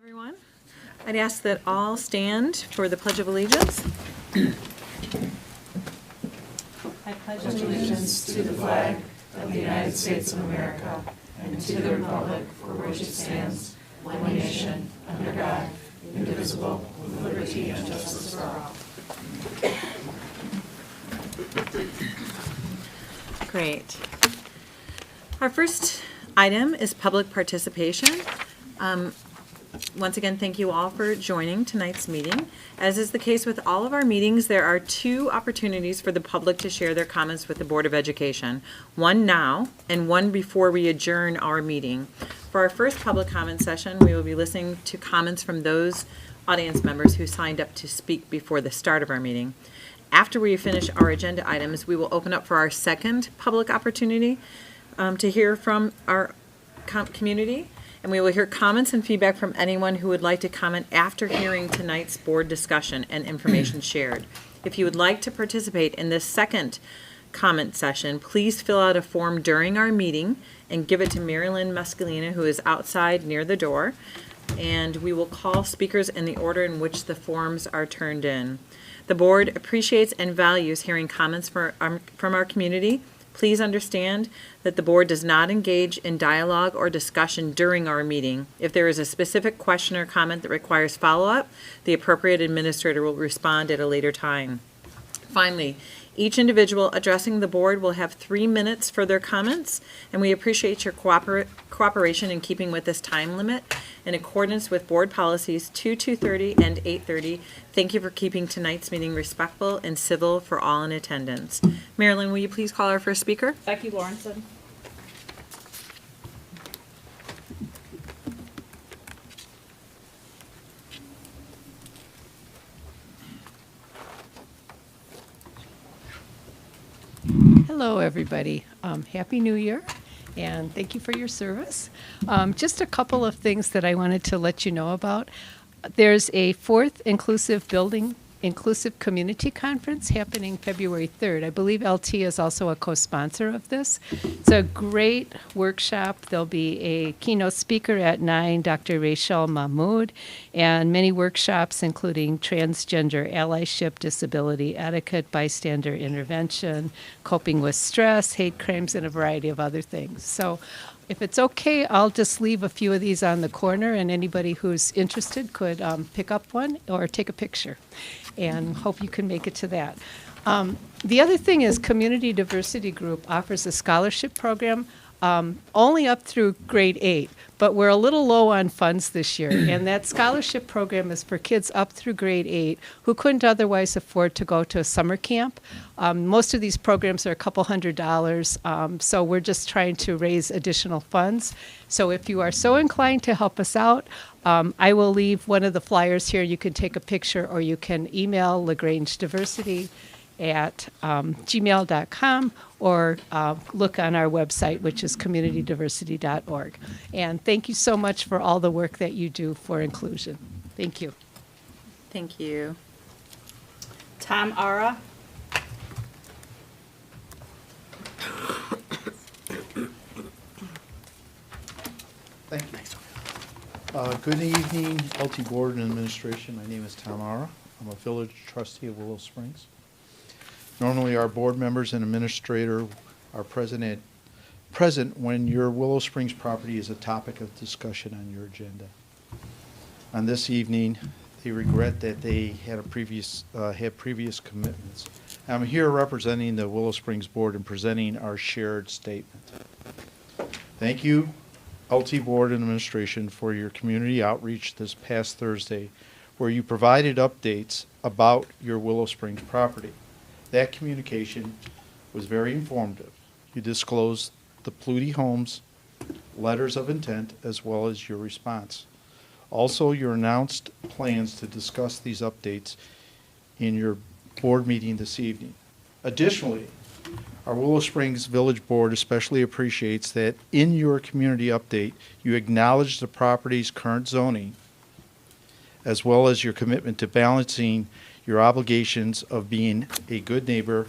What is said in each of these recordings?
Everyone, I'd ask that all stand for the Pledge of Allegiance. I pledge allegiance to the flag of the United States of America and to the republic for which it stands, one nation, under God, indivisible, with liberty and justice for all. Great. Our first item is public participation. Once again, thank you all for joining tonight's meeting. As is the case with all of our meetings, there are two opportunities for the public to share their comments with the Board of Education. One now and one before we adjourn our meeting. For our first public comment session, we will be listening to comments from those audience members who signed up to speak before the start of our meeting. After we finish our agenda items, we will open up for our second public opportunity to hear from our community. And we will hear comments and feedback from anyone who would like to comment after hearing tonight's board discussion and information shared. If you would like to participate in this second comment session, please fill out a form during our meeting and give it to Marilyn Mescalina, who is outside near the door. And we will call speakers in the order in which the forms are turned in. The board appreciates and values hearing comments from our community. Please understand that the board does not engage in dialogue or discussion during our meeting. If there is a specific question or comment that requires follow-up, the appropriate administrator will respond at a later time. Finally, each individual addressing the board will have 3 minutes for their comments, and we appreciate your cooperation in keeping with this time limit in accordance with board policies 230 and 830. Thank you for keeping tonight's meeting respectful and civil for all in attendance. Marilyn, will you please call our first speaker? Becky Lawrenson. Hello, everybody. Happy New Year, and thank you for your service. Just a couple of things that I wanted to let you know about. There's a fourth Inclusive Community Conference happening February 3rd. I believe LT is also a co-sponsor of this. It's a great workshop. There'll be a keynote speaker at 9, Dr. Rachel Mahmood, and many workshops including transgender allyship, disability etiquette, bystander intervention, coping with stress, hate crimes, and a variety of other things. So if it's okay, I'll just leave a few of these on the corner, and anybody who's interested could pick up one or take a picture. And hope you can make it to that. The other thing is Community Diversity Group offers a scholarship program only up through grade 8, but we're a little low on funds this year. And that scholarship program is for kids up through grade 8 who couldn't otherwise afford to go to a summer camp. Most of these programs are a couple $100s, so we're just trying to raise additional funds. So if you are so inclined to help us out, I will leave one of the flyers here. You can take a picture or you can email LaGrange Diversity at gmail.com or look on our website, which is communitydiversity.org. And thank you so much for all the work that you do for inclusion. Thank you. Thank you. Tom Ara. Thank you. Good evening, LT Board and Administration. My name is Tom Ara. I'm a village trustee of Willow Springs. Normally, our board members and administrator are present when your Willow Springs property is a topic of discussion on your agenda. On this evening, they regret that they had previous commitments. I'm here representing the Willow Springs Board and presenting our shared statement. Thank you, LT Board and Administration, for your community outreach this past Thursday, where you provided updates about your Willow Springs property. That communication was very informative. You disclosed the Pluty homes, letters of intent, as well as your response. Also, you announced plans to discuss these updates in your board meeting this evening. Additionally, our Willow Springs Village Board especially appreciates that in your community update, you acknowledge the property's current zoning, as well as your commitment to balancing your obligations of being a good neighbor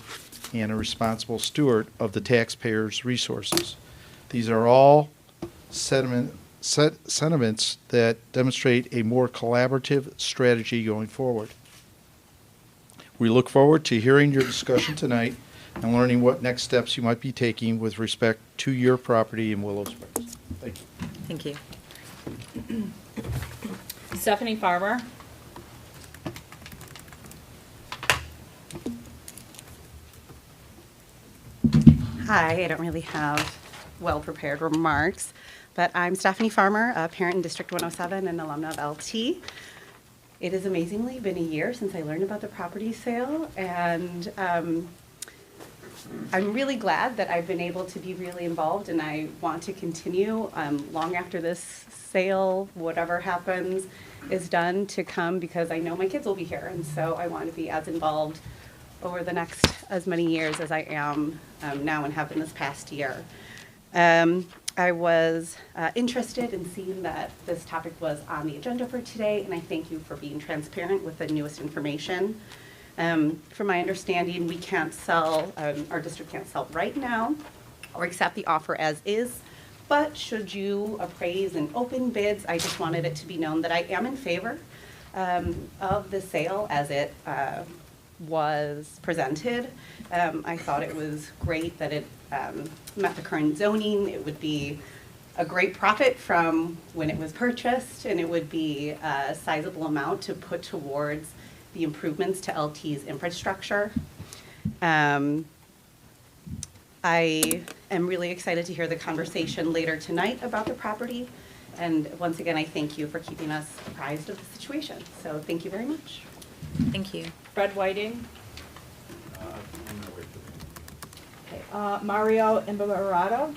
and a responsible steward of the taxpayers' resources. These are all sentiments sentiments that demonstrate a more collaborative strategy going forward. We look forward to hearing your discussion tonight and learning what next steps you might be taking with respect to your property in Willow Springs. Thank you. Thank you. Stephanie Farmer. Hi, I don't really have well-prepared remarks, but I'm Stephanie Farmer, a parent in District 107 and alumna of LT. It has amazingly been a year since I learned about the property sale, and I'm really glad that I've been able to be really involved, and I want to continue long after this sale, whatever happens, is done, to come, because I know my kids will be here, and so I want to be as involved over the next as many years as I am now and have been this past year. I was interested in seeing that this topic was on the agenda for today, and I thank you for being transparent with the newest information. From my understanding, we can't sell, our district can't sell right now or accept the offer as is, but should you appraise and open bids, I just wanted it to be known that I am in favor of the sale as it was presented. I thought it was great that it met the current zoning. It would be a great profit from when it was purchased, and it would be a sizable amount to put towards the improvements to LT's infrastructure. I am really excited to hear the conversation later tonight about the property. And once again, I thank you for keeping us apprised of the situation. So thank you very much. Thank you. Fred Whiting. Okay, Mario Imbarado.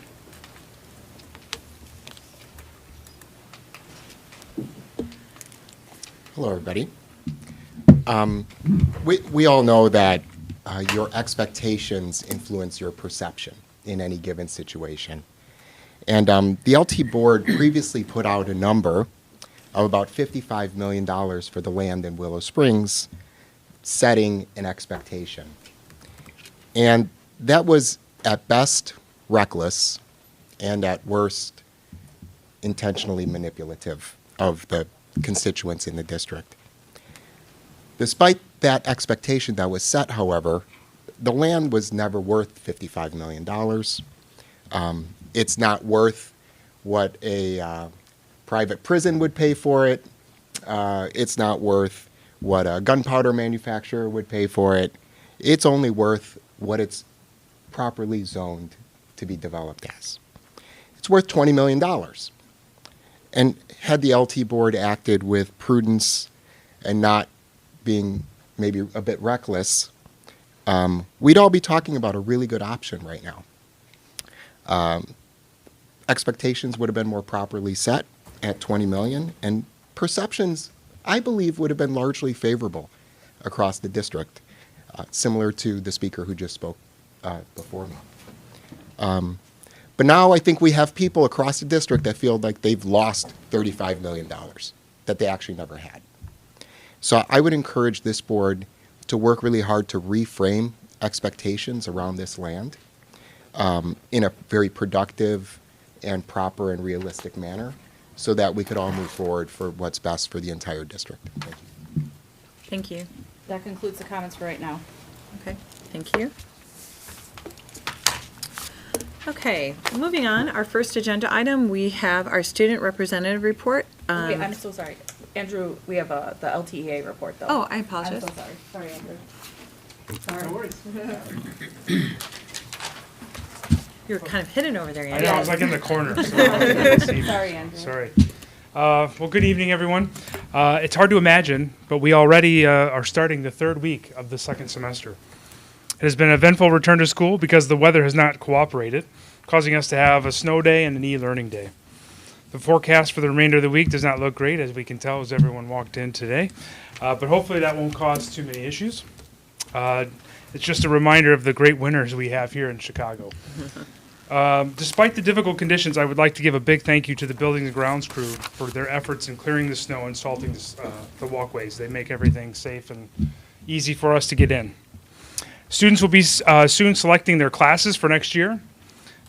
Hello, everybody. We all know that your expectations influence your perception in any given situation. And the LT board previously put out a number of about $55 million for the land in Willow Springs, setting an expectation. And that was at best reckless and at worst intentionally manipulative of the constituents in the district. Despite that expectation that was set, however, the land was never worth $55 million. It's not worth what a private prison would pay for it. It's not worth what a gunpowder manufacturer would pay for it. It's only worth what it's properly zoned to be developed as. It's worth $20 million. And had the LT board acted with prudence and not being maybe a bit reckless, we'd all be talking about a really good option right now. Expectations would have been more properly set at $20 million, and perceptions, I believe, would have been largely favorable across the district, similar to the speaker who just spoke before me. But now I think we have people across the district that feel like they've lost $35 million that they actually never had. So I would encourage this board to work really hard to reframe expectations around this land in a very productive and proper and realistic manner so that we could all move forward for what's best for the entire district. Thank you. Thank you. That concludes the comments for right now. Okay, thank you. Okay, moving on, our first agenda item, we have our student representative report. Wait, I'm so sorry. Andrew, we have the LTEA report, though. Oh, I I'm apologize. so sorry. Sorry, Andrew. Sorry. No worries. You're kind of hidden over there, I Andy. know, I was like in the corner. So I couldn't see me. Sorry, Andrew. Sorry. Well, good evening, everyone. It's hard to imagine, but we already are starting the third week of the second semester. It has been an eventful return to school because the weather has not cooperated, causing us to have a snow day and an e-learning day. The forecast for the remainder of the week does not look great, as we can tell as everyone walked in today, but hopefully that won't cause too many issues. It's just a reminder of the great winters we have here in Chicago. Despite the difficult conditions, I would like to give a big thank you to the building and grounds crew for their efforts in clearing the snow and salting the walkways. They make everything safe and easy for us to get in. Students will be soon selecting their classes for next year.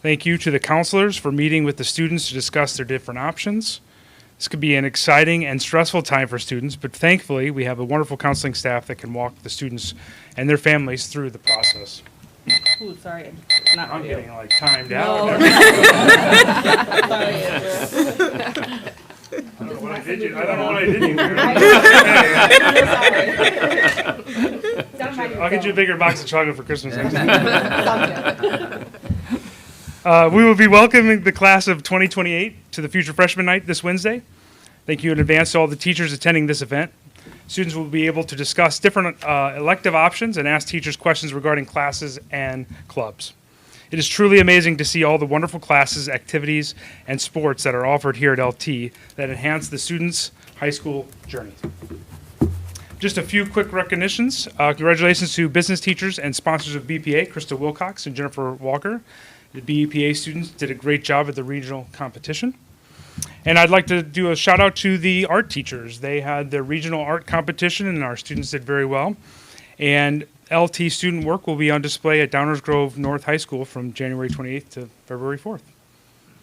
Thank you to the counselors for meeting with the students to discuss their different options. This could be an exciting and stressful time for students, but thankfully we have a wonderful counseling staff that can walk the students and their families through the process. Ooh, sorry, not I'm for you. getting like timed out. No. I don't know what I did. I don't know what I did here. I'll get you a bigger box of chocolate for Christmas next year. We will be welcoming the class of 2028 to the Future Freshman Night this Wednesday. Thank you in advance to all the teachers attending this event. Students will be able to discuss different elective options and ask teachers questions regarding classes and clubs. It is truly amazing to see all the wonderful classes, activities, and sports that are offered here at LT that enhance the students' high school journey. Just a few quick recognitions. Congratulations to business teachers and sponsors of BPA, Krista Wilcox and Jennifer Walker. The BPA students did a great job at the regional competition. And I'd like to do a shout out to the art teachers. They had their regional art competition and our students did very well. And LT student work will be on display at Downers Grove North High School from January 28th to February 4th.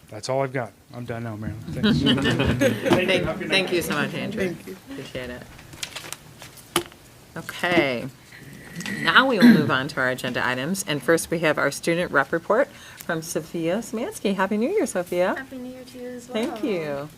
That's all I've got. I'm done now, Marilyn. Thanks. Thank you so much, Andrew. Appreciate it. Okay. Now we will move on to our agenda items. And first we have our student rep report from Sophia Smansky. Happy New Year, Sophia. Happy New Year to you as well. Thank you.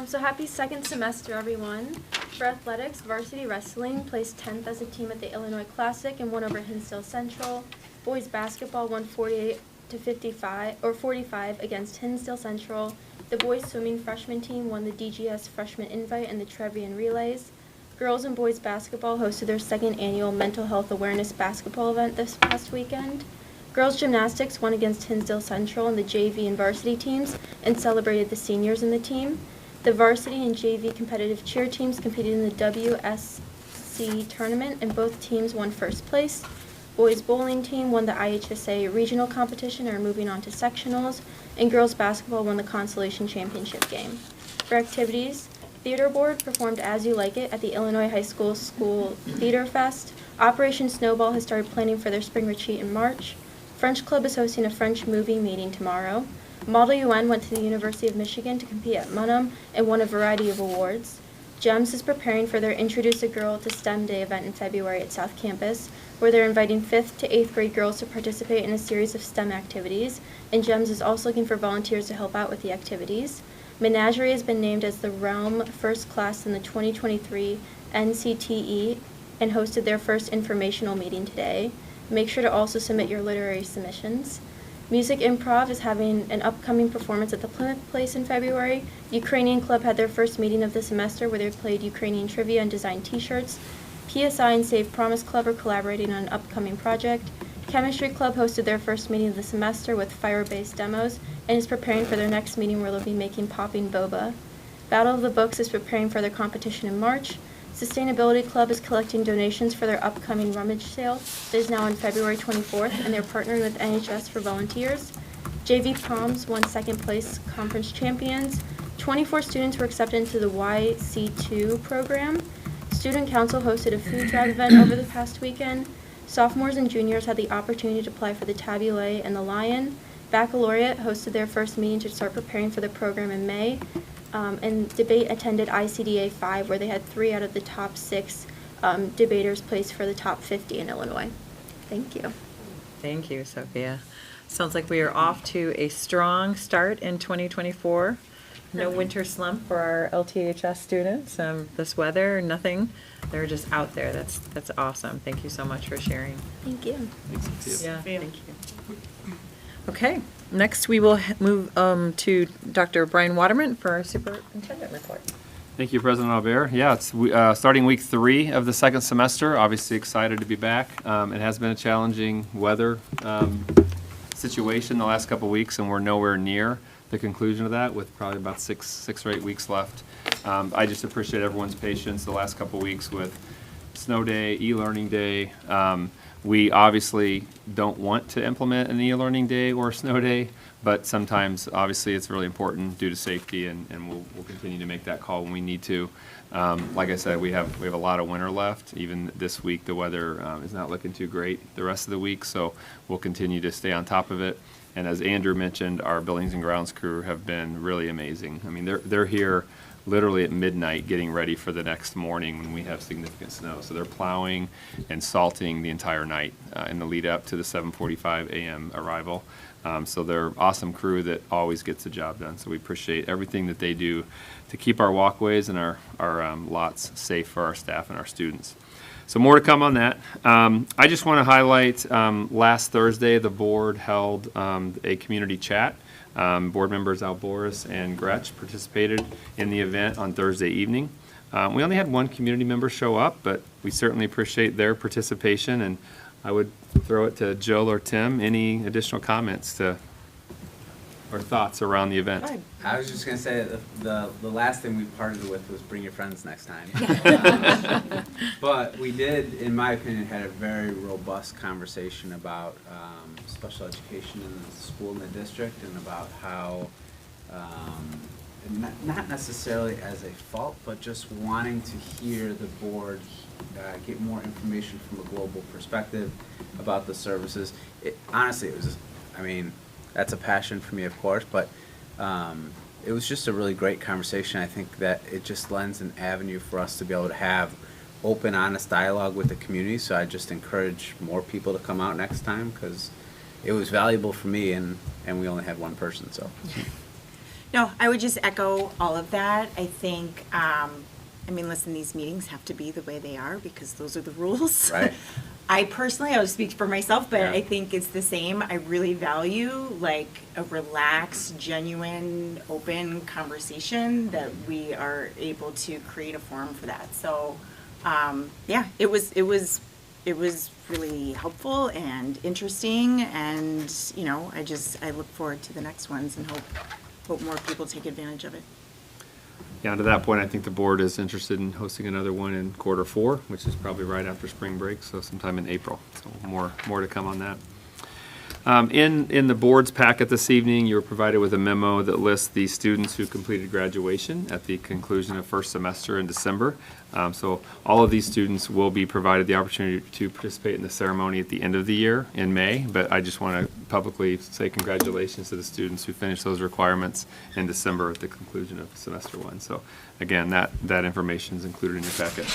So happy second semester, everyone. For athletics, varsity wrestling placed 10th as a team at the Illinois Classic and won over Hinsdale Central. Boys basketball won 48 to 55 or 45 against Hinsdale Central. The boys swimming freshman team won the DGS freshman invite and the Trevian relays. Girls and boys basketball hosted their second annual mental health awareness basketball event this past weekend. Girls gymnastics won against Hinsdale Central in the JV and varsity teams and celebrated the seniors in the team. The varsity and JV competitive cheer teams competed in the WSC tournament and both teams won first place. Boys bowling team won the IHSA regional competition and are moving on to sectionals, and girls basketball won the consolation championship game. For activities, Theater Board performed As You Like It at the Illinois High School Theater Fest. Operation Snowball has started planning for their spring retreat in March. French Club is hosting a French movie meeting tomorrow. Model UN went to the University of Michigan to compete at Munham and won a variety of awards. GEMS is preparing for their Introduce a Girl to STEM Day event in February at South Campus, where they're inviting 5th to 8th grade girls to participate in a series of STEM activities, and GEMS is also looking for volunteers to help out with the activities. Menagerie has been named as the Realm First Class in the 2023 NCTE and hosted their first informational meeting today. Make sure to also submit your literary submissions. Music Improv is having an upcoming performance at the Plymouth Place in February. Ukrainian Club had their first meeting of the semester where they played Ukrainian trivia and designed t-shirts. PSI and Save Promise Club are collaborating on an upcoming project. Chemistry Club hosted their first meeting of the semester with fire-based demos and is preparing for their next meeting where they'll be making popping boba. Battle of the Books is preparing for their competition in March. Sustainability Club is collecting donations for their upcoming rummage sale that is now on February 24th, and they're partnering with NHS for volunteers. JV Proms won second place conference champions. 24 students were accepted into the YC2 program. Student Council hosted a food drive event over the past weekend. Sophomores and juniors had the opportunity to apply for the Tabule and the Lion. Baccalaureate hosted their first meeting to start preparing for the program in May. And debate attended ICDA 5, where they had 3 out of the top 6 debaters placed for the top 50 in Illinois. Thank you. Thank you, Sophia. Sounds like we are off to a strong start in 2024. No winter slump for our LTHS students. This weather, nothing. They're just out there. That's awesome. Thank you so much for sharing. Thank you. Yeah, thank you. Okay, next we will move to Dr. Brian Waterman for our superintendent report. Thank you, President Albert. Yeah, it's starting week 3 of the second semester. Obviously excited to be back. It has been a challenging weather situation the last couple weeks, and we're nowhere near the conclusion of that with probably about 6 or 8 weeks left. I just appreciate everyone's patience the last couple weeks with snow day, e-learning day. We obviously don't want to implement an e-learning day or a snow day, but sometimes obviously it's really important due to safety, and we'll continue to make that call when we need to. Like I said, we have a lot of winter left. Even this week, the weather is not looking too great the rest of the week, so we'll continue to stay on top of it. And as Andrew mentioned, our buildings and grounds crew have been really amazing. I mean, they're here literally at midnight getting ready for the next morning when we have significant snow. So they're plowing and salting the entire night in the lead up to the 7:45 a.m. arrival. So they're awesome crew that always gets the job done. So we appreciate everything that they do to keep our walkways and our lots safe for our staff and our students. So more to come on that. I just want to highlight last Thursday the board held a community chat. Board members Al Boris and Gretsch participated in the event on Thursday evening. We only had one community member show up, but we certainly appreciate their participation, and I would throw it to Jill or Tim. Any additional comments or thoughts around the event? I was just going to say that the last thing we parted with was bring your friends next time. But we did, in my opinion, had a very robust conversation about special education in the school and the district, and about how, not necessarily as a fault, but just wanting to hear the board get more information from a global perspective about the services. Honestly, it was, I mean, that's a passion for me, of course, but it was just a really great conversation. I think that it just lends an avenue for us to be able to have open, honest dialogue with the community. So I just encourage more people to come out next time, because it was valuable for me, and we only had one person, so. No, I would just echo all of that. I think, I mean, listen, these meetings have to be the way they are because those are the rules. Right. I personally, I'll speak for myself, but Yeah. I think it's the same. I really value like a relaxed, genuine, open conversation that we are able to create a forum for that. So, yeah, it was really helpful and interesting, and you know, I look forward to the next ones and hope more people take advantage of it. Yeah, to that point, I think the board is interested in hosting another one in Q4, which is probably right after spring break, so sometime in April. So more to come on that. In the board's packet this evening, you were provided with a memo that lists the students who completed graduation at the conclusion of first semester in December. So all of these students will be provided the opportunity to participate in the ceremony at the end of the year in May, but I just want to publicly say congratulations to the students who finished those requirements in December at the conclusion of semester one. So again, that information is included in your packet.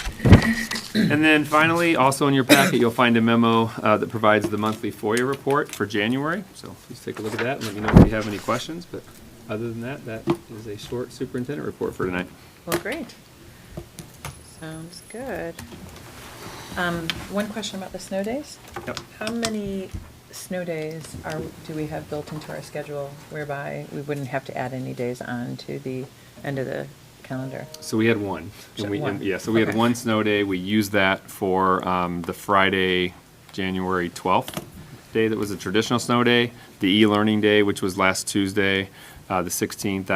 And then finally, also in your packet, you'll find a memo that provides the monthly FOIA report for January. So please take a look at that and let me know if you have any questions. But other than that, that is a short superintendent report for tonight. Well, great. Sounds good. One question about the snow days. Yep. How many snow days do we have built into our schedule whereby we wouldn't have to add any days on to the end of the calendar? So we had one. So one. So we had Okay. one snow day. We used that for the Friday, January 12th day that was a traditional snow day. The e-learning day, which was last Tuesday, the 16th,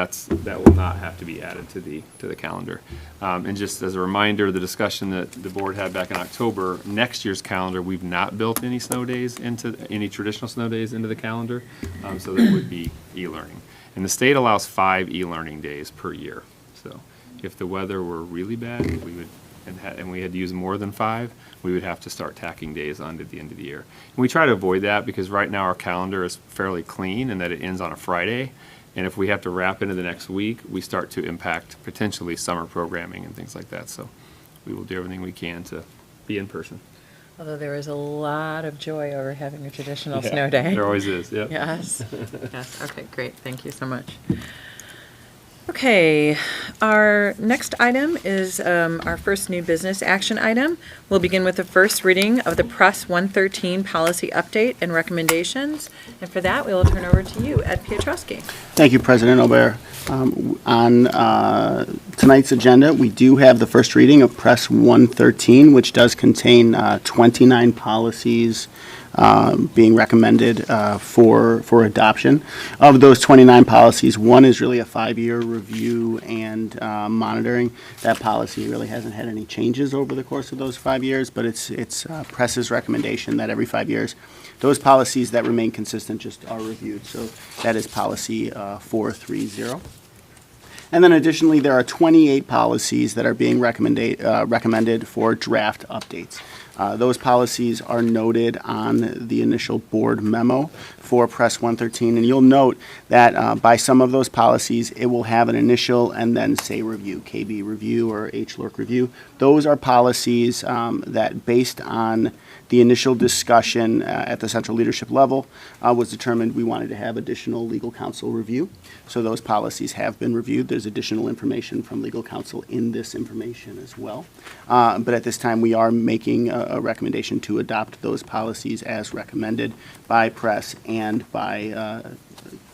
that will not have to be added to the calendar. And just as a reminder, the discussion that the board had back in October, next year's calendar, we've not built any snow days into any traditional snow days into the calendar. So that would be e-learning. And the state allows 5 e-learning days per year. So if the weather were really bad, we would, and we had to use more than 5, we would have to start tacking days on to the end of the year. And we try to avoid that because right now our calendar is fairly clean in that it ends on a Friday. And if we have to wrap into the next week, we start to impact potentially summer programming and things like that. So we will do everything we can to be in person. Although there is a lot of joy over having a traditional Yeah, snow day. There always is, yep. Yes. Yes, okay, great, thank you so much. Okay, our next item is our first new business action item. We'll begin with the first reading of the Press 113 policy update and recommendations. And for that, we will turn over to you, Ed Piotrowski. Thank you, President Aubert. On tonight's agenda, we do have the first reading of Press 113, which does contain 29 policies being recommended for adoption. Of those 29 policies, one is really a 5-year review and monitoring. That policy really hasn't had any changes over the course of those 5 years, but it's Press's recommendation that every 5 years, those policies that remain consistent just are reviewed. So that is policy 430. And then additionally, there are 28 policies that are being recommended for draft updates. Those policies are noted on the initial board memo for Press 113, and you'll note that by some of those policies, it will have an initial and then say review, KB review or HLORC review. Those are policies that, based on the initial discussion at the central leadership level, was determined we wanted to have additional legal counsel review. So those policies have been reviewed. There's additional information from legal counsel in this information as well. But at this time, we are making a recommendation to adopt those policies as recommended by press and by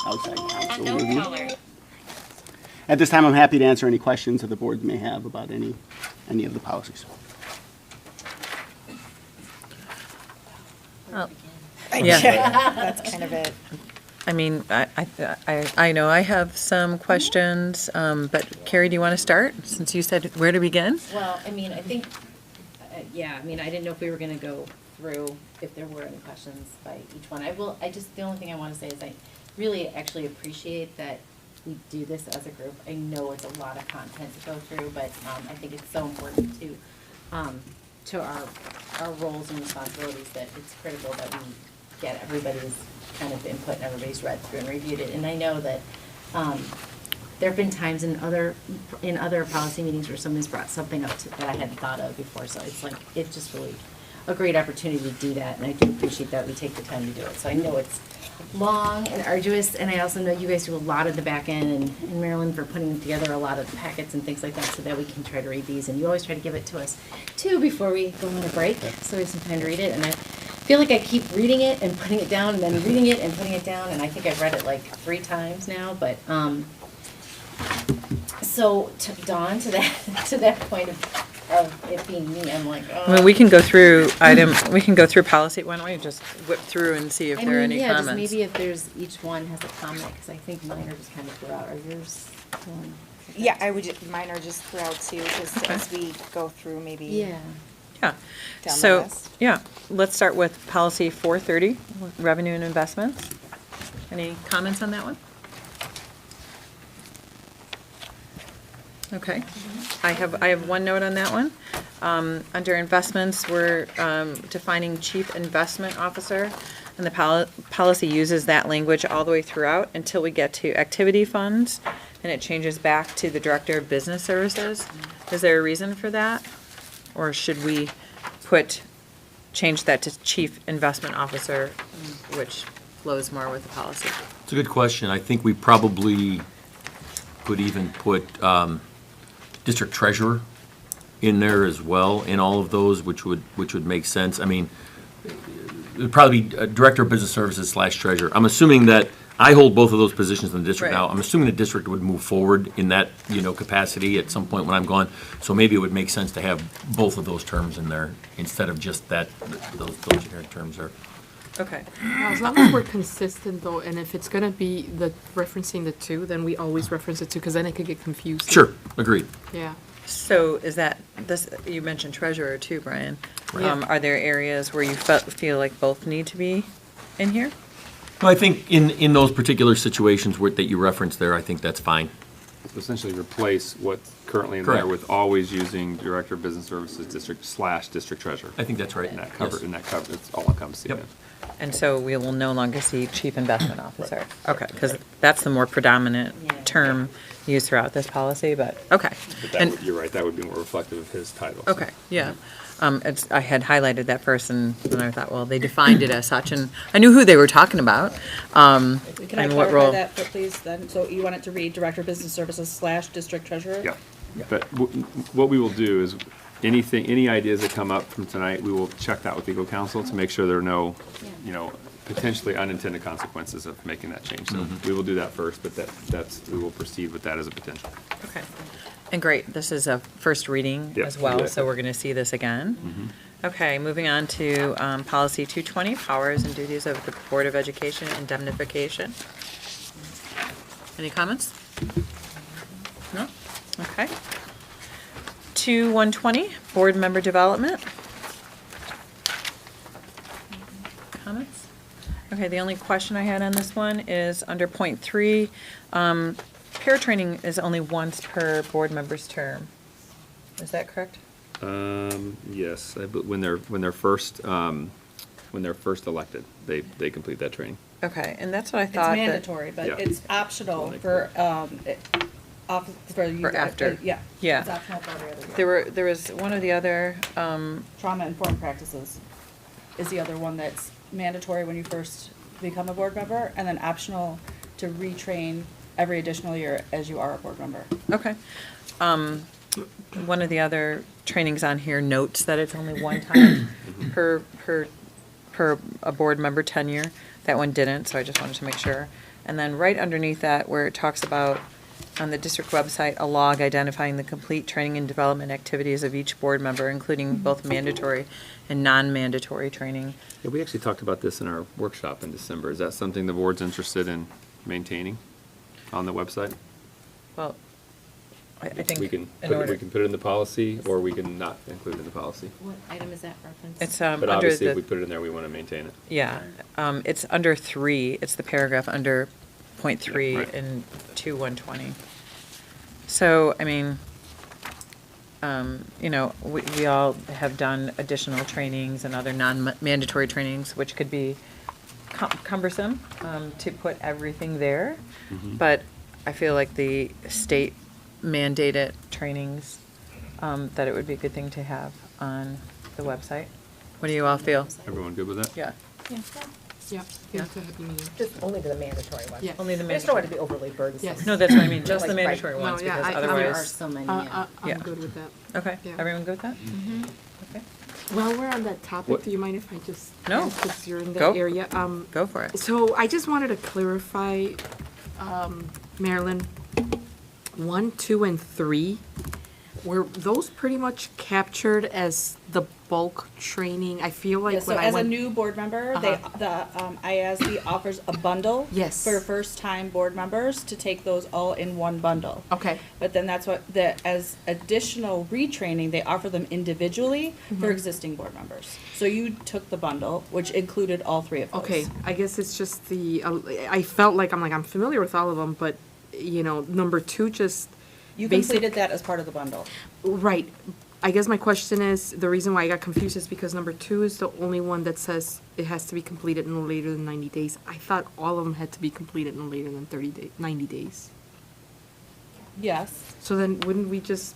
outside counsel review. At this time, I'm happy to answer any questions that the board may have about any of the policies. Yeah. That's kind of it. I mean, I know I have some questions, but Carrie, do you want to start, since you said where to begin? Well, I mean, I think, I didn't know if we were gonna go through, if there were any questions by each one. The only thing I want to say is I really actually appreciate that we do this as a group. I know it's a lot of content to go through, but I think it's so important to our roles and responsibilities that it's critical that we get everybody's kind of input and everybody's read through and reviewed it. And I know that there have been times in other policy meetings where someone's brought something up that I hadn't thought of before. So it's just really a great opportunity to do that. And I do appreciate that we take the time to do it. So I know it's long and arduous, and I also know you guys do a lot of the back end, and Marilyn for putting together a lot of packets and things like that so that we can try to read these. And you always try to give it to us too before we go on a break, so we have some time to read it. And I feel like I keep reading it and putting it down and then reading it and putting it down, and I think I've read it like 3 times now. But so Dawn, to that point of it being me, I'm like, oh. I mean, we can go through policy. Why don't we just whip through and see if there are any comments? Just maybe if there's, each one has a comment, because I think mine are just kind of throughout. Are yours? Yeah, mine are just throughout too, just as we go through maybe. Yeah. Yeah. Down the So, list. yeah, let's start with policy 430, revenue and investments. Any comments on that one? Okay. I have one note on that one. Under investments, we're defining chief investment officer, and the policy uses that language all the way throughout until we get to activity funds, and it changes back to the director of business services. Is there a reason for that? Or should we change that to chief investment officer, which flows more with the policy? It's a good question. I think we probably could even put district treasurer in there as well, in all of those, which would make sense. I mean, it would probably be director of business services / treasurer. I'm assuming that I hold both of those positions in the district now. Right. I'm assuming the district would move forward in that, capacity at some point when I'm gone. So maybe it would make sense to have both of those terms in there instead of just those generic terms are. Okay. As long as we're consistent though, and if it's gonna be referencing the two, then we always reference it too, because then it could get confusing. Sure, agreed. Yeah. So is that, you mentioned treasurer too, Brian. Right. Are there areas where you feel like both need to be in here? Well, I think in those particular situations that you referenced there, I think that's fine. Essentially replace what's currently in Correct. there with always using Director of Business Services District / District Treasurer. I think that's right. In that Yes. cover, it's all encompassing. Yep. then. And so we will no longer see chief investment officer. Okay, because that's the more predominant Yeah. term used throughout this policy, but, okay. But And, you're right, that would be more reflective of his title. okay, yeah. I had highlighted that first, and then I thought, well, they defined it as such, and I knew who they were talking about. Can I and what clarify role. that, please, then? So you want it to read Director of Business Services / District Treasurer? Yeah, but what we will do is, any ideas that come up from tonight, we will check that with legal counsel to make sure there are no, potentially unintended consequences of making that change. So we will do that first, but we will proceed with that as a potential. Okay. And great, this is a first reading Yeah, as well, so exactly. we're going to see this again. Okay, moving on to policy 220, powers and duties of the Board of Education indemnification. Any comments? No? Okay. 120, board member development. Comments? Okay, the only question I had on this one is under point 3, paratraining is only once per board member's term. Is that correct? Yes, when they're first elected, they complete that training. Okay, and that's what I It's thought. mandatory, but Yeah. it's optional for, for you. For after. Yeah. Yeah. It's optional for every other year. There was one of the other, Trauma-informed practices is the other one that's mandatory when you first become a board member, and then optional to retrain every additional year as you are a board member. okay. One of the other trainings on here notes that it's only one time per a board member tenure. That one didn't, so I just wanted to make sure. And then right underneath that, where it talks about, on the district website, a log identifying the complete training and development activities of each board member, including both mandatory and non-mandatory training. Yeah, we actually talked about this in our workshop in December. Is that something the board's interested in maintaining on the website? Well, I think We can in put order. it in the policy, or we can not include it in the policy. What item is that referenced? It's But under obviously, if we the, put it in there, we want to maintain it. yeah, it's under 3, it's the paragraph under point 3 right. in 2-120. So, I mean, you know, we all have done additional trainings and other non-mandatory trainings, which could be cumbersome to put everything there. But I feel like the state mandated trainings, that it would be a good thing to have on the website. What do you all feel? Everyone good with that? Yeah. Yeah. Yeah. Just only the mandatory ones. Yeah. Only the I just don't want it to mandatory. be overly burdensome. Yes. No, that's what I mean, just the Like, right. mandatory No, ones, yeah, because I- There are otherwise. so many, Yeah. Yeah. I'm good with that. Okay, Yeah. everyone good with that? Okay. While we're on that topic, What- do you mind if I just? No. Because you're in that Go. area. Go for it. So I just wanted to clarify, Marilyn, 1, 2, and 3, were those pretty much captured as the bulk training? I feel like Yeah, so when I as a went. new board member, IASB offers a bundle. Yes. For first-time board members to take those all in one bundle. Okay. But then that's as additional retraining, they offer them individually for existing board members. So you took the bundle, which included all 3 of those. Okay, I guess it's just I felt like, I'm familiar with all of them, but, number 2 just. You basic- completed that as part of the bundle. Right. I guess my question is, the reason why I got confused is because number 2 is the only one that says it has to be completed no later than 90 days. I thought all of them had to be completed no later than 90 days. Yes. So then wouldn't we just,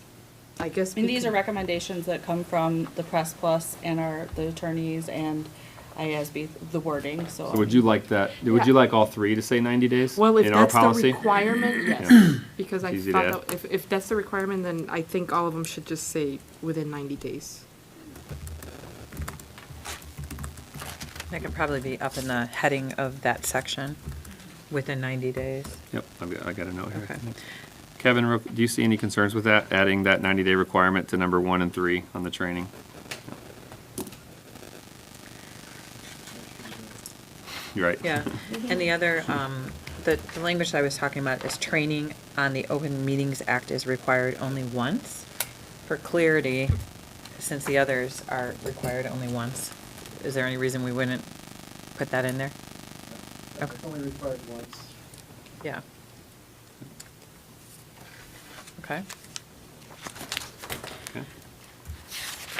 I guess. I mean, these are recommendations that come from the Press Plus and the attorneys and IASB, the wording, so. So would you like that, would you like all 3 to say 90 days Well, if in our that's the policy? requirement, yes. Yeah. Because I Easy to thought that if that's the requirement, then I think all of them should just say within 90 days. That could probably be up in the heading of that section, within 90 days. Yep, I got a note here. Okay. Kevin, do you see any concerns with that, adding that 90-day requirement to number 1 and 3 on the training? You're right. Yeah, and the other, the language that I was talking about is training on the Open Meetings Act is required only once. For clarity, since the others are required only once, is there any reason we wouldn't put that in there? Okay. It's only required once. Yeah. Okay. Okay.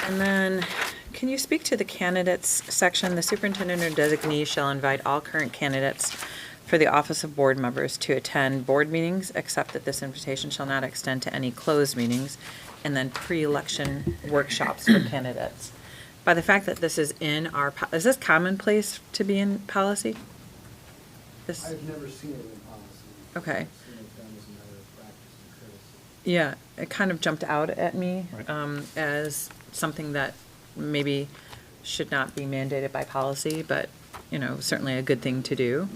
And then, can you speak to the candidates section? The superintendent or designee shall invite all current candidates for the office of board members to attend board meetings, except that this invitation shall not extend to any closed meetings, and then pre-election workshops for candidates. By the fact that this is in our, is this commonplace to be in policy? This, I've never seen it in policy. okay. I've seen it done as a matter of practice and courtesy. Yeah, it kind of jumped out at me Right. as something that maybe should not be mandated by policy, but, certainly a good thing to do.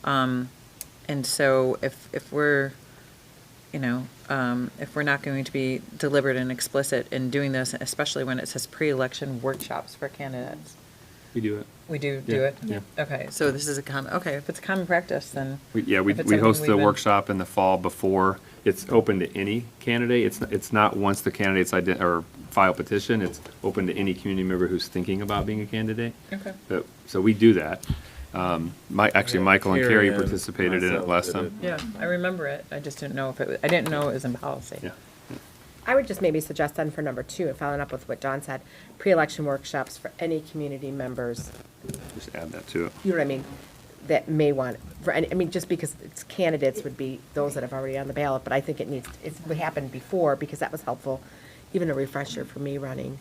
And so if we're, if we're not going to be deliberate and explicit in doing this, especially when it says pre-election workshops for candidates. We do it. We do Yeah, it? yeah. Okay, so this is if it's a common practice, then. We if it's host something the we've been- workshop in the fall before. It's open to any candidate. It's not once the candidates or file petition, it's open to any community member who's thinking about being a candidate. Okay. So we do that. Actually, Michael and Carrie participated in it last time. Yeah, I remember it. I just didn't know if I didn't know it was in policy. Yeah. I would just maybe suggest then for number 2, and following up with what Dawn said, pre-election workshops for any community members, Just add that to it. you know what I mean, that may want, for any, I mean, just because it's candidates would be those that have already on the ballot, but I think it needs, it's what happened before, because that was helpful, even a refresher for me running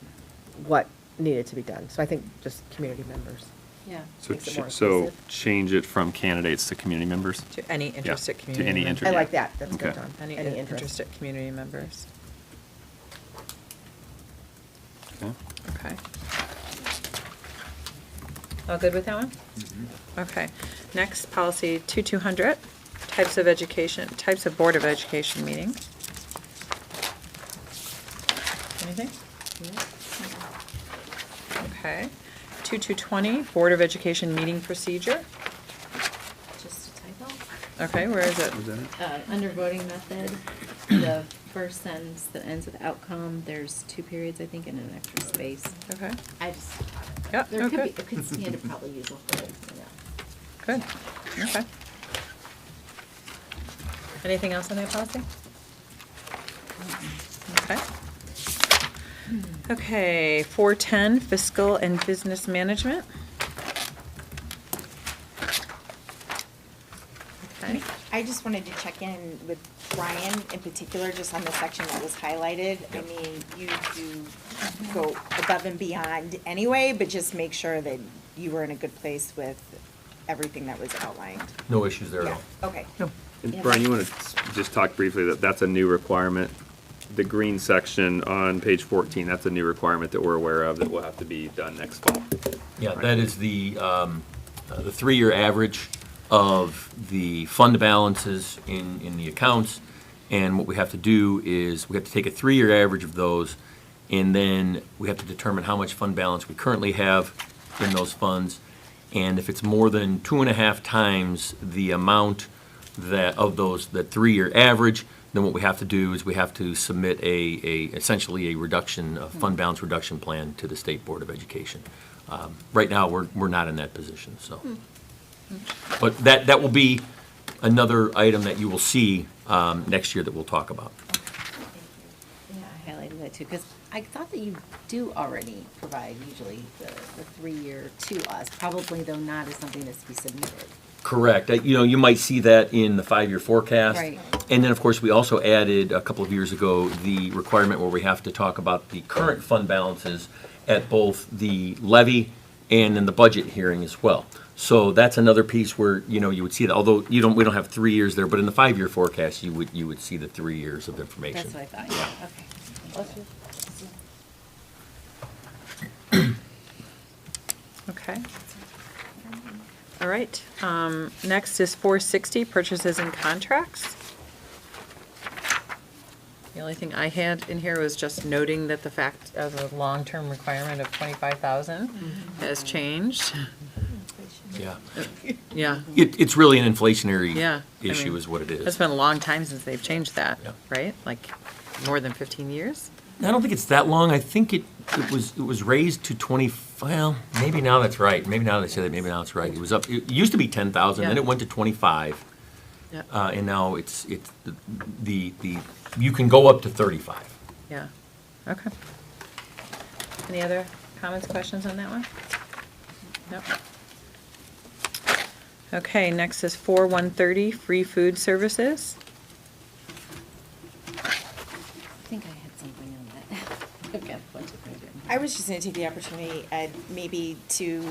what needed to be done. So I think just community members. Yeah. So, Makes it more so inclusive. change it from candidates to community members? To any interested To community any members. inter- I yeah. like that, that's good, Okay. Dawn. Any interest. interested community members. Okay. Okay. All good with that one? Okay. Next, policy 2200, types of education, types of Board of Education meetings. Anything? Okay. 2220, Board of Education meeting procedure. Just a typo. Okay, where is it? Under voting method, the first sentence that ends with outcome, there's 2 periods, I think, and an extra space. Okay. I just, Yep, there could okay. be, it could stand to probably use a whole, Good, okay. Anything else on that policy? Okay. Okay, 410, fiscal and business management. Okay, I just wanted to check in with Brian in particular, just on the section that was highlighted. I mean, you do go above and beyond anyway, but just make sure that you were in a good place with everything that was outlined. No issues there at Yeah, all. okay. And Brian, you want to just talk briefly that that's a new requirement? The green section on page 14, that's a new requirement that we're aware of that will have to be done next fall. Yeah, that is the 3-year average of the fund balances in the accounts. And what we have to do is, we have to take a 3-year average of those, and then we have to determine how much fund balance we currently have in those funds. And if it's more than 2.5 times the amount that, of those, that 3-year average, then what we have to do is we have to submit essentially a reduction, a fund balance reduction plan to the State Board of Education. Right now, we're not in that position, so. But that will be another item that you will see next year that we'll talk about. Yeah, I highlighted that too, because I thought that you do already provide usually the 3-year to us, probably though not as something that's to be submitted. Correct. You might see that in the 5-year forecast. Right. And then, of course, we also added a couple of years ago the requirement where we have to talk about the current fund balances at both the levy and in the budget hearing as well. So that's another piece where, you would see that, although we don't have 3 years there, but in the 5-year forecast, you would see the 3 years of information. That's what I thought, yeah, okay. okay. All right, next is 460, purchases and contracts. The only thing I had in here was just noting that the fact of a long-term requirement of 25,000 has changed. Yeah. Yeah. It's really an inflationary Yeah. I issue mean, is what it is. It's been a long time since they've changed that, Yeah. right? Like, more than 15 years? I don't think it's that long. I think it was raised to 20, well, maybe now that's right. Maybe now they say that, maybe now it's right. It was up, it used to be 10,000, then Yeah. it went to 25. Yeah. And now it's the you can go up to 35. Yeah, okay. Any other comments, questions on that one? Nope. Okay, next is 4130, free food services. I think I had something on that. I've got a bunch of things written. I was just gonna take the opportunity, Ed, maybe to,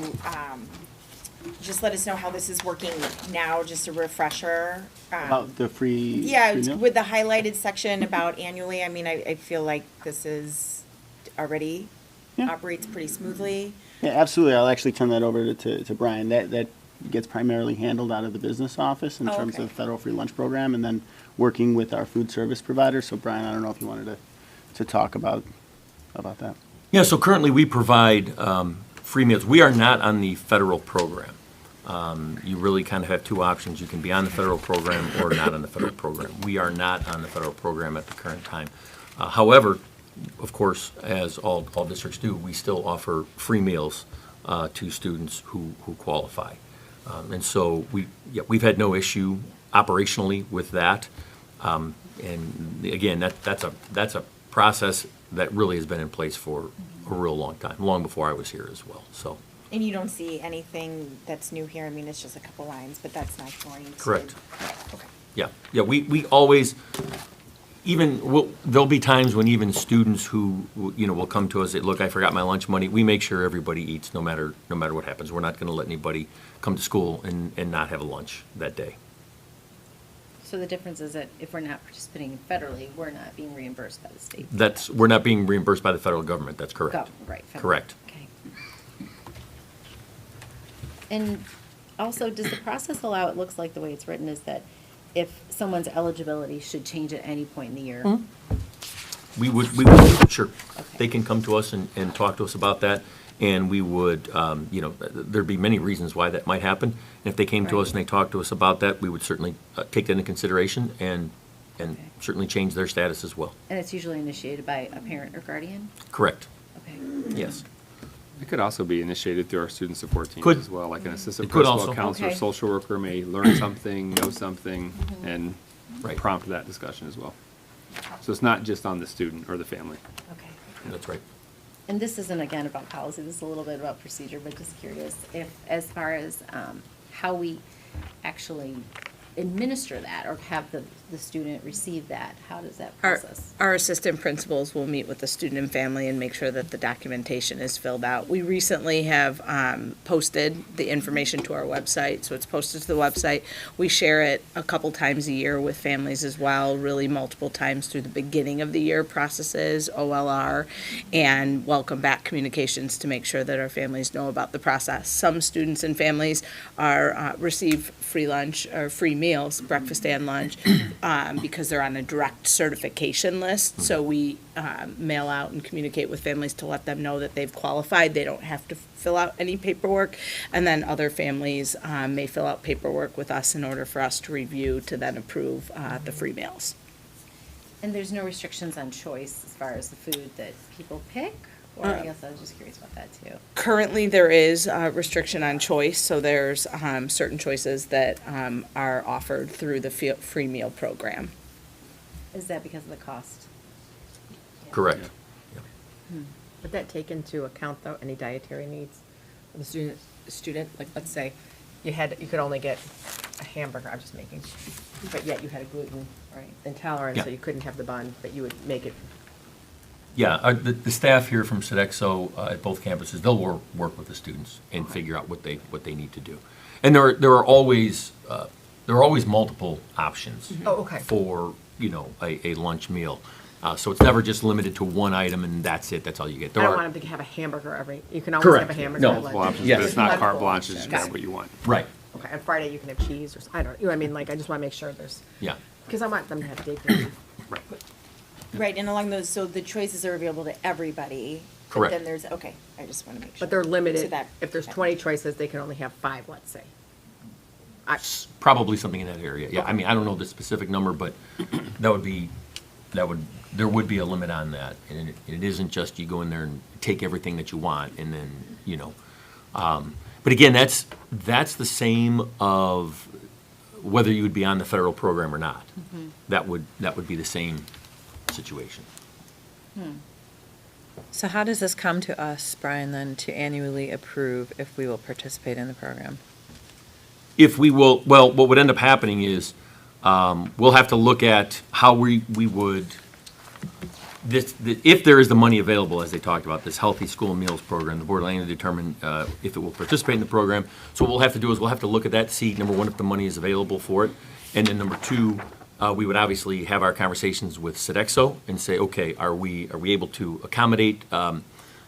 just let us know how this is working now, just a refresher. About the free. Yeah, free meal? with the highlighted section about annually, I mean, I feel like this is already Yeah. operates pretty smoothly. Yeah, absolutely. I'll actually turn that over to Brian. That gets primarily handled out of the business office in Oh, terms okay. of federal free lunch program, and then working with our food service provider. So Brian, I don't know if you wanted to talk about that. Yeah, so currently we provide free meals. We are not on the federal program. You really kind of have two options. You can be on the federal program or not on the federal program. We are not on the federal program at the current time. However, of course, as all districts do, we still offer free meals to students who qualify. And so we've had no issue operationally with that. And again, that's a process that really has been in place for a real long time, long before I was here as well, so. And you don't see anything that's new here? I mean, it's just a couple lines, but that's not going to. Correct. Okay. Yeah, we always, there'll be times when even students who, will come to us, say, look, I forgot my lunch money. We make sure everybody eats no matter what happens. We're not gonna let anybody come to school and not have a lunch that day. So the difference is that if we're not participating federally, we're not being reimbursed by the state. We're not being reimbursed by the federal government, that's correct. Right. federal. Correct. Okay. And also, does the process allow, it looks like the way it's written is that if someone's eligibility should change at any point in the year? We would, sure. They can come to us and talk to us about that, and we would, there'd be many reasons why that might happen. And if they came to us and they talked to us about that, we would certainly take that into consideration and certainly change their status as well. And it's usually initiated by a parent or guardian? Correct. Okay. Yes. It could also be initiated through our student support teams Could. as well, like an assistant It could principal, also. counselor, Okay. social worker may learn something, know something, and Right. prompt that discussion as well. So it's not just on the student or the family. Okay. That's right. And this isn't, again, about policy, this is a little bit about procedure, but just curious if, as far as how we actually administer that or have the student receive that, how does that process? Our assistant principals will meet with the student and family and make sure that the documentation is filled out. We recently have posted the information to our website, so it's posted to the website. We share it a couple times a year with families as well, really multiple times through the beginning of the year processes, OLR, and welcome back communications to make sure that our families know about the process. Some students and families receive free lunch or free meals, breakfast and lunch, because they're on a direct certification list. So we mail out and communicate with families to let them know that they've qualified. They don't have to fill out any paperwork. And then other families may fill out paperwork with us in order for us to review to then approve the free meals. And there's no restrictions on choice as far as the food that people pick? Or I guess I was just curious about that too. Currently, there is a restriction on choice, so there's certain choices that are offered through the free meal program. Is that because of the cost? Correct. Would that take into account, though, any dietary needs of the student? Like, let's say you could only get a hamburger, I'm just making, but yet you had a gluten intolerance, so Yeah. you couldn't have the bun, but you would make it. Yeah, the staff here from Sodexo at both campuses, they'll work with the students and figure out what they need to do. And there are always multiple options Oh, okay. for, a lunch meal. So it's never just limited to one item and that's it, that's all you get. I There don't are- want them to have a hamburger you can always Correct. have a hamburger No. at lunch. Multiple options, Yes. but it's not carte Multiple blanche, it's just options. grab what you want. Right, Okay, and Friday you can have cheese I don't, I mean, like, I just want to make sure there's, yeah. because I want them to have daycare. Right, and along those, so the choices are available to everybody. Correct. But then there's, okay, I just want to make sure. But they're So limited, that- if there's 20 choices, they can only have 5, let's say. Probably something in that area, yeah. I mean, I don't know the specific number, but there would be a limit on that. And it isn't just you go in there and take everything that you want and then, but again, that's the same of whether you would be on the federal program or not. That would be the same situation. So how does this come to us, Brian, then, to annually approve if we will participate in the program? If we will, well, what would end up happening is, we'll have to look at how we would, if there is the money available, as they talked about, this Healthy School Meals Program, the board will aim to determine if it will participate in the program. So what we'll have to do is we'll have to look at that, see, number one, if the money is available for it, and then number two, we would obviously have our conversations with Sodexo and say, okay, are we able to accommodate,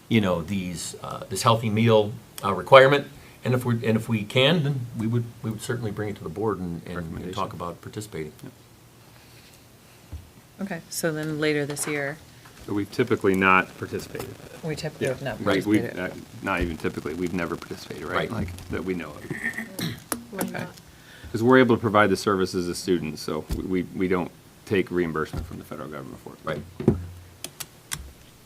this healthy meal requirement? And if we can, then we would certainly bring it to the board and talk about participating. Okay, so then later this year, But we've typically not participated. we typically have not Right, participated. not even typically, we've never participated, right? Right. Like, that we know of. Okay. Because we're able to provide the services as students, so we don't take reimbursement from the federal government for it. Right.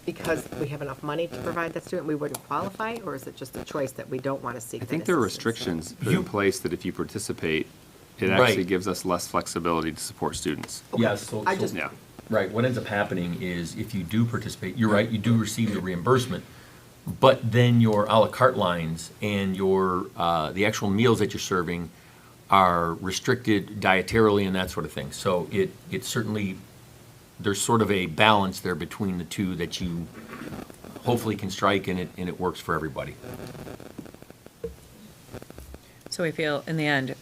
Because we have enough money to provide that student, we wouldn't qualify, or is it just a choice that we don't want to seek I that think there are assistance? restrictions put in place that if you participate it Right. actually gives us less flexibility to support students. Yes, so, I just- Yeah. right, what ends up happening is if you do participate, you're right, you do receive the reimbursement, but then your à la carte lines and your, the actual meals that you're serving are restricted dietarily and that sort of thing. So it certainly, there's sort of a balance there between the two that you hopefully can strike, and it works for everybody. So we feel, in the end,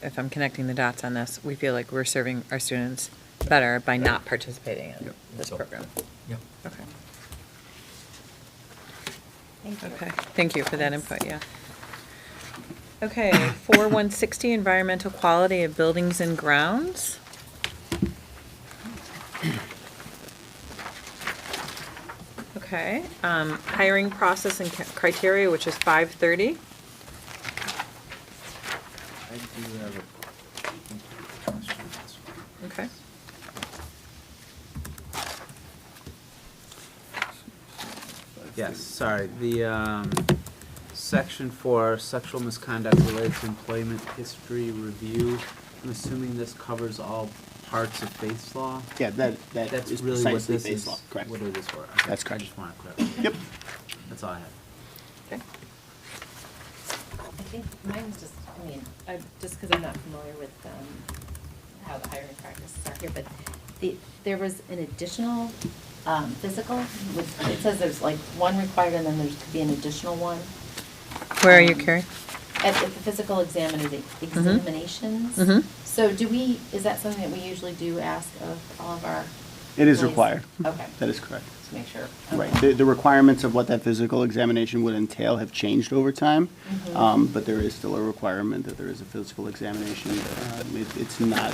if I'm connecting the dots on this, we feel like we're serving our students better by not participating in this So- program. Yep. Okay. Thank you. Okay, thank you for that input, yeah. Okay, 4160, environmental quality of buildings and grounds. Okay, hiring process and criteria, which is 530. I do have a question. Okay. Yes, sorry, the, section for sexual misconduct related to employment history review, I'm assuming this covers all parts of Faith's law? Yeah, that That's is really what precisely this Faith's is, law, correct. what it is for. Okay, That's correct. I just want to clarify. Yep. That's all I have. Okay. I think mine's just, I mean, just because I'm not familiar with how the hiring practices are here, but there was an additional physical, it says there's like one required and then there could be an additional one. Where are you, Carrie? At the physical examinations. Mhm. So is that something that we usually do ask of all of our? It is employees? required. Okay. That is correct. Just make sure. Right. Okay. The requirements of what that physical examination would entail have changed over time, Mhm. but there is still a requirement that there is a physical examination. It's not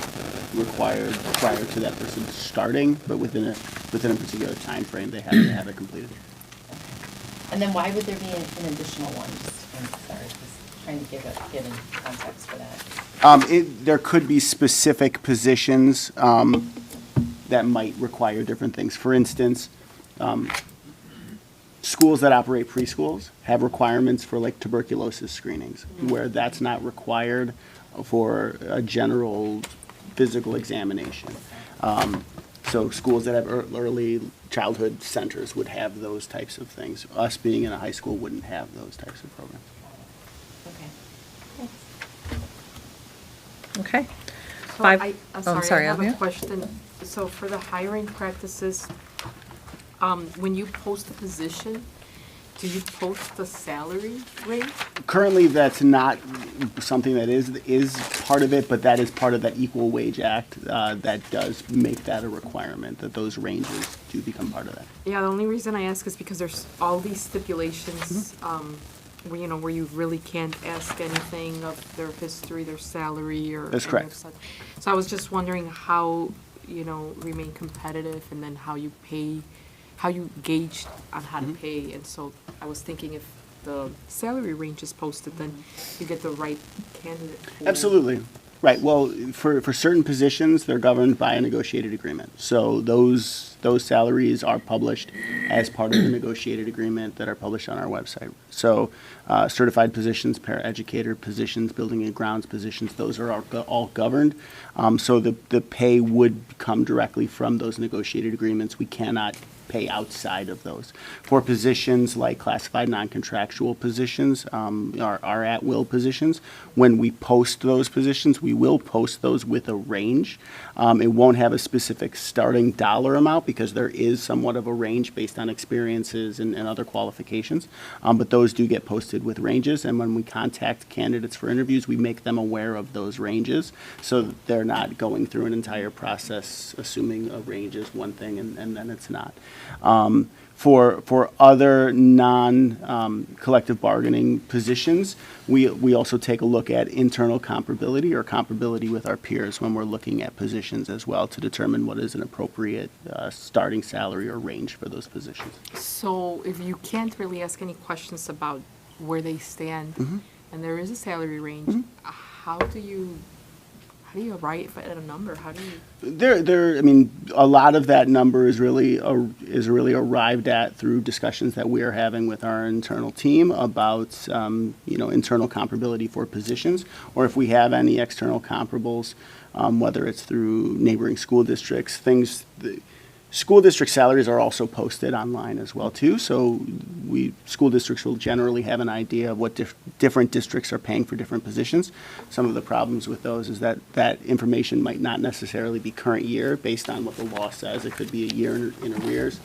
required prior to that person starting, but within a particular time frame, they have to have it completed. And then why would there be an additional one? I'm sorry, just trying to get in context for that. There could be specific positions that might require different things. For instance, schools that operate preschools have requirements for like tuberculosis screenings, where that's not required for a general physical examination. So schools that have early childhood centers would have those types of things. Us being in a high school wouldn't have those types of programs. Okay. Thanks. Okay. So Five- I'm oh, sorry, I have a Alvia? question. So for the hiring practices, when you post a position, do you post the salary rate? Currently, that's not something that is part of it, but that is part of that Equal Wage Act that does make that a requirement, that those ranges do become part of that. Yeah, the only reason I ask is because there's all these stipulations, where you really can't ask anything of their history, their salary, or That's any correct. of such. So I was just wondering how, remain competitive, and then how you pay, how you gauge on how to pay. And so I was thinking if the salary range is posted, then you get the right candidate pool. Absolutely. Right. Well, for certain positions, they're governed by a negotiated agreement. So those salaries are published as part of the negotiated agreement that are published on our website. So certified positions, paraeducator positions, building and grounds positions, those are all governed. So the pay would come directly from those negotiated agreements. We cannot pay outside of those. For positions like classified non-contractual positions, our at-will positions, when we post those positions, we will post those with a range. It won't have a specific starting dollar amount because there is somewhat of a range based on experiences and other qualifications. But those do get posted with ranges, and when we contact candidates for interviews, we make them aware of those ranges so that they're not going through an entire process assuming a range is one thing and then it's not. For other non-collective bargaining positions, we also take a look at internal comparability or comparability with our peers when we're looking at positions as well to determine what is an appropriate starting salary or range for those positions. So if you can't really ask any questions about where they stand, and there is a salary range, how do you how do you arrive at a number? How do you? I mean, a lot of that number is really arrived at through discussions that we are having with our internal team about, internal comparability for positions, or if we have any external comparables, whether it's through neighboring school districts, school district salaries are also posted online as well too. So school districts will generally have an idea of what different districts are paying for different positions. Some of the problems with those is that information might not necessarily be current year based on what the law says. It could be a year in arrears.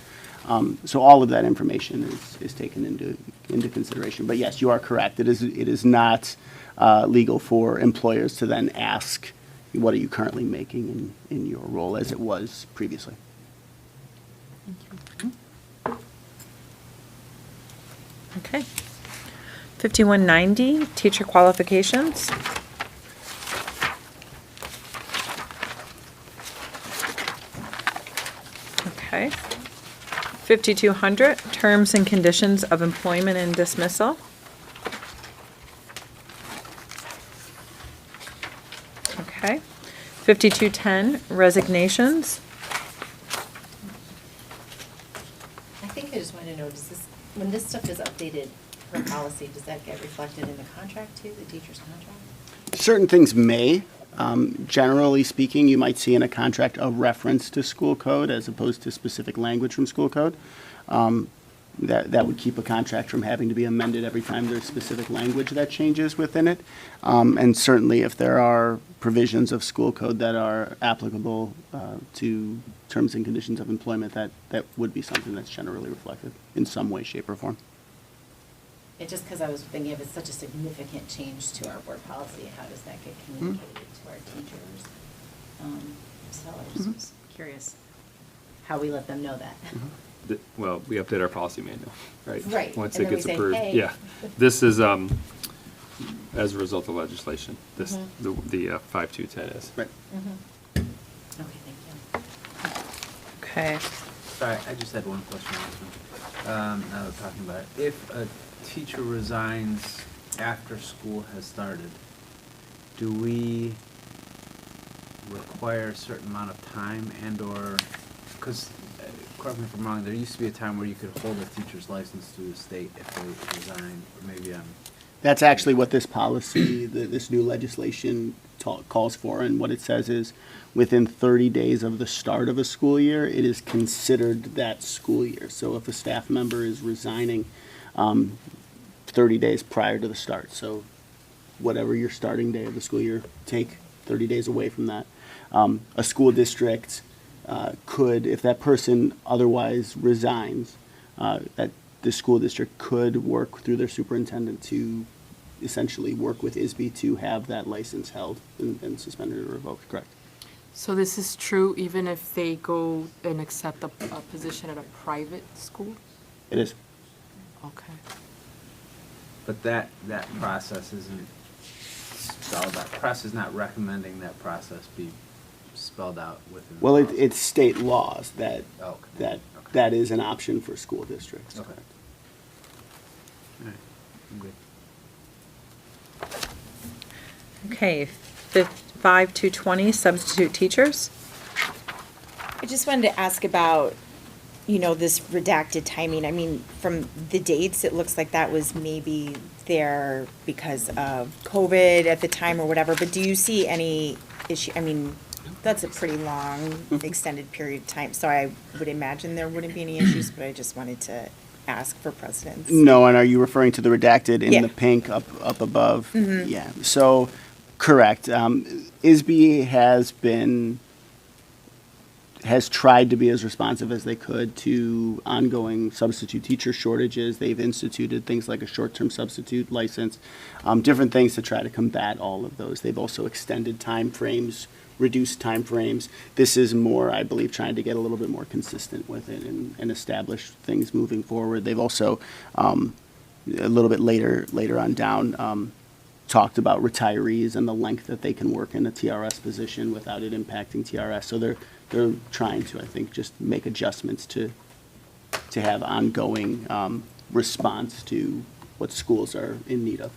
So all of that information is taken into consideration. But yes, you are correct. It is not legal for employers to then ask, what are you currently making in your role, as it was previously. Okay. 5190, teacher qualifications. Okay. 5200, terms and conditions of employment and dismissal. Okay. 5210, resignations. I think I just want to know, when this stuff is updated per policy, does that get reflected in the contract too, the teacher's contract? Certain things may. Generally speaking, you might see in a contract a reference to school code as opposed to specific language from school code. That would keep a contract from having to be amended every time there's specific language that changes within it. And certainly if there are provisions of school code that are applicable to terms and conditions of employment, that would be something that's generally reflected in some way, shape, or form. It just because I was thinking if it's such a significant change to our board policy, how does that get communicated to our teachers? So I just was curious how we let them know that. Well, we update our policy manual, right? Right. Once And it then we gets say, approved. "Hey." Yeah. This is, as a result of legislation, the 5210 is. Right. Okay, thank you. Okay. Sorry, I just had one question. Now that we're talking about it. If a teacher resigns after school has started, do we require a certain amount of time and/or, because, correct me if I'm wrong, there used to be a time where you could hold a teacher's license through the state if they resign, or maybe I'm... That's actually what this policy, this new legislation calls for, and what it says is within 30 days of the start of a school year, it is considered that school year. So if a staff member is resigning 30 days prior to the start, so whatever your starting day of the school year, take 30 days away from that. A school district could, if that person otherwise resigns, that the school district could work through their superintendent to essentially work with ISB to have that license held and suspended or revoked, correct? So this is true even if they go and accept a position at a private school? It is. Okay. But that process isn't spelled out. Press is not recommending that process be spelled out within the Well, policy. it's state laws that that is an option for school districts. Okay. All right, I'm good. Okay, 5220, substitute teachers. I just wanted to ask about, this redacted timing. I mean, from the dates, it looks like that was maybe there because of COVID at the time or whatever, but do you see any issue? I mean, that's a pretty long, extended period of time, so I would imagine there wouldn't be any issues, but I just wanted to ask for precedence. No, and are you referring to the redacted in Yeah. the pink up above? Mhm. Yeah, so, correct. ISB has tried to be as responsive as they could to ongoing substitute teacher shortages. They've instituted things like a short-term substitute license, different things to try to combat all of those. They've also extended timeframes, reduced timeframes. This is more, I believe, trying to get a little bit more consistent with it and establish things moving forward. They've also, a little bit later on down, talked about retirees and the length that they can work in a TRS position without it impacting TRS. So they're trying to, I think, just make adjustments to have ongoing response to what schools are in need of.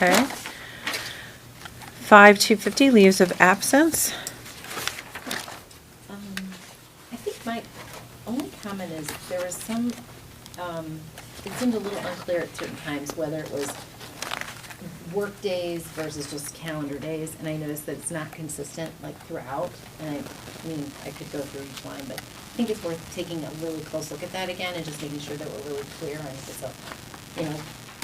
Okay. 5250, leaves of absence. I think my only comment is there was some, it seemed a little unclear at certain times whether it was work days versus just calendar days, and I noticed that it's not consistent like throughout, and I mean, I could go through each line, but I think it's worth taking a really close look at that again and just making sure that we're really clear on if it's a, you know,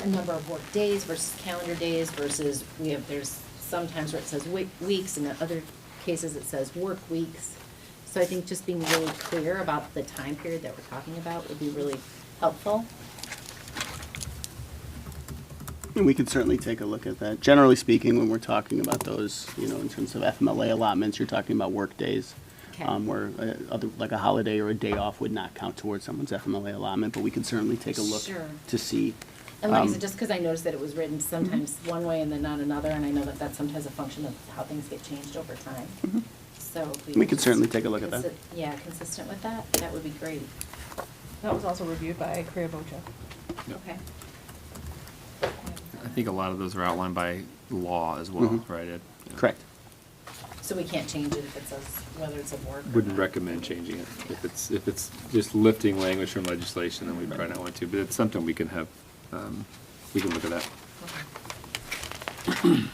a number of work days versus calendar days versus there's sometimes where it says weeks, and in other cases it says work weeks. So I think just being really clear about the time period that we're talking about would be really helpful. And we could certainly take a look at that. Generally speaking, when we're talking about those, you know, in terms of FMLA allotments, you're talking about work days. Okay. Where like a holiday or a day off would not count towards someone's FMLA allotment, but we could certainly take a look Sure. to see. And like I said, just because I noticed that it was written sometimes one way and then not another, and I know that that's sometimes a function of how things get changed over time. So if We could certainly take a look at that. Yeah, consistent with that, that would be great. That was also reviewed by Kriya Bocha. Okay. I think a lot of those are outlined by law as well, Mhm. right, Ed? Correct. So we can't change it if it says whether it's a work or Wouldn't not. recommend changing it. If it's just lifting language from legislation, then we probably not want to, but it's something we can have, we can look at that. I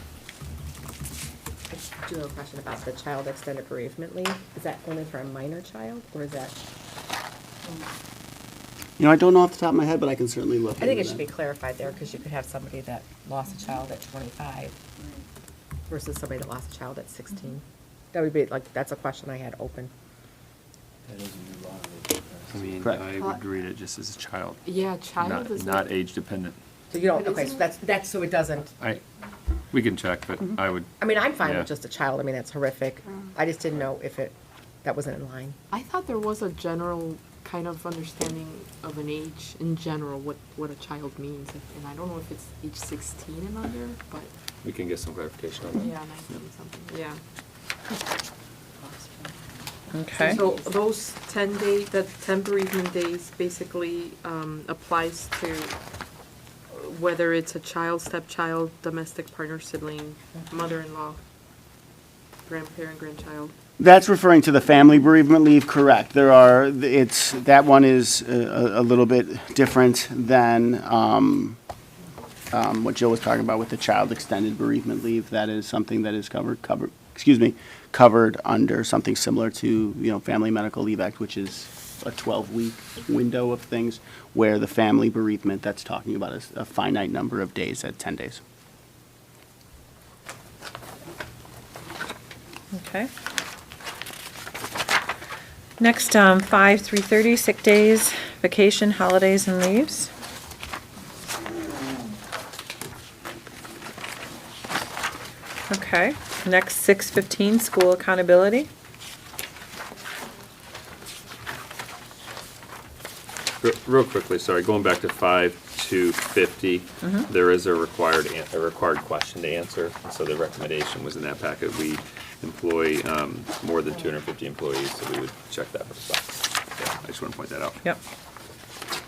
do have a question about the child extended bereavement leave. Is that only for a minor child, or is that? You know, I don't know off the top of my head, but I can certainly look. I think it into should that. be clarified there, because you could have somebody that lost a child at 25 versus somebody that lost a child at 16. That would be, like, that's a question I had open. I mean, Correct. I would read it just as a child. Yeah, child is Not age dependent. So you don't, okay, so that's, so it doesn't, We can check, but I would. I mean, I'm fine Yeah. with just a child. I mean, that's horrific. I just didn't know if that wasn't in line. I thought there was a general kind of understanding of an age in general, what a child means. And I don't know if it's age 16 and under, but We can get some clarification on that. yeah, 19 something, yeah. Okay. So those 10 days, the 10 bereavement days basically applies to whether it's a child, stepchild, domestic partner, sibling, mother-in-law, grandparent, grandchild. That's referring to the family bereavement leave, correct. That one is a little bit different than what Jill was talking about with the child extended bereavement leave. That is something that is covered under something similar to, you know, Family Medical Leave Act, which is a 12-week window of things, where the family bereavement, that's talking about a finite number of days at 10 days. Okay. Next, 5-330, sick days, vacation, holidays, and leaves. Okay. Next, 6-15, school accountability. Real quickly, sorry, going back to 5-50, there is a required question to answer. So the recommendation was in that packet. We employ more than 250 employees, so we would check that for the box. Yeah, I just want to point that out. Yep.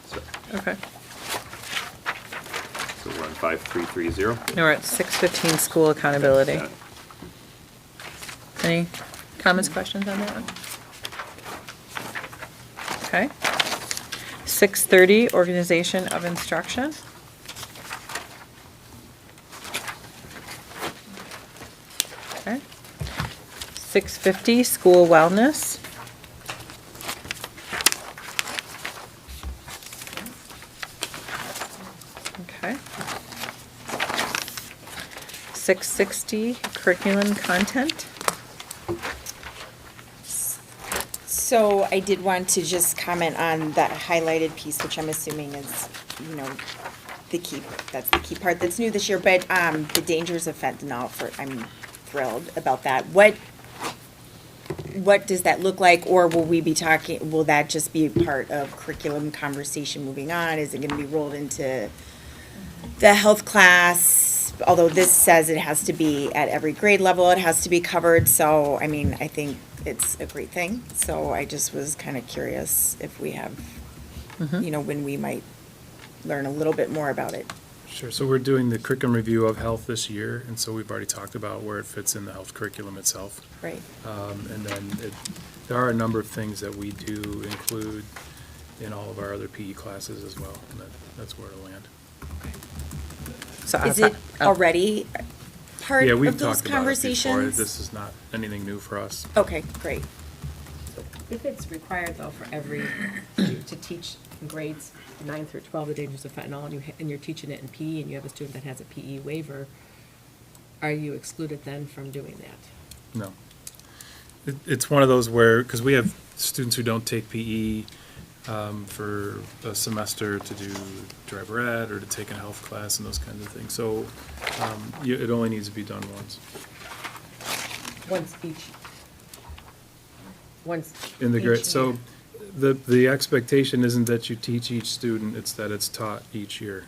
So, Okay. so we're on 5-330. Now we're at 6-15, school accountability. Yeah. Any comments, questions on that one? Okay. 6:30, organization of instruction. Okay. 6:50, school wellness. Okay. 6:60, curriculum content. So I did want to just comment on that highlighted piece, which I'm assuming is, you know, that's the key part that's new this year, but the dangers of fentanyl, I'm thrilled about that. What does that look like, or will that just be part of curriculum conversation moving on? Is it gonna be rolled into the health class? Although this says it has to be at every grade level, it has to be covered, so, I mean, I think it's a great thing. So I just was kind of curious if we have, you know, when we might learn a little bit more about it. Sure, so we're doing the curriculum review of health this year, and so we've already talked about where it fits in the health curriculum itself. Right. And then there are a number of things that we do include in all of our other PE classes as well, and that's where it'll land. So Is it already part Yeah, we've of those talked about it before. conversations? This is not anything new for us. Okay, great. If it's required though for every, to teach in grades 9 through 12 the dangers of fentanyl, and you're teaching it in PE, and you have a student that has a PE waiver, are you excluded then from doing that? No. It's one of those where, because we have students who don't take PE for a semester to do driver ed or to take a health class and those kinds of things. So it only needs to be done once. Once each. Once. In the each grade, year. so the expectation isn't that you teach each student, it's that it's taught each year.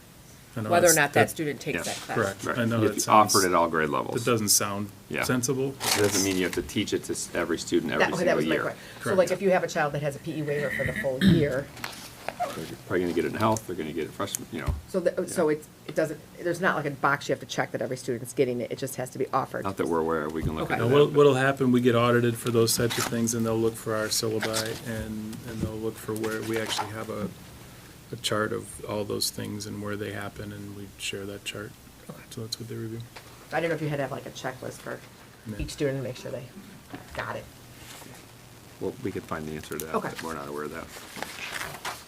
I know Whether or that's- not that student takes that class. Correct. Right. I know You that have to sounds. offer it at all grade levels. It doesn't sound Yeah. sensible. It doesn't mean you have to teach it to every student every That single was my year. question. So like if you have a child that has a PE waiver for the full year, They're probably gonna get it in health, they're gonna get it freshman, so it doesn't, there's not like a box you have to check that every student's getting it, it just has to be offered. not that we're aware of, we can look Okay. into Now, that. what'll happen, we get audited for those types of things, and they'll look for our syllabi, and they'll look for where, we actually have a chart of all those things and where they happen, and we share that chart. So that's what they review. I didn't know if you had to have like a checklist for No. each student to make sure they got it. Well, we could find the answer to that, Okay. but we're not aware of that.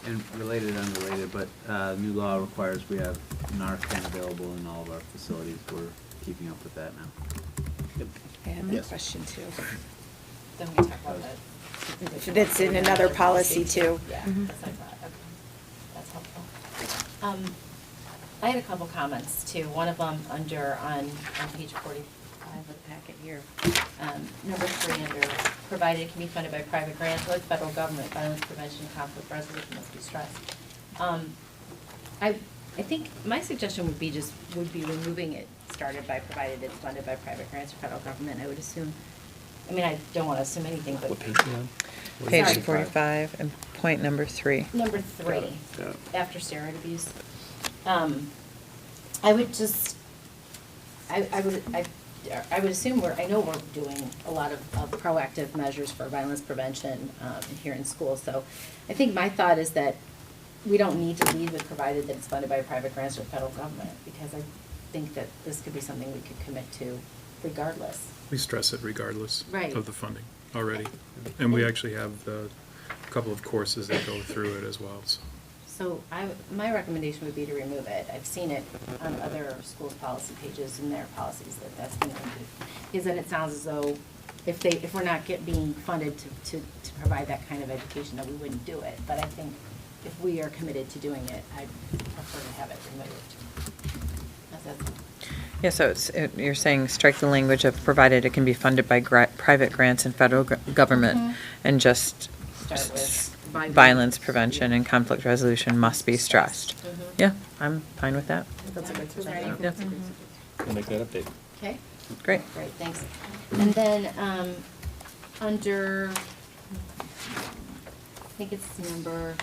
And related, unrelated, but new law requires we have Narcan available in all of our facilities. We're keeping up with that now. I have a question too. Then we talk about that. That's in another policy too. Yeah, Mhm. that's like that, okay. That's helpful. I had a couple comments too. One of them on page 45 of the packet here. Number 3 under provided it can be funded by private grants or the federal government, violence prevention and conflict resolution must be stressed. I think my suggestion would be removing it, started by provided it's funded by private grants or federal government. I would assume, I don't want to assume anything, but. What page are you on? Page Sorry. 45 and point number 3. Number 3, Yeah. after steroid abuse. I would just, I would assume I know we're doing a lot of proactive measures for violence prevention here in school. So I think my thought is that we don't need to lead with provided that it's funded by private grants or federal government, because I think that this could be something we could commit to regardless. We stress it regardless Right. of the funding already. And we actually have a couple of courses that go through it as well, so. So my recommendation would be to remove it. I've seen it on other schools' policy pages and their policies that's been removed. Because then it sounds as though if we're not being funded to provide that kind of education, that we wouldn't do it. But I think if we are committed to doing it, I'd prefer to have it removed. That's it. Yeah, so you're saying strike the language of provided it can be funded by private grants and federal government, Mhm. and just Start with violence prevention and conflict resolution must be stressed. Mhm. Yeah, I'm fine with that. That's a good suggestion. Yeah. We'll make that update. Okay? Great. Great, thanks. And then, under, I think it's number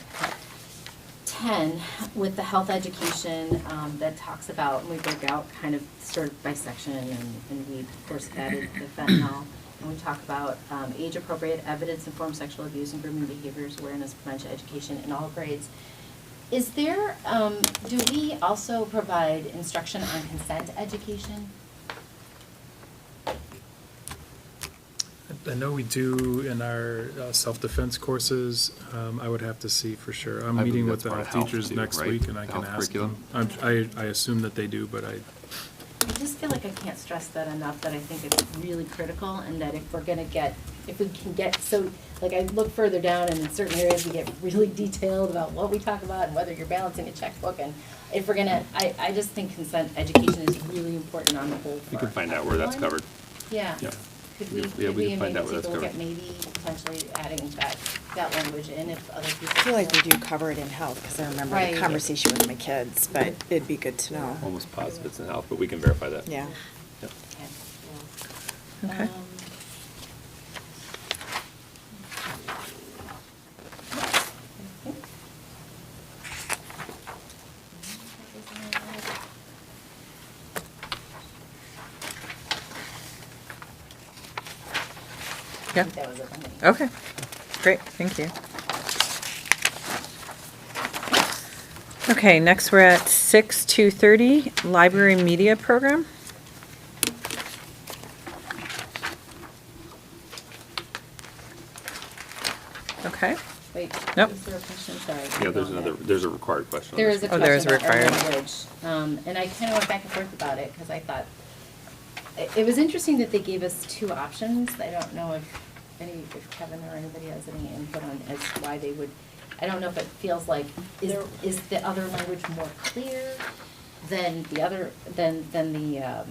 10, with the health education, that talks about, and we break out kind of sort of by section, and we, of course, added the fentanyl. And we talk about age-appropriate evidence-informed sexual abuse and grooming behaviors, awareness, prevention, education in all grades. Is there, do we also provide instruction on consent education? I know we do in our self-defense courses. I would have to see for sure. I'm I believe meeting with that's the part of health health teachers too, next right? week, and I can Health ask them. curriculum? I assume that they do, but I just feel like I can't stress that enough, that I think it's really critical, and that if we can get, so, like, I look further down, and in certain areas, we get really detailed about what we talk about, and whether you're balancing a checkbook, and if we're gonna, I just think consent education is really important on the whole. We can for find out where that's everyone. covered. Yeah. Yeah. Could we, Yeah, we maybe can find out where take that's a look at covered. maybe potentially adding that language in if other people. I feel like we do cover it in health, because I remember Right. the conversation with my kids, but it'd be good to know. Almost positive it's in health, but we can verify that. Yeah. Yep. Okay. Yeah. think that was it. Okay, great, thank you. Okay, next we're at 6-230, Library Media Program. Okay. Wait, Nope. is there a question? Sorry. Yeah, there's a required question on There this is a one. Oh, there is question about our required. language. And I kind of went back and forth about it because I thought, it was interesting that they gave us two options. I don't know if Kevin or anybody has any input on as why they would, I don't know if it feels like, is the other language more clear than the other, than the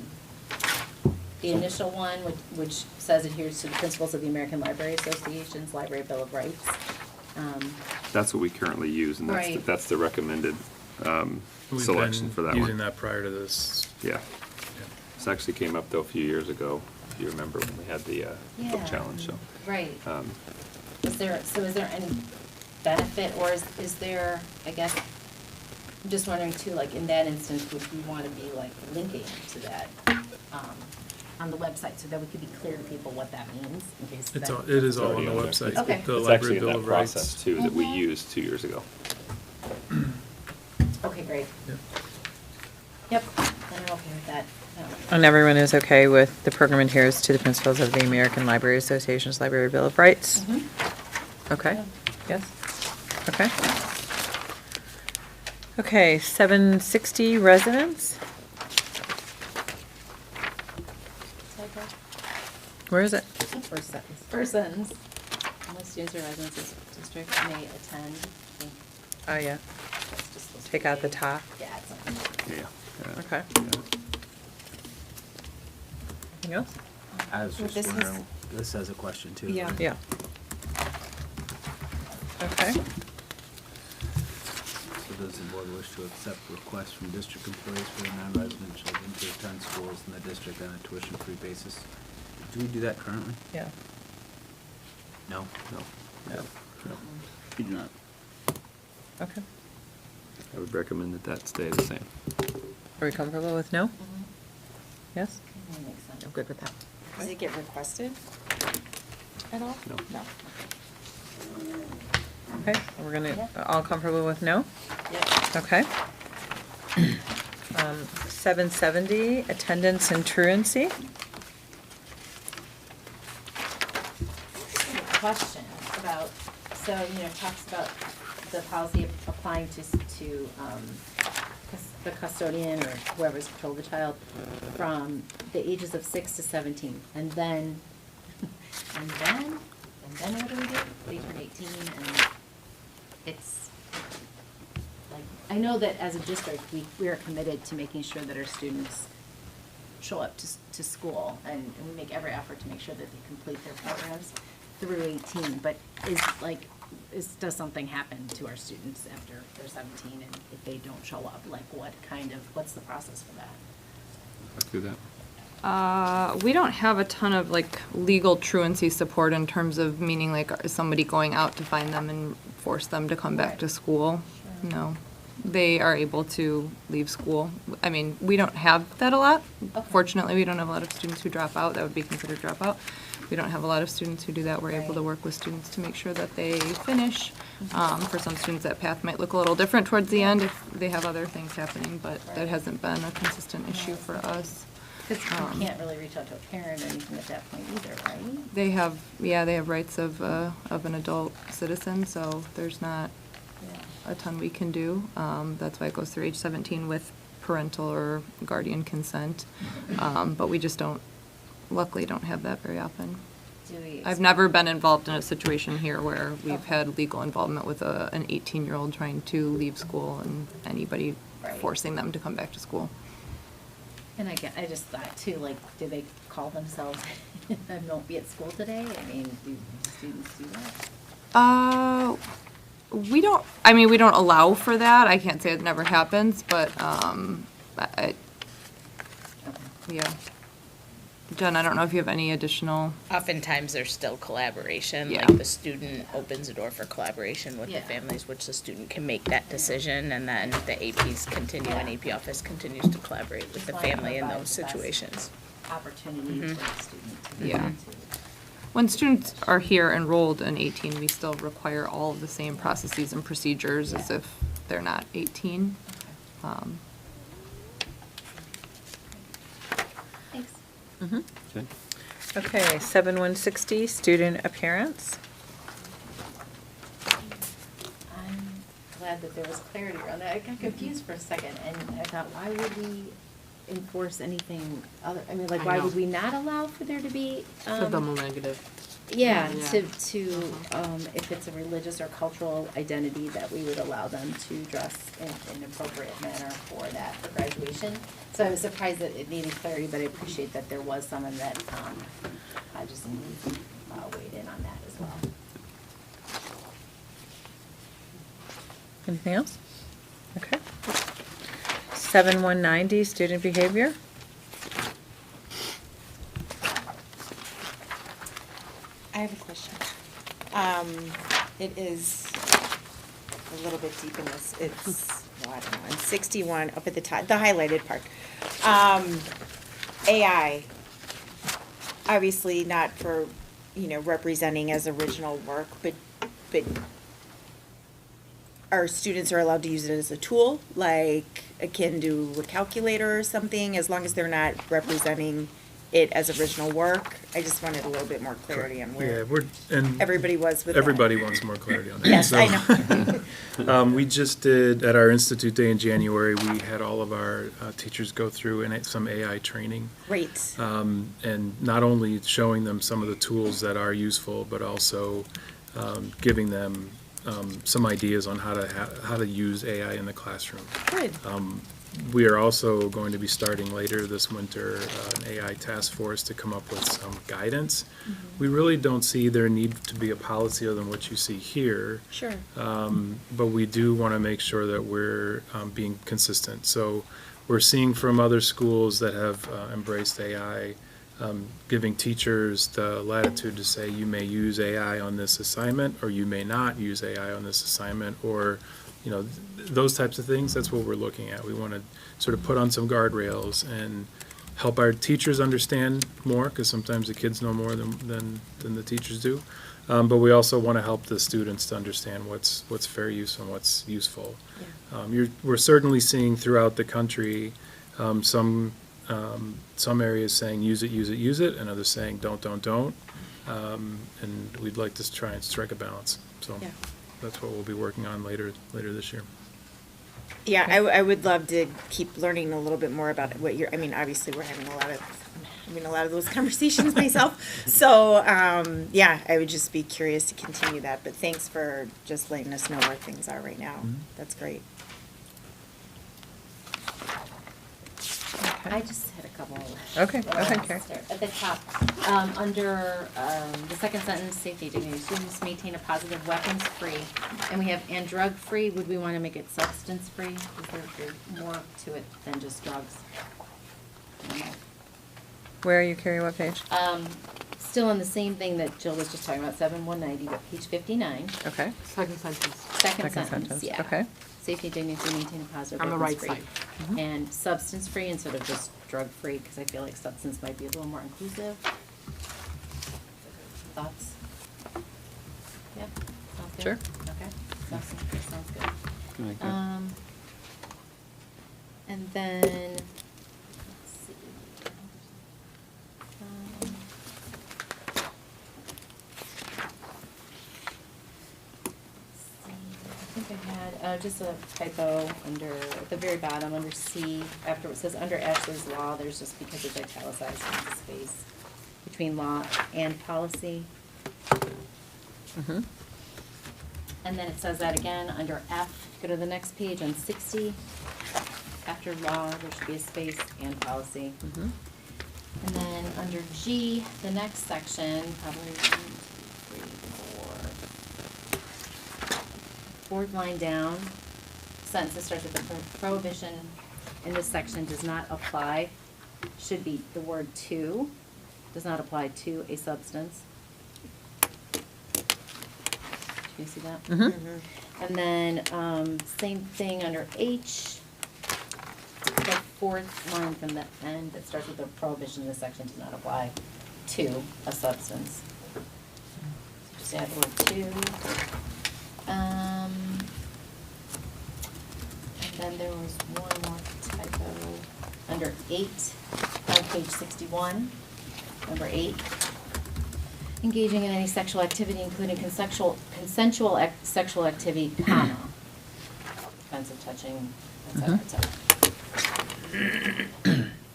initial one, which says adheres to the principles of the American Library Association's Library Bill of Rights. That's what we currently use, and Right. that's the recommended We've selection been for that using one. that prior to this. Yeah. This actually came up though a few years ago, if you remember when we had the book Yeah. challenge, so. Right. um, Is there any benefit, or is there, I guess, I'm just wondering too, like, in that instance, would we want to be like linking to that on the website so that we could be clear to people what that means in case It that. is all on already the on there. website. Okay. The It's Library actually in Bill that of Rights. process too that we used 2 years ago. Okay, great. Yep. Yep, I'm okay with that. And everyone is okay with the program adheres to the principles of the American Library Association's Library Bill of Rights? Okay, yes, okay. Okay, 760 residents, where is it? First sentence. First sentence. Unless students or residents of the district may attend. I think Oh, yeah, that's just supposed to take out be- the top, Yeah, it's something. Yeah. okay. Anything else? I was Well, just this is- wondering, this has a question too. Yeah. Yeah. Okay, So does the board wish to accept requests from district employees for their non-resident children to attend schools in the district on a tuition-free basis? Do we do that currently? yeah. No. No. We do not. Okay. I would recommend that stay the same. Are we comfortable with no? Yes? That makes sense. I'm good with that. Does it get requested at all? No. No. Okay, we're gonna, all comfortable with no? Yep. Okay. 770, attendance and truancy. Question about, so, it talks about the policy applying to the custodian or whoever's controlled the child from the ages of 6 to 17. And then what do we do? They turn 18 and it's, like, I know that as a district, we are committed to making sure that our students show up to school and we make every effort to make sure that they complete their programs through 18, but does something happen to our students after they're 17 and if they don't show up? Like what's the process for that? Let's do that. We don't have a ton of legal truancy support in terms of meaning is somebody going out to find them and force them to come back to school. No, they are able to leave school. I mean, we don't have that a lot. Okay. Fortunately, we don't have a lot of students who drop out. That would be considered dropout. We don't have a lot of students who do that. We're able to work with students to make sure that they finish. For some students, that path might look a little different towards the end if they have other things happening, but that hasn't been a consistent issue for us. Because you can't really reach out to a parent or anything at that point either, right? They have rights of an adult citizen, so there's not a ton we can do. That's why it goes through age 17 with parental or guardian consent. But we just luckily don't have that very often. I've never been involved in a situation here where we've had legal involvement with an 18-year-old trying to leave school and anybody forcing them to come back to school. And I just thought too, do they call themselves and won't be at school today? I mean, do students do that? We don't allow for that. I can't say it never happens, but, yeah. Jen, I don't know if you have any additional. Oftentimes, there's still collaboration, Yeah. like the student opens the door for collaboration with Yeah. the families, which the student can make that decision, and then the APs continue, and AP office continues to collaborate with the Just wanna family in provide those the best situations. Opportunity Mhm. for the student to. Yeah. When students are here enrolled in 18, we still require all of the same processes and procedures as if they're not 18. Thanks. Okay, 7160, student appearance. I'm glad that there was clarity around that. I got confused for a second, and I thought, why would we enforce anything other, I mean, like, I why know. would we not allow for there to be? For double negative. Yeah, Yeah. if it's a religious or cultural identity, that we would allow them to dress in an appropriate manner for that, for graduation. So I was surprised that it needed clarity, but I appreciate that there was some, and that, I just weighed in on that as well. Anything else? Okay. 7190, student behavior. I have a question. It is a little bit deep in this. It's, well, I don't know, in 61, up at the top, the highlighted part. AI, obviously not for, representing as original work, but our students are allowed to use it as a tool, like akin to a calculator or something, as long as they're not representing it as original work. I just wanted a little bit more clarity on where everybody was with that. Everybody wants more clarity on that. Yes, So, I know. We just did, at our Institute Day in January, we had all of our teachers go through some AI training. Great. And not only showing them some of the tools that are useful, but also giving them some ideas on how to use AI in the classroom. Good. We are also going to be starting later this winter an AI task force to come up with some guidance. We really don't see there need to be a policy other than what you see here. Sure. But we do want to make sure that we're being consistent. So we're seeing from other schools that have embraced AI, giving teachers the latitude to say you may use AI on this assignment, or you may not use AI on this assignment, or those types of things. That's what we're looking at. We want to sort of put on some guardrails and help our teachers understand more, because sometimes the kids know more than the teachers do. But we also want to help the students to understand what's fair use and what's useful. Yeah. We're certainly seeing throughout the country some areas saying use it, and others saying don't. And we'd like to try and strike a balance. So. Yeah. That's what we'll be working on later this year. Yeah, I would love to keep learning a little bit more about what obviously we're having a lot of those conversations myself. So, yeah, I would just be curious to continue that. But thanks for just letting us know where things are right now. That's great. I just had a couple. Okay, okay. At the top, under the second sentence, safety dignity, students maintain a positive weapons-free, and we have and drug-free. Would we want to make it substance-free? Is there more to it than just drugs? Where are you, Carrie, what page? Still in the same thing that Jill was just talking about, 7190, but page 59. Okay. Second sentence. Second sentence, yeah. Okay. Safety, dignity, maintain a positive On the right weapons-free. side. And substance-free instead of just drug-free, because I feel like substance might be a little more inclusive. Thoughts? Yeah, sounds good? Sure. Okay, substance-free sounds good. Very good. And then, let's see. I think I had just a typo at the very bottom, under C, after it says under Ashley's law, there's just because it's italicized, there's a space between law and policy. And then it says that again under F, go to the next page on 60. After law, there should be a space and policy. And then under G, the next section, probably 1, 2, 3, 4. Fourth line down, sentence that starts with the prohibition in this section does not apply, should be the word to, does not apply to a substance. Do you see that? And then, same thing under H, the fourth line from the end that starts with the prohibition in this section does not apply to a substance. to add the word to. And then there was one more typo under 8 on page 61, number 8. Engaging in any sexual activity, including consensual sexual activity, comma. Offensive touching, et cetera, et cetera.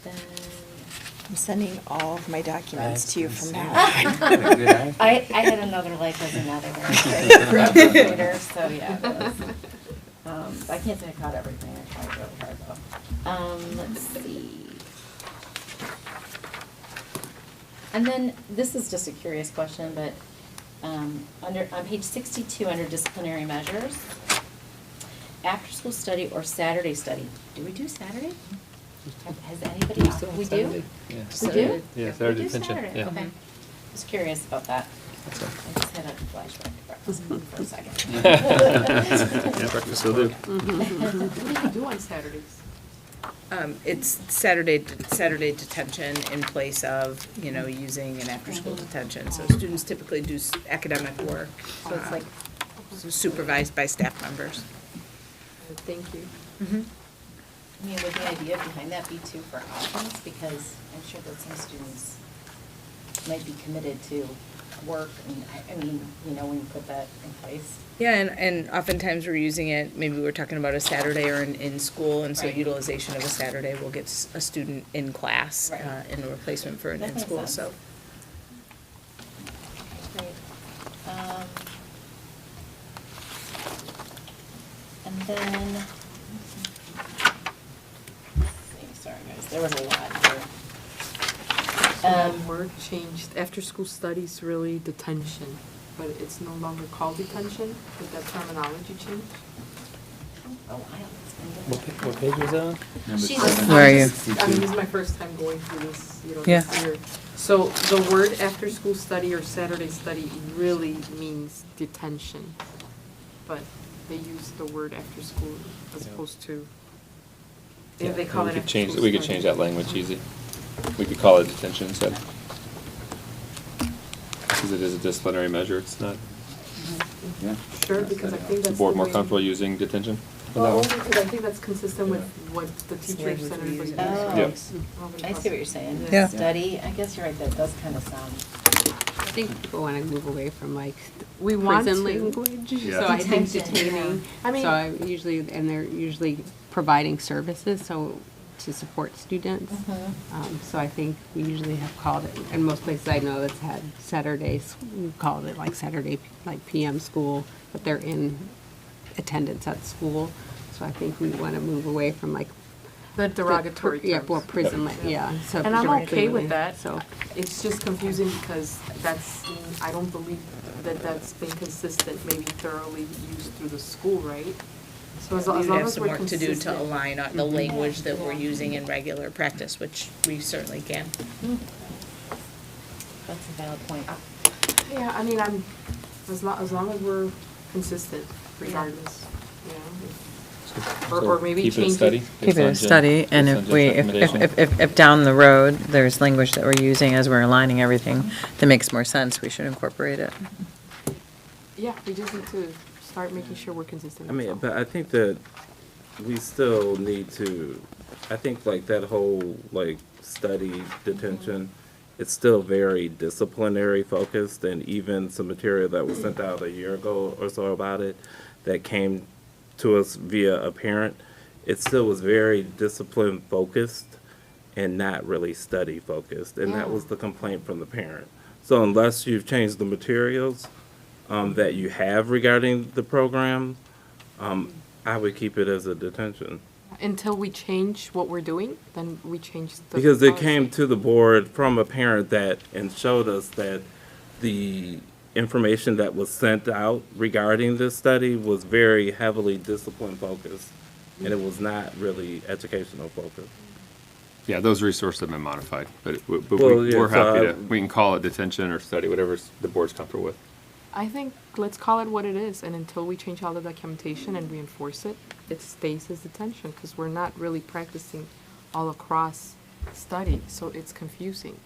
Then I'm sending all of my documents to you from now on. I had another life as another computer, so yeah. That was, I can't say I caught everything. I tried really hard though. Let's see. And then this is just a curious question, but on page 62 under disciplinary measures, after school study or Saturday study. Do we do Saturday? Has anybody? We do? Yeah. We Saturday. do? Yeah, Saturday We do detention, Saturday, yeah. okay. Just curious about that. That's all. I just had a flashback to breakfast for a second. Yeah, breakfast will do. What do you do on Saturdays? It's Saturday detention in place of, using an after-school detention. So students typically do academic work. So it's like supervised by staff members. Thank you. I mean, would the idea behind that be too for options? Because I'm sure that some students might be committed to work, and I mean, when you put that in place. Yeah, and oftentimes we're using it, maybe we're talking about a Saturday or in school, and so Right. utilization of a Saturday will get a student in class Right. in a replacement for an That makes in-school, sense. so. Great. And then, let's see, sorry guys, there was a lot here. That word changed, after-school studies really detention, but it's no longer called detention. Did that terminology change? Oh, wow. What page was that on? Where are you? I mean, this is my first time going through this, Yeah. this year. So the word after-school study or Saturday study really means detention, but they use the word after school as opposed to, they call it after-school We could change that language easy. We could call it detention instead. Because it is a disciplinary measure, it's not. Yeah. Sure, because I think Is the that's board the more way- comfortable using detention? for Well, that only one? because I think that's consistent with what the teachers said everybody Oh, does. I see what you're saying. Yeah. Study, I guess you're right, that does kind of sound. I think people want to move away from We want prison to. language. Yeah. So I think Detention, detaining, I mean- so I usually, and they're usually providing services, so to support students. So I think we usually have called it, in most places I know that's had Saturdays, we called it like Saturday, like PM school, but they're in attendance at school. So I think we want to move away from like. The derogatory Yeah, terms. well, prison, yeah. So And I'm directly okay with related, that. So. It's just confusing because I don't believe that that's been consistent, maybe thoroughly used through the school, right? So as We long would have as some we're work to do to consistent. align the language that we're using in regular practice, which we certainly can. That's a valid point. Yeah, I mean, as long as we're consistent regardless, you know? Or maybe Keep it a change study. it. Keep it a study, and if down the road, there's language that we're using as we're aligning everything that makes more sense, we should incorporate it. Yeah, we just need to start making sure we're consistent. I mean, that's all. but I think that we still need to, I think like that whole like study detention, it's still very disciplinary focused, and even some material that was sent out a year ago or so about it that came to us via a parent, it still was very discipline focused and not really study focused, and that was the complaint from the parent. So unless you've changed the materials that you have regarding the program, I would keep it as a detention. Until we change what we're doing, then we change the. Because it policy. came to the board from a parent and showed us that the information that was sent out regarding this study was very heavily discipline focused, and it was not really educational focused. Yeah, those resources have been modified, but Well, we're yeah, so happy to, we can call it detention or study, whatever the board's comfortable with. I think let's call it what it is, and until we change all the documentation and reinforce it, it stays as detention, because we're not really practicing all across study, so it's confusing.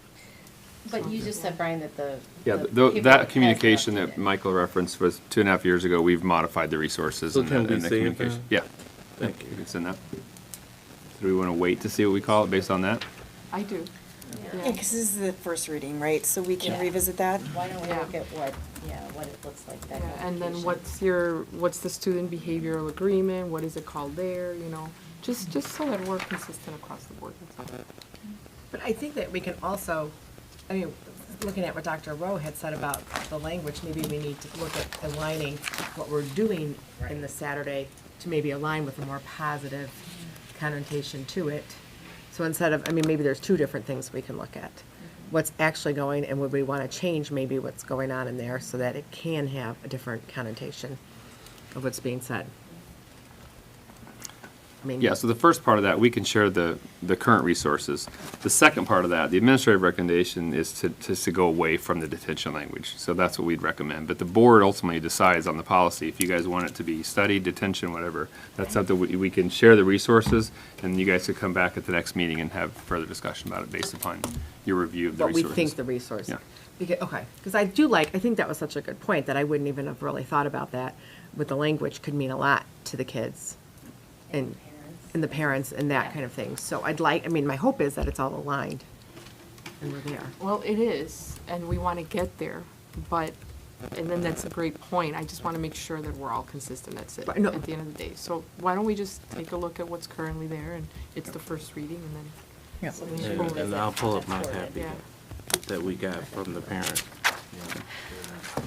But you just said, Brian, that the. Yeah, the people that has communication not that seen it. Michael referenced was 2.5 years ago. We've modified the resources So and can the we see it communication. then? Yeah. Thank you. We can send that. Do we want to wait to see what we call it based on that? I do. Yeah, because this is the first reading, right? So we can Yeah. revisit that? Why don't we Yeah. look at what it looks like, that Yeah, and then notification. what's the student behavioral agreement, what is it called there, you know? Just so that we're consistent across the board, that's all. But I think that we can also, I mean, looking at what Dr. Rowe had said about the language, maybe we need to look at aligning what we're doing in the Saturday to maybe align with a more positive connotation to it. So instead of, I mean, maybe there's two different things we can look at. What's actually going, and would we want to change maybe what's going on in there so that it can have a different connotation of what's being said? I mean, Yeah, so the first part of that, we can share the current resources. The second part of that, the administrative recommendation is to go away from the detention language. So that's what we'd recommend. But the board ultimately decides on the policy. If you guys want it to be study, detention, whatever, that's something we can share the resources, and you guys could come back at the next meeting and have further discussion about it based upon your review of the what we resources. think the resource. Yeah. Okay, because I think that was such a good point that I wouldn't even have really thought about that. With the language could mean a lot to the kids and the parents and that kind of thing. So my hope is that it's all aligned and we're there. Well, it is, and we want to get there, and then that's a great point. I just want to make sure that we're all consistent, that's it, Right, no. at the end of the day. So why don't we just take a look at what's currently there, and it's the first reading, and then. Yeah. So we can go And I'll pull up my copy Yeah. that we got from the parent.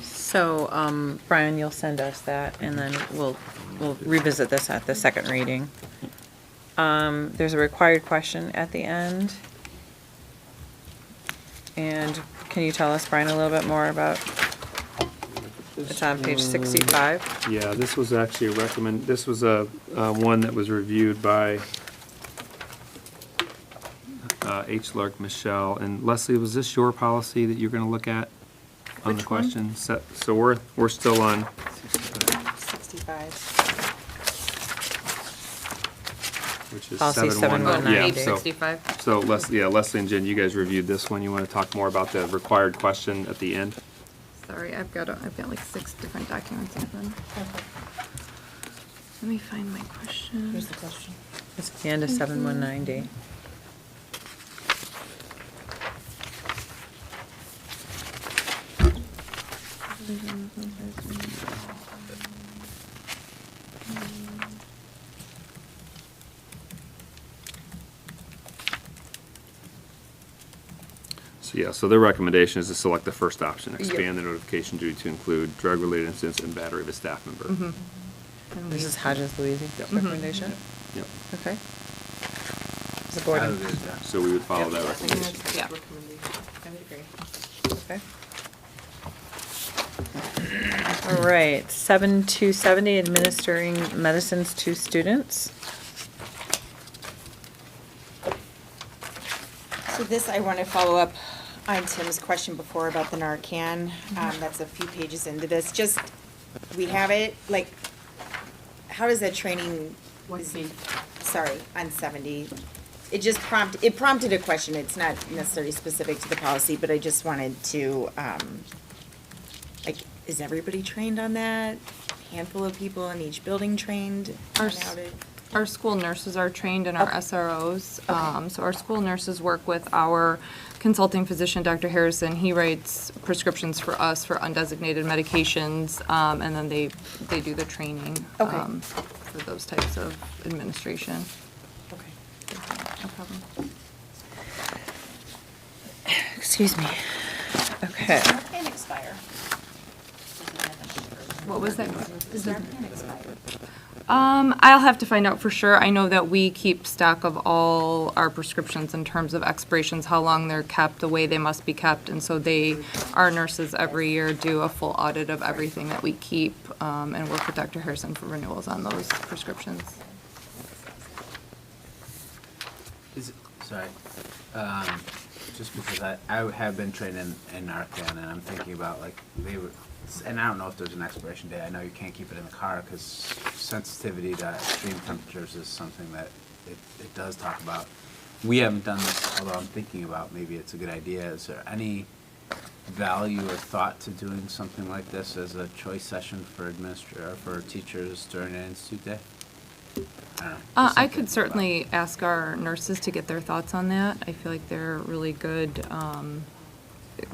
So, Brian, you'll send us that, and then we'll revisit this at the second reading. There's a required question at the end. And can you tell us, Brian, a little bit more about, it's on page 65? Yeah, this was actually this was a one that was reviewed by H. Lark, Michelle, and Leslie, was this your policy that you're gonna look at on the Which one? question? So we're still on, 65. which is Policy 719. Yeah, 719. so- 65. So Leslie and Jen, you guys reviewed this one. You wanna talk more about the required question at the end? Sorry, I've got like 6 different documents open. Let me find my question. Here's the question. It's at the end of 7190. So their recommendation is to select the first option, expand the notification duty to include drug-related incidents and battery of a staff member. This is Hodges Louisi's recommendation? Yep. Okay. Is the board, I would agree with that. So we would follow that I think recommendation. that's a Yeah. good recommendation. okay. All right, 7270, administering medicines to students. So this, I want to follow up on Tim's question before about the Narcan. That's a few pages into this. Just, we have it, like, how does that training? Sorry, on 70. It prompted a question. It's not necessarily specific to the policy, but I just wanted to, like, is everybody trained on that? Handful of people in each building trained on how to? Our school nurses are trained in our SROs. So our school nurses work with our consulting physician, Dr. Harrison. He writes prescriptions for us for undesignated medications, and then they do the training for those types of administration. Okay. No problem. Excuse me. Okay. Narcan expire? What was that? Does Narcan expire? I'll have to find out for sure. I know that we keep stock of all our prescriptions in terms of expirations, how long they're kept, the way they must be kept, and so our nurses every year do a full audit of everything that we keep, and work with Dr. Harrison for renewals on those prescriptions. Sorry, just because I have been trained in Narcan, and I'm thinking about, like, and I don't know if there's an expiration date. I know you can't keep it in the car because sensitivity to extreme temperatures is something that it does talk about. we haven't done this, although I'm thinking about maybe it's a good idea. Is there any value or thought to doing something like this as a choice session for for teachers during an institute day? I don't know. I could certainly ask our nurses to get their thoughts on that. I feel like they're really good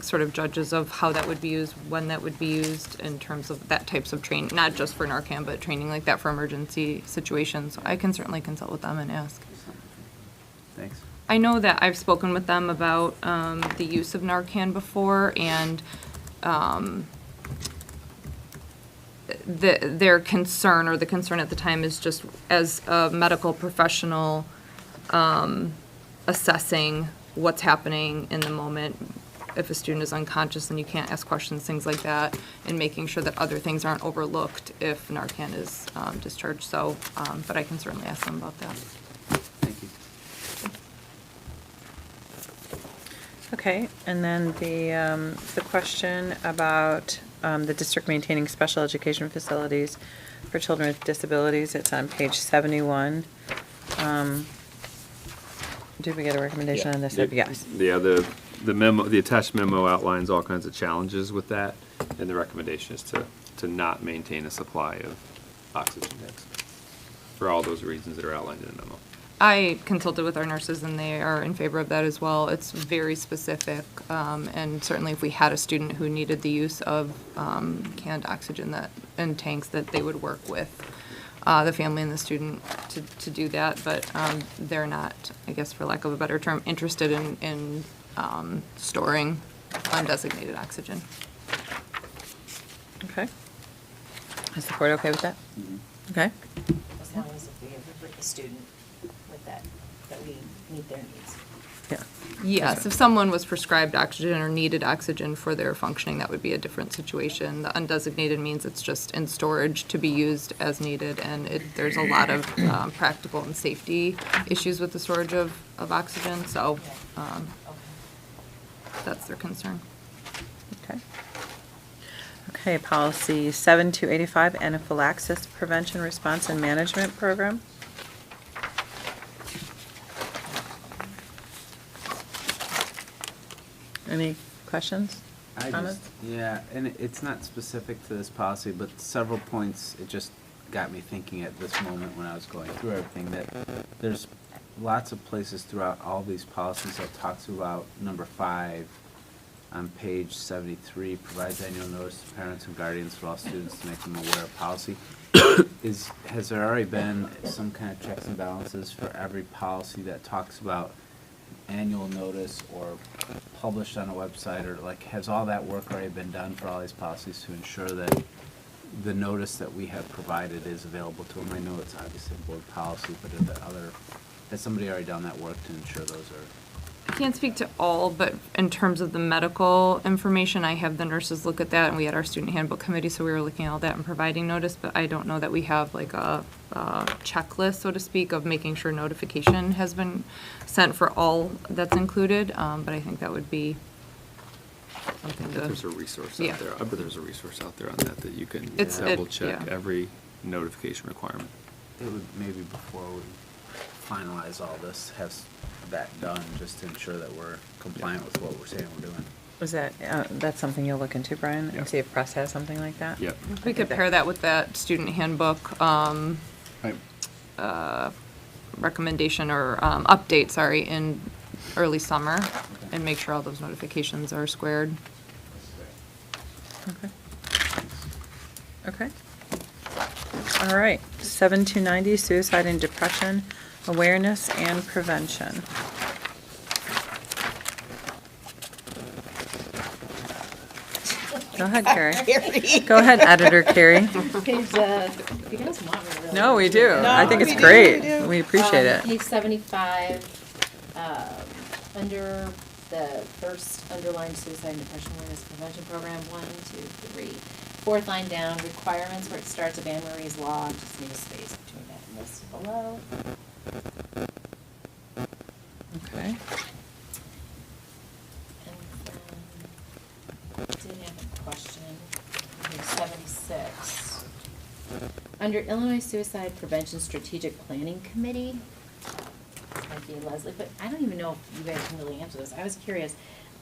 sort of judges of how that would be used, when that would be used in terms of that types of training, not just for Narcan, but training like that for emergency situations. So I can certainly consult with them and ask. Thanks. I know that I've spoken with them about the use of Narcan before, and their concern, or the concern at the time, is just as a medical professional assessing what's happening in the moment. If a student is unconscious and you can't ask questions, things like that, and making sure that other things aren't overlooked if Narcan is discharged. So, but I can certainly ask them about that. Thank you. Okay, and then the question about the district maintaining special education facilities for children with disabilities, it's on page 71. Did we get a recommendation on this? Yes. Yeah, the memo, the attached memo outlines all kinds of challenges with that, and the recommendation is to not maintain a supply of oxygen tanks for all those reasons that are outlined in the memo. I consulted with our nurses, and they are in favor of that as well. It's very specific, and certainly if we had a student who needed the use of canned oxygen and tanks, that they would work with the family and the student to do that. But they're not, I guess for lack of a better term, interested in storing undesignated oxygen. Okay. Is the board okay with that? Okay. As long as if we ever bring a student with that we meet their needs. Yeah. Yes, if someone was prescribed oxygen or needed oxygen for their functioning, that would be a different situation. The undesignated means it's just in storage to be used as needed, and there's a lot of practical and safety issues with the storage of oxygen, so that's their concern. Okay. Okay, policy 7285, anaphylaxis prevention, response, and management program. Any questions? Comments? Yeah, and it's not specific to this policy, but several points, it just got me thinking at this moment when I was going through everything, that there's lots of places throughout all these policies that talks about number 5 on page 73, provides annual notice to parents and guardians for all students to make them aware of policy. Has there already been some kind of checks and balances for every policy that talks about annual notice or published on a website, or like, has all that work already been done for all these policies to ensure that the notice that we have provided is available to them? I know it's obviously board policy, but has somebody already done that work to ensure those are? I can't speak to all, but in terms of the medical information, I have the nurses look at that, and we had our student handbook committee, so we were looking at all that and providing notice, but I don't know that we have like a checklist, so to speak, of making sure notification has been sent for all that's included, but I think that would be something to. There's a resource Yeah. out there. I bet there's a resource out there on that you can It's- double check yeah. every notification requirement. It would maybe before we finalize all this, have that done, just to ensure that we're compliant with what we're saying we're doing. Is that, that's something you'll look into, Brian, Yeah. and see if press has something like that? Yep. We could pair that with that student handbook recommendation or update, sorry, in early summer, and make sure all those notifications are squared. Okay. Okay. All right, 7290, suicide and depression, awareness and prevention. Go ahead, Carrie. Go ahead, Editor Carrie. Page, if you guys want me to really. No, we do. I think it's great. We appreciate it. Page 75, under the first underlined suicide and depression awareness prevention program, 1, 2, 3. Fourth line down, requirements where it starts with Anne Marie's Law, just need a space between that and this below. Okay. I did have a question, page 76. Under Illinois Suicide Prevention Strategic Planning Committee, I Nikki and Leslie, but I don't even know if you guys can really answer this. I was curious.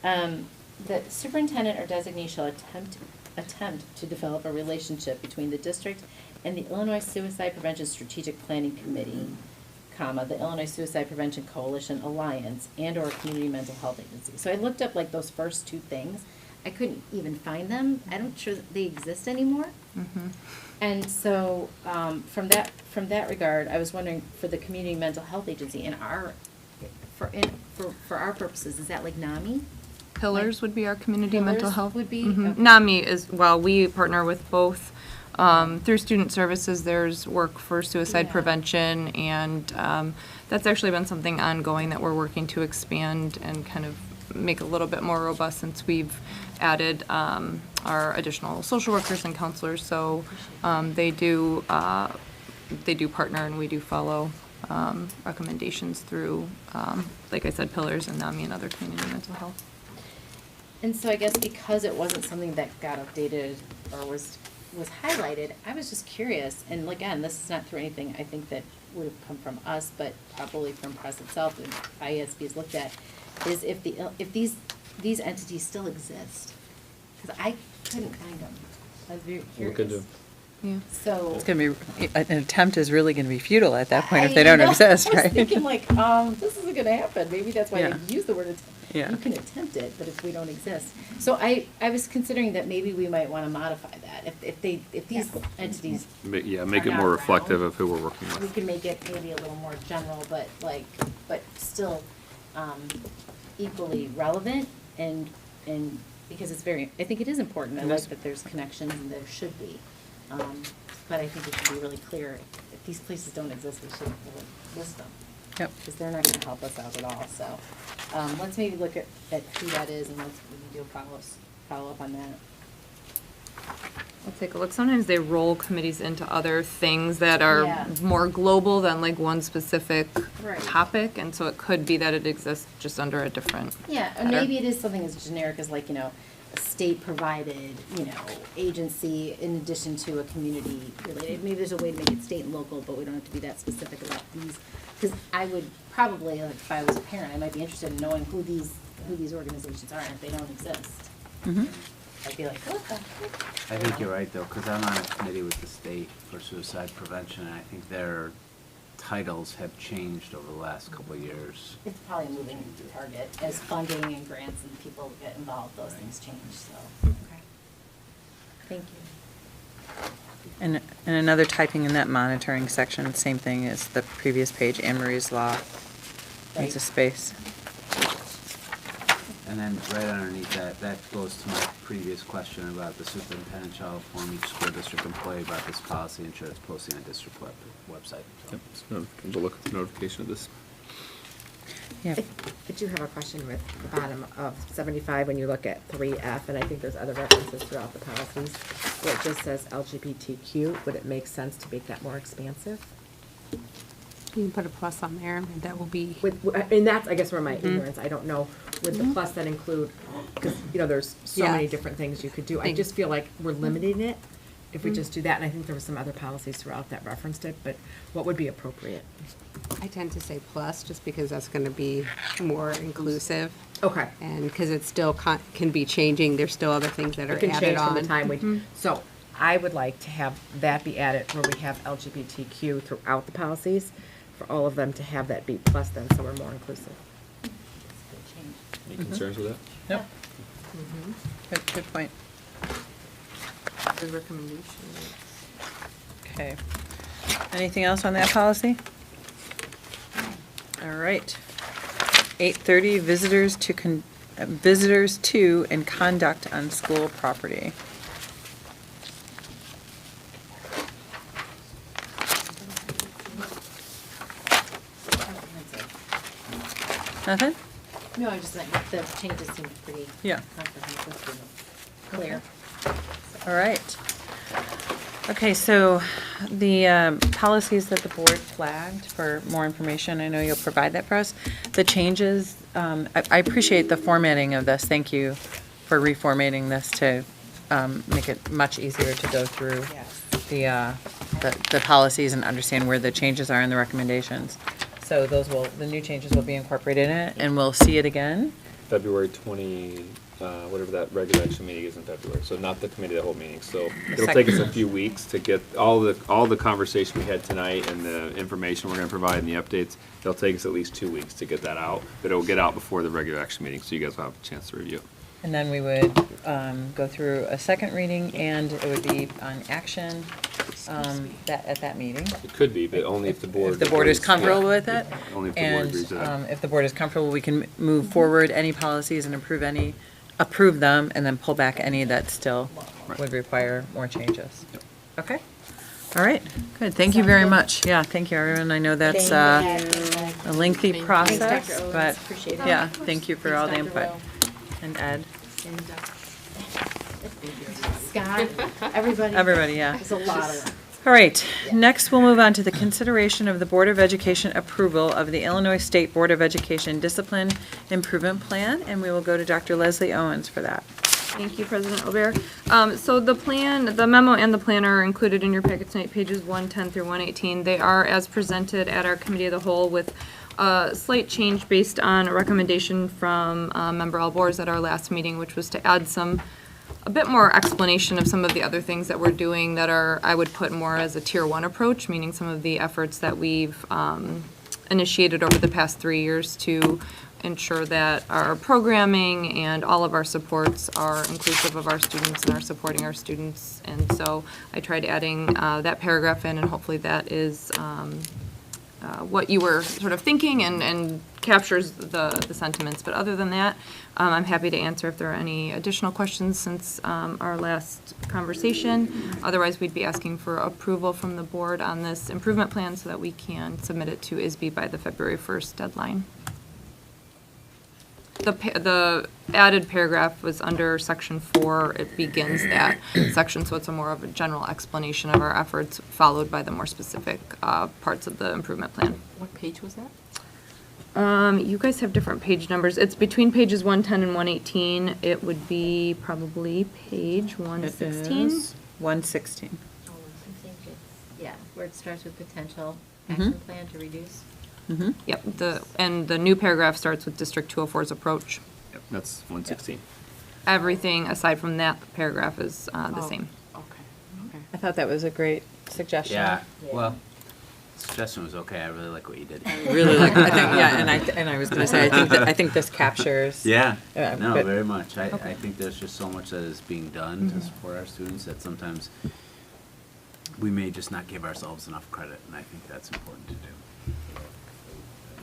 The superintendent or designee shall attempt to develop a relationship between the district and the Illinois Suicide Prevention Strategic Planning Committee, comma, the Illinois Suicide Prevention Coalition Alliance, and/or a community mental health agency. So I looked up like those first two things. I couldn't even find them. I'm not sure that they exist anymore. And so, from that regard, I was wondering for the community mental health agency for our purposes, is that like NAMI? Pillars would be our community mental Pillars health. would be? Mhm. Okay. NAMI is, well, we partner with both. Through student services, there's work for suicide prevention, and that's actually been something ongoing that we're working to expand and kind of make a little bit more robust since we've added our additional social workers and counselors. So they do partner, and we do follow recommendations through, like I said, Pillars and NAMI and other community mental health. And so I guess because it wasn't something that got updated or was highlighted, I was just curious, and again, this is not through anything I think that would have come from us, but probably from press itself and IASB has looked at, is if these entities still exist. Because I couldn't find them. I was very curious. Yeah. So. It's going to be, an attempt is really going to be futile at that point if they don't exist, I right? was thinking this isn't going to happen. Maybe that's why Yeah. I use the word attempt. Yeah. You can attempt it, but if we don't exist. So I was considering that maybe we might want to modify that. If these entities. Yeah, make are it not more around, reflective of who we're working we with. can make it maybe a little more general, but still equally relevant and because it's I think it is important. I like that there's connections and there should be. But I think it should be really clear, if these places don't exist, we shouldn't really list them. Yep. Because they're not gonna help us out at all, so, let's maybe look at who that is and let's maybe do a follow up on that. I'll take a look. Sometimes they roll committees into other things that are Yeah. more global than like one specific Right. topic, and so it could be that it exists just under a different. Yeah, and maybe it is something as generic as like, a state-provided, agency in addition to a community-related. Maybe there's a way to make it state and local, but we don't have to be that specific about these. Because I would probably, if I was a parent, I might be interested in knowing who these organizations are, and if they don't exist. I'd be like, what the heck? I think you're right, though, because I'm on a committee with the state for suicide prevention, and I think their titles have changed over the last couple of years. It's probably a moving target as funding and grants and people get involved, those things change, so. Okay. Thank you. And another typing in that monitoring section, same thing as the previous page, Anne Marie's Law. Needs a space. And then right underneath that goes to my previous question about the superintendent shall inform each school district employee about this policy and ensure it's posting on district website. So. Yep, so we'll look at the notification of this. Yeah. I do have a question with the bottom of 75 when you look at 3F, and I think there's other references throughout the policies, where it just says LGBTQ. Would it make sense to make that more expansive? You can put a plus on there, and that will be. And that's, I guess, where my ignorance, I don't know, would the plus then include, because, there's so many Yes. different things you could do. I just feel like we're limiting it if we just do that, and I think there were some other policies throughout that referenced it, but what would be appropriate? I tend to say plus, just because that's going to be more inclusive. Okay. And because it still can be changing, there's still other things that are It can added change on. from the time we, so I would like to have that be added where we have LGBTQ throughout the policies, for all of them to have that be plus then, so we're more inclusive. Any concerns with that? Yep. Good point. Good recommendation. Okay. Anything else on that policy? All right. 8:30, visitors to and conduct on school property. Nothing? No, I just think the changes seem pretty Yeah. comprehensive and clear. All right. Okay, so the policies that the board flagged for more information, I know you'll provide that for us. The changes, I appreciate the formatting of this. Thank you for reformatting this to make it much easier to go through the policies and understand where the changes are in the recommendations. So the new changes will be incorporated in it, and we'll see it again. February 20, whatever that regular action meeting is in February, so not the committee of the whole meeting. So it'll take us a few weeks to get all the conversation we had tonight and the information we're gonna provide and the updates. It'll take us at least 2 weeks to get that out, but it'll get out before the regular action meeting, so you guys will have a chance to review it. And then we would go through a second reading, and it would be on action at that meeting. It could be, but only if the board. If the board is agrees. comfortable Yeah. with it. Only if the board agrees to that. And if the board is comfortable, we can move forward any policies and approve them, and then pull back any that still would require more changes. Okay? All right, good. Thank you very much. Yeah, thank you, everyone. I know that's a lengthy process, Dr. Owens. but, Appreciate it. yeah, thank you for all the input. And Ed. Scott, everybody. Everybody, yeah. There's a lot of them. All right, next we'll move on to the consideration of the Board of Education approval of the Illinois State Board of Education Discipline Improvement Plan, and we will go to Dr. Leslie Owens for that. Thank you, President Aubert. So the plan, the memo and the plan are included in your packet tonight, pages 110 through 118. They are as presented at our committee of the whole with a slight change based on a recommendation from Member Alborz at our last meeting, which was to add a bit more explanation of some of the other things that we're doing that are, I would put more as a tier 1 approach, meaning some of the efforts that we've initiated over the past 3 years to ensure that our programming and all of our supports are inclusive of our students and are supporting our students. And so I tried adding that paragraph in, and hopefully that is what you were sort of thinking and captures the sentiments. But other than that, I'm happy to answer if there are any additional questions since our last conversation. Otherwise, we'd be asking for approval from the board on this improvement plan so that we can submit it to ISB by the February 1st deadline. The added paragraph was under section 4. It begins that section, so it's a more of a general explanation of our efforts, followed by the more specific parts of the improvement plan. What page was that? You guys have different page numbers. It's between pages 110 and 118. It would be probably page 116. 116. Oh, I think it's, yeah, where it starts with potential Mhm. action plan to reduce. Mm-hmm. Yep, the new paragraph starts with District 204's approach. Yep, that's 116. Everything aside from that paragraph is the Oh, same. Okay. I thought that was a great suggestion. Yeah, well, suggestion was okay. I really like what you did. Really like, I think, yeah, and I was gonna say, I think this captures. Yeah, no, but- very much. I Okay. think there's just so much that is being done to support our students that sometimes we may just not give ourselves enough credit, and I think that's important to do.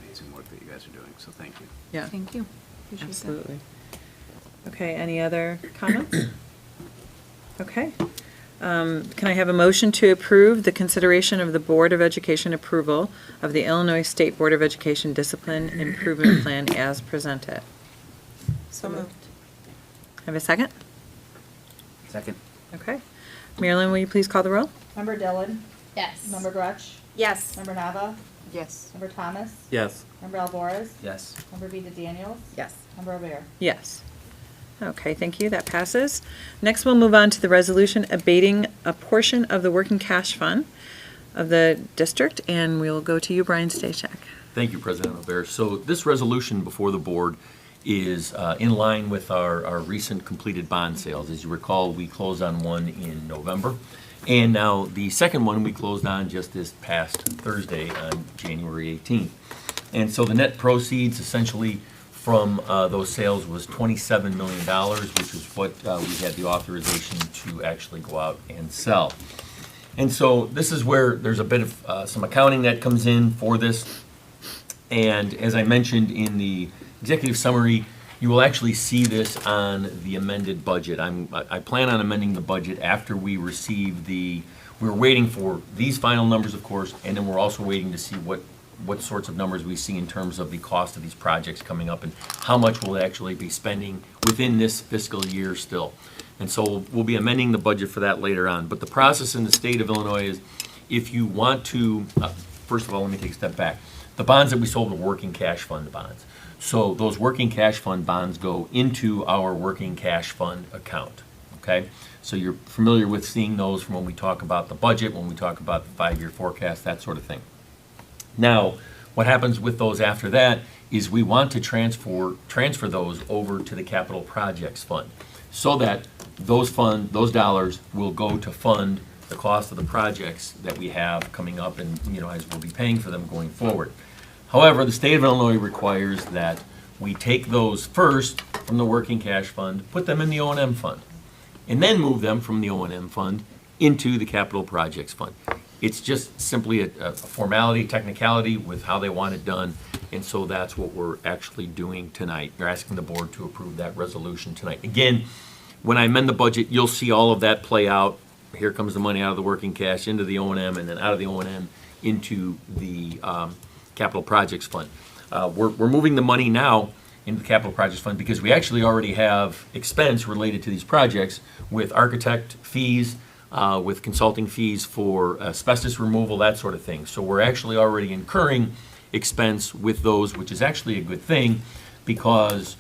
Amazing work that you guys are doing, so thank you. Yeah. Thank you. Appreciate that. Absolutely. Okay, any other comments? Okay. Can I have a motion to approve the consideration of the Board of Education approval of the Illinois State Board of Education Discipline Improvement Plan as presented? So moved. Have a second? Second. Okay. Marilyn, will you please call the roll? Member Dillon? Yes. Member Grutsch? Yes. Member Nava? Yes. Member Thomas? Yes. Member Alvarez? Yes. Member Vita Daniels? Yes. Member O'Bear? Yes. Okay, thank you. That passes. Next, we'll move on to the resolution abating a portion of the working cash fund of the district, and we'll go to you, Brian Stachek. Thank you, President Aubert. So this resolution before the board is in line with our recent completed bond sales. As you recall, we closed on one in November. And now the second one we closed on just this past Thursday on January 18th. And so the net proceeds essentially from those sales was $27 million, which is what we had the authorization to actually go out and sell. And so this is where there's a bit of some accounting that comes in for this. And as I mentioned in the executive summary, you will actually see this on the amended budget. I plan on amending the budget after we receive we're waiting for these final numbers, of course, and then we're also waiting to see what sorts of numbers we see in terms of the cost of these projects coming up and how much we'll actually be spending within this fiscal year still. And so we'll be amending the budget for that later on. But the process in the state of Illinois is if you want to, first of all, let me take a step back. The bonds that we sold were working cash fund bonds. So those working cash fund bonds go into our working cash fund account, okay? So you're familiar with seeing those from when we talk about the budget, when we talk about the 5-year forecast, that sort of thing. Now, What happens with those after that is we want to transfer those over to the capital projects fund, so that those dollars will go to fund the cost of the projects that we have coming up, and, as we'll be paying for them going forward. However, the state of Illinois requires that we take those first from the working cash fund, put them in the O&M fund, and then move them from the O&M fund into the capital projects fund. It's just simply a formality, technicality with how they want it done, and so that's what we're actually doing tonight. You're asking the board to approve that resolution tonight. Again, when I amend the budget, you'll see all of that play out. Here comes the money out of the working cash into the O&M, and then out of the O&M into the capital projects fund. We're moving the money now into the capital projects fund because we actually already have expense related to these projects with architect fees, with consulting fees for asbestos removal, that sort of thing. So we're actually already incurring expense with those, which is actually a good thing, because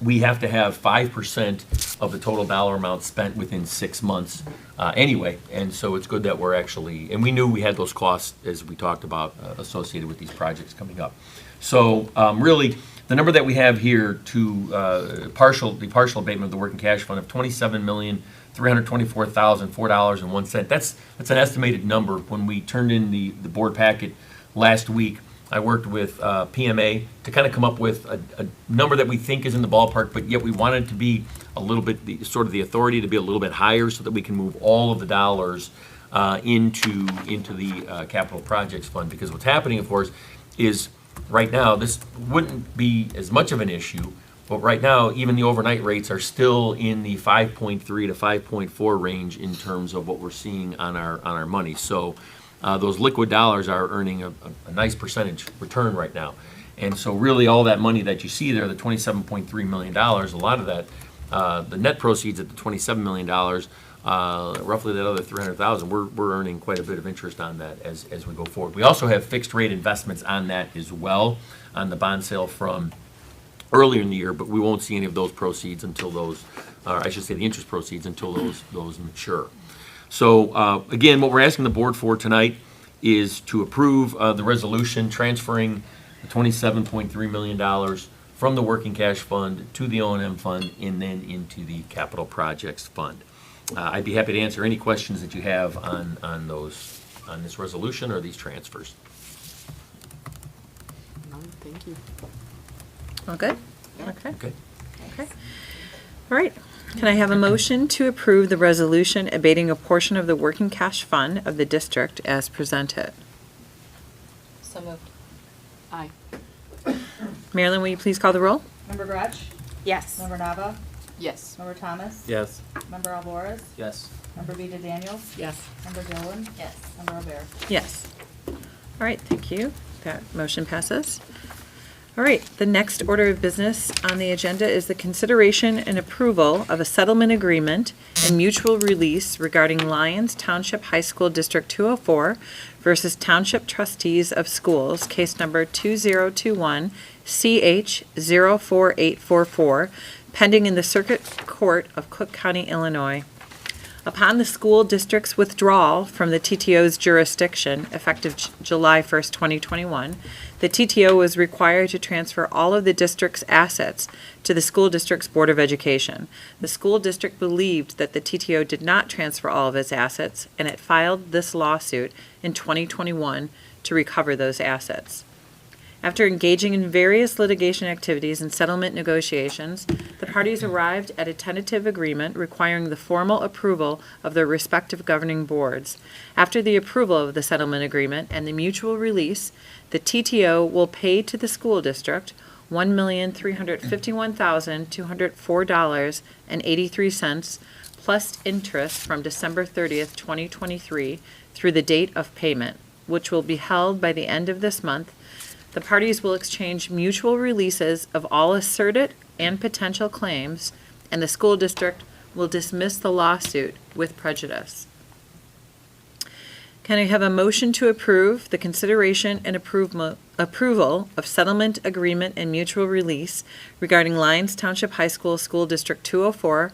we have to have 5% of the total dollar amount spent within 6 months anyway. And so it's good that we're actually, and we knew we had those costs, as we talked about, associated with these projects coming up. So really, the number that we have here to the partial abatement of the working cash fund of $27,324,004.01. That's an estimated number. When we turned in the board packet last week, I worked with PMA to kind of come up with a number that we think is in the ballpark, but yet we wanted to be a little bit, the authority to be a little bit higher so that we can move all of the dollars into the capital projects fund. Because what's happening, of course, is right now, this wouldn't be as much of an issue, but right now, even the overnight rates are still in the 5.3 to 5.4 range in terms of what we're seeing on our money. So those liquid dollars are earning a nice percentage return right now. And so really all that money that you see there, the $27.3 million, a lot of that, the net proceeds at the $27 million, roughly that other $300,000, we're earning quite a bit of interest on that as we go forward. We also have fixed rate investments on that as well, on the bond sale from earlier in the year, but we won't see any of those proceeds until those, or I should say the interest proceeds, until those mature. So again, what we're asking the board for tonight is to approve the resolution transferring the $27.3 million from the working cash fund to the O&M fund and then into the capital projects fund. I'd be happy to answer any questions that you have on this resolution or these transfers. Thank you. All good? Okay. Okay. Okay. All right. Can I have a motion to approve the resolution abating a portion of the working cash fund of the district as presented? So moved. Aye. Marilyn, will you please call the roll? Member Gretsch? Yes. Member Nava? Yes. Member Thomas? Yes. Member Alvarez? Yes. Member Vita Daniels? Yes. Member Gillen? Yes. Member Albert? Yes. All right, thank you. That motion passes. All right, the next order of business on the agenda is the consideration and approval of a settlement agreement and mutual release regarding Lyons Township High School District 204 versus Township Trustees of Schools, case number 2021 CH 04844, pending in the Circuit Court of Cook County, Illinois. Upon the school district's withdrawal from the TTO's jurisdiction, effective July 1st, 2021, the TTO was required to transfer all of the district's assets to the school district's Board of Education. The school district believed that the TTO did not transfer all of its assets, and it filed this lawsuit in 2021 to recover those assets. After engaging in various litigation activities and settlement negotiations, the parties arrived at a tentative agreement requiring the formal approval of their respective governing boards. After the approval of the settlement agreement and the mutual release, the TTO will pay to the school district $1,351,204.83 plus interest from December 30th, 2023 through the date of payment, which will be held by the end of this month. The parties will exchange mutual releases of all asserted and potential claims, and the school district will dismiss the lawsuit with prejudice. Can I have a motion to approve the consideration and approval of settlement agreement and mutual release regarding Lyons Township High School School District 204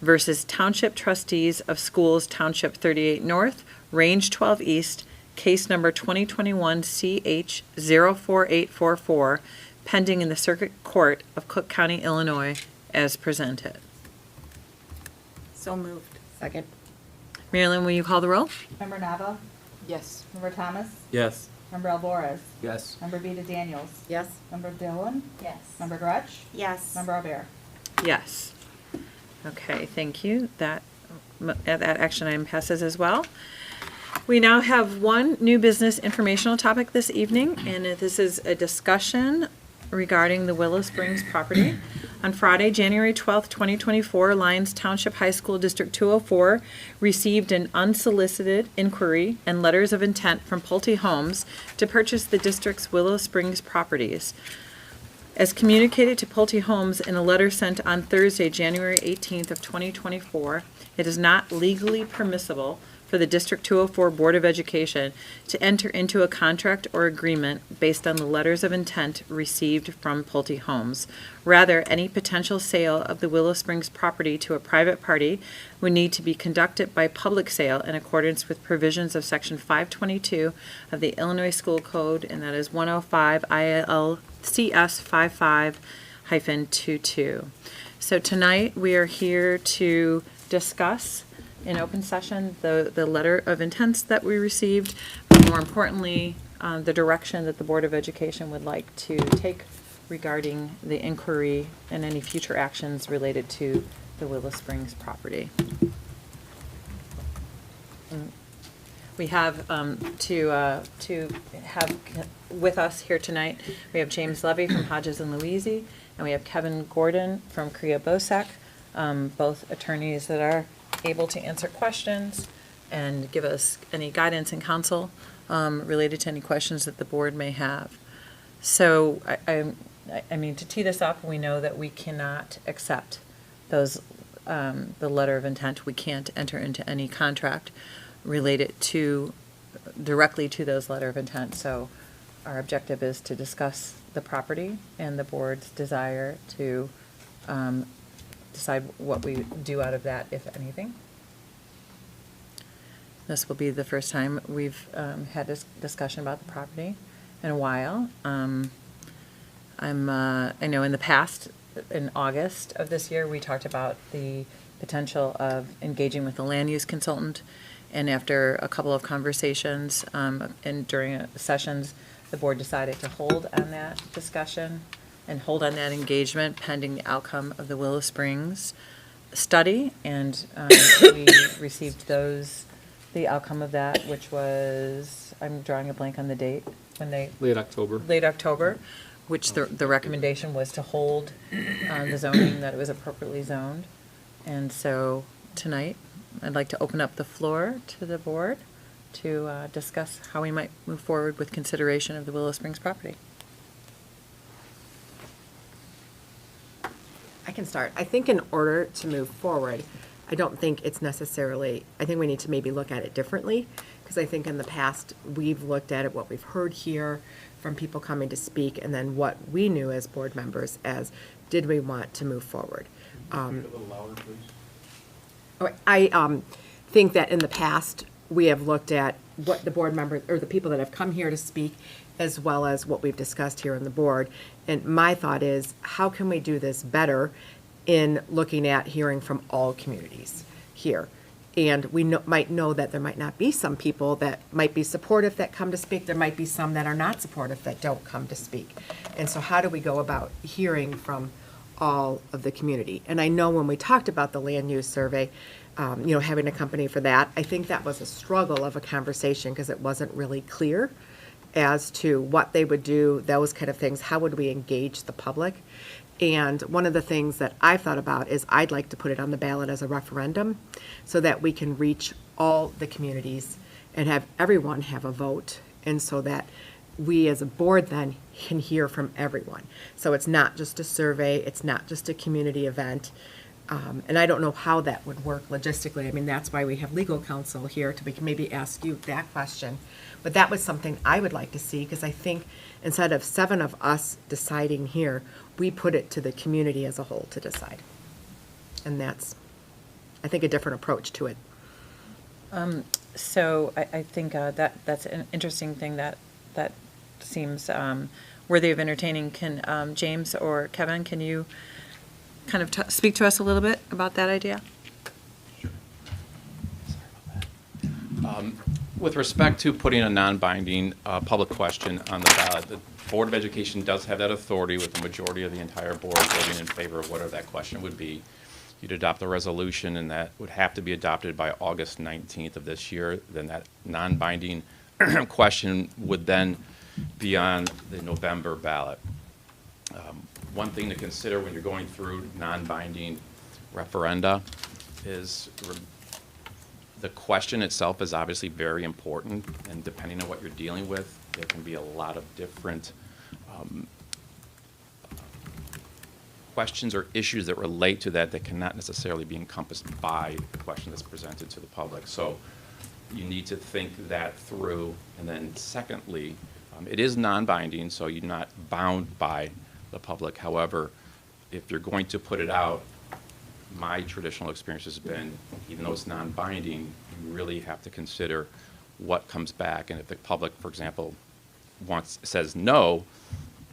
versus Township Trustees of Schools Township 38 North, Range 12 East, case number 2021 CH04844, pending in the Circuit Court of Cook County, Illinois, as presented. So moved. Second. Marilyn, will you call the roll? Member Nava? Yes. Member Thomas? Yes. Member Alvarez? Yes. Member Vita Daniels? Yes. Member Dillon? Yes. Member Gretsch? Yes. Member Albert? Yes. Okay, thank you. That action item passes as well. We now have one new business informational topic this evening, and this is a discussion regarding the Willow Springs property. On Friday, January 12th, 2024, Lyons Township High School District 204 received an unsolicited inquiry and letters of intent from Pulte Homes to purchase the district's Willow Springs properties. As communicated to Pulte Homes in a letter sent on Thursday, January 18th of 2024, it is not legally permissible for the District 204 Board of Education to enter into a contract or agreement based on the letters of intent received from Pulte Homes. Rather, any potential sale of the Willow Springs property to a private party would need to be conducted by public sale in accordance with provisions of Section 522 of the Illinois School Code, and that is 105 ILCS 55-22. So tonight, we are here to discuss in open session the letter of intents that we received, but more importantly, the direction that the Board of Education would like to take regarding the inquiry and any future actions related to the Willow Springs property. We have to have with us here tonight, we have James Levy from Hodges and Louisi, and we have Kevin Gordon from Korea Bosek, both attorneys that are able to answer questions and give us any guidance and counsel related to any questions that the board may have. So, I mean, to tee this up, we know that we cannot accept those, the letter of intent. We can't enter into any contract related to, directly to those letter of intent. So our objective is to discuss the property and the board's desire to decide what we do out of that, if anything. This will be the first time we've had this discussion about the property in a while. I know in the past, in August of this year, we talked about the potential of engaging with a land use consultant. And after a couple of conversations and during sessions, the board decided to hold on that discussion and hold on that engagement pending the outcome of the Willow Springs study. And we received the outcome of that, which was, I'm drawing a blank on the date, when they. Late October. Late October, which the recommendation was to hold the zoning, that it was appropriately zoned. And so tonight, I'd like to open up the floor to the board to discuss how we might move forward with consideration of the Willow Springs property. I can start. I think in order to move forward, I don't think it's necessarily, I think we need to maybe look at it differently, because I think in the past, we've looked at it, what we've heard here from people coming to speak, and then what we knew as board members as, did we want to move forward? A little louder, please. I think that in the past, we have looked at what the board members, or the people that have come here to speak, as well as what we've discussed here on the board. And my thought is, how can we do this better in looking at hearing from all communities here? And we might know that there might not be some people that might be supportive that come to speak. There might be some that are not supportive that don't come to speak. And so how do we go about hearing from all of the community? And I know when we talked about the land use survey, having a company for that, I think that was a struggle of a conversation because it wasn't really clear as to what they would do, those kind of things. How would we engage the public? And one of the things that I've thought about is I'd like to put it on the ballot as a referendum so that we can reach all the communities and have everyone have a vote, and so that we as a board then can hear from everyone. So it's not just a survey, it's not just a community event. And I don't know how that would work logistically. I mean, that's why we have legal counsel here to maybe ask you that question. But that was something I would like to see, because I think instead of 7 of us deciding here, we put it to the community as a whole to decide. And that's, I think, a different approach to it. So I think that's an interesting thing that seems worthy of entertaining. Can James or Kevin, can you kind of speak to us a little bit about that idea? With respect to putting a non-binding public question on the ballot, the Board of Education does have that authority with the majority of the entire board voting in favor of whatever that question would be. You'd adopt a resolution, and that would have to be adopted by August 19th of this year. Then that non-binding question would then be on the November ballot. One thing to consider when you're going through non-binding referenda is the question itself is obviously very important, and depending on what you're dealing with, there can be a lot of different questions or issues that relate to that cannot necessarily be encompassed by the question that's presented to the public. So you need to think that through. And then secondly, it is non-binding, so you're not bound by the public. However, if you're going to put it out, my traditional experience has been, even though it's non-binding, you really have to consider what comes back. And if the public, for example, says no,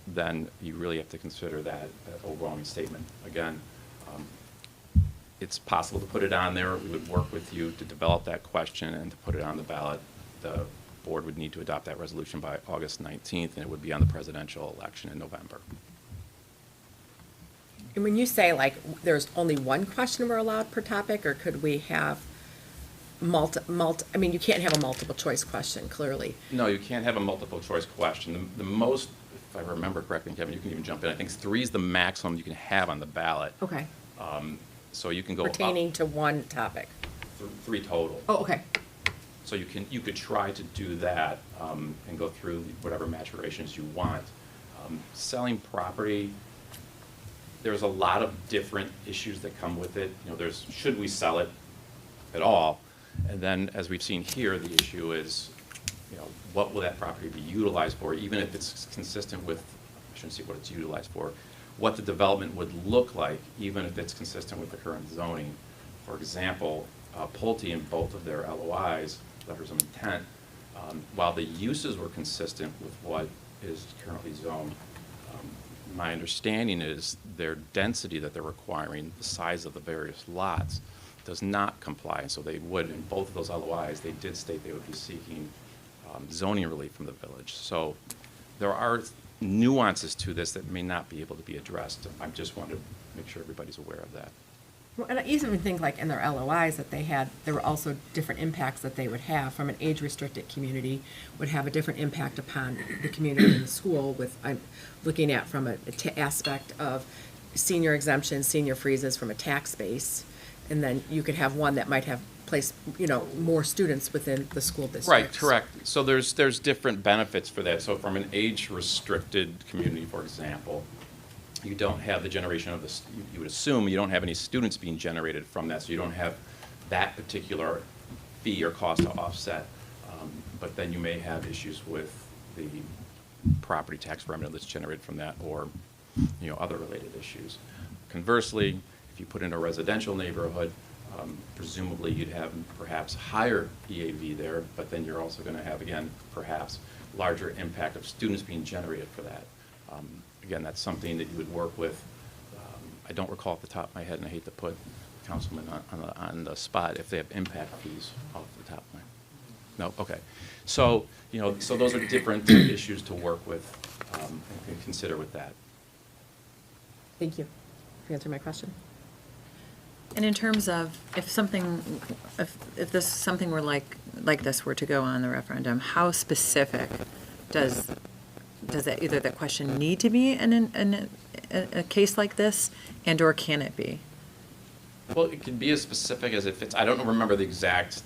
then you really have to consider that overwhelming statement. Again, it's possible to put it on there. We would work with you to develop that question and to put it on the ballot. The board would need to adopt that resolution by August 19th, and it would be on the presidential election in November. And when you say, like, there's only one question we're allowed per topic, or could we have I mean, you can't have a multiple choice question, clearly. No, you can't have a multiple choice question. The most, if I remember correctly, Kevin, you can even jump in, I think 3 is the maximum you can have on the ballot. Okay. So you can go Pertaining up to one topic. 3 total. Oh, okay. So you could try to do that and go through whatever maturations you want. Selling property, there's a lot of different issues that come with it. You know, there's, should we sell it at all? And then, as we've seen here, the issue is, you know, what will that property be utilized for, even if it's consistent with, I shouldn't say what it's utilized for, what the development would look like, even if it's consistent with the current zoning. For example, Pulte, in both of their LOIs, letters of intent, while the uses were consistent with what is currently zoned, my understanding is their density that they're requiring, the size of the various lots, does not comply. So they would, in both of those LOIs, they did state they would be seeking zoning relief from the village. So there are nuances to this that may not be able to be addressed. I just want to make sure everybody's aware of that. Well, and I even think, like, in their LOIs that they had, there were also different impacts that they would have from an age-restricted community, would have a different impact upon the community and the school with, I'm looking at from a aspect of senior exemptions, senior freezes from a tax base, and then you could have one that might have placed, you know, more students within the school district. Right, correct. So there's different benefits for that. So from an age-restricted community, for example, you don't have the generation of this, you would assume you don't have any students being generated from that, so you don't have that particular fee or cost to offset. But then you may have issues with the property tax revenue that's generated from that, or, you know, other related issues. Conversely, if you put in a residential neighborhood, presumably you'd have perhaps higher EAV there, but then you're also going to have, again, perhaps larger impact of students being generated for that. Again, that's something that you would work with. I don't recall off the top of my head, and I hate to put Councilman on the spot, if they have impact fees off the top of my head. No, okay. So, you know, so those are different issues to work with and consider with that. Thank you for answering my question. And in terms of if something were like this were to go on the referendum, how specific does that, either that question need to be in a case like this, and or can it be? Well, it can be as specific as if it's, I don't remember the exact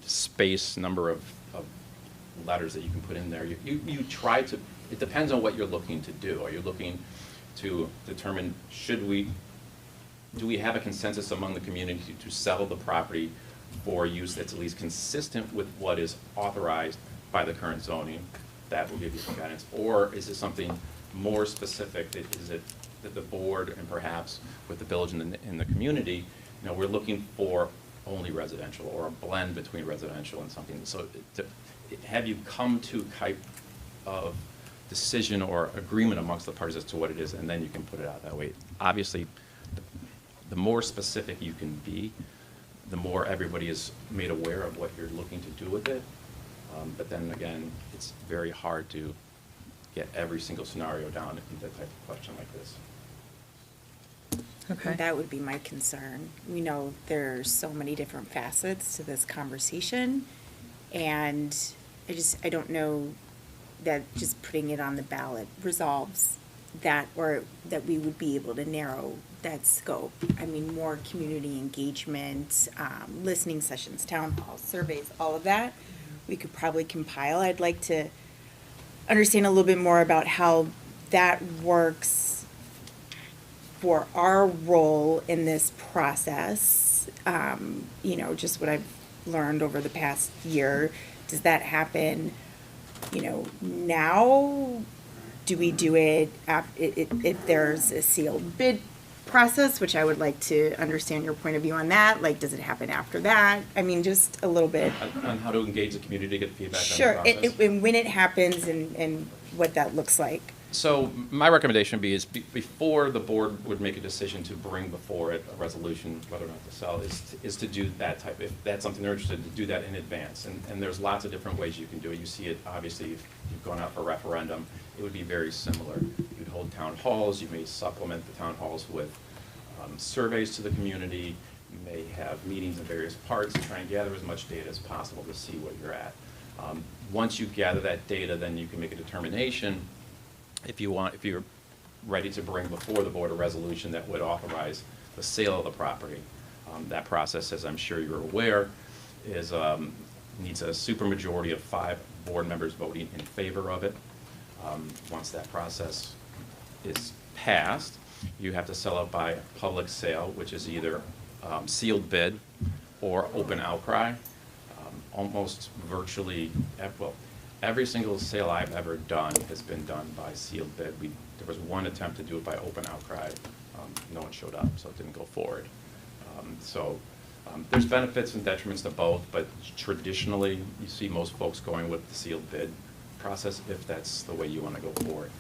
space number of letters that you can put in there. You try to, it depends on what you're looking to do. Are you looking to determine, do we have a consensus among the community to sell the property for use that's at least consistent with what is authorized by the current zoning? That will give you some guidance. Or is it something more specific? Is it that the board and perhaps with the village and the community, you know, we're looking for only residential, or a blend between residential and something. So have you come to type of decision or agreement amongst the parties as to what it is, and then you can put it out that way. Obviously, the more specific you can be, the more everybody is made aware of what you're looking to do with it. But then again, it's very hard to get every single scenario down in that type of question like this. Okay. That would be my concern. We know there's so many different facets to this conversation, and I don't know that just putting it on the ballot resolves that, or that we would be able to narrow that scope. I mean, more community engagement, listening sessions, town halls, surveys, all of that, we could probably compile. I'd like to understand a little bit more about how that works for our role in this process. You know, just what I've learned over the past year. Does that happen, you know, now? Do we do it if there's a sealed bid process, which I would like to understand your point of view on that? Like, does it happen after that? I mean, just a little bit. On how to engage the community to get feedback Sure, on the process? and when it happens and what that looks like. So my recommendation would be is before the board would make a decision to bring before it a resolution whether or not to sell, is to do that type, if that's something they're interested in, to do that in advance. And there's lots of different ways you can do it. You see it, obviously, if you've gone out for a referendum, it would be very similar. You'd hold town halls, you may supplement the town halls with surveys to the community. You may have meetings in various parts to try and gather as much data as possible to see what you're at. Once you gather that data, then you can make a determination if you're ready to bring before the board a resolution that would authorize the sale of the property. That process, as I'm sure you're aware, is needs a supermajority of 5 board members voting in favor of it. Once that process is passed, you have to sell it by public sale, which is either sealed bid or open outcry. Almost virtually, every single sale I've ever done has been done by sealed bid. There was one attempt to do it by open outcry. No one showed up, so it didn't go forward. There's benefits and detriments to both, but traditionally, you see most folks going with the sealed bid process if that's the way you want to go forward.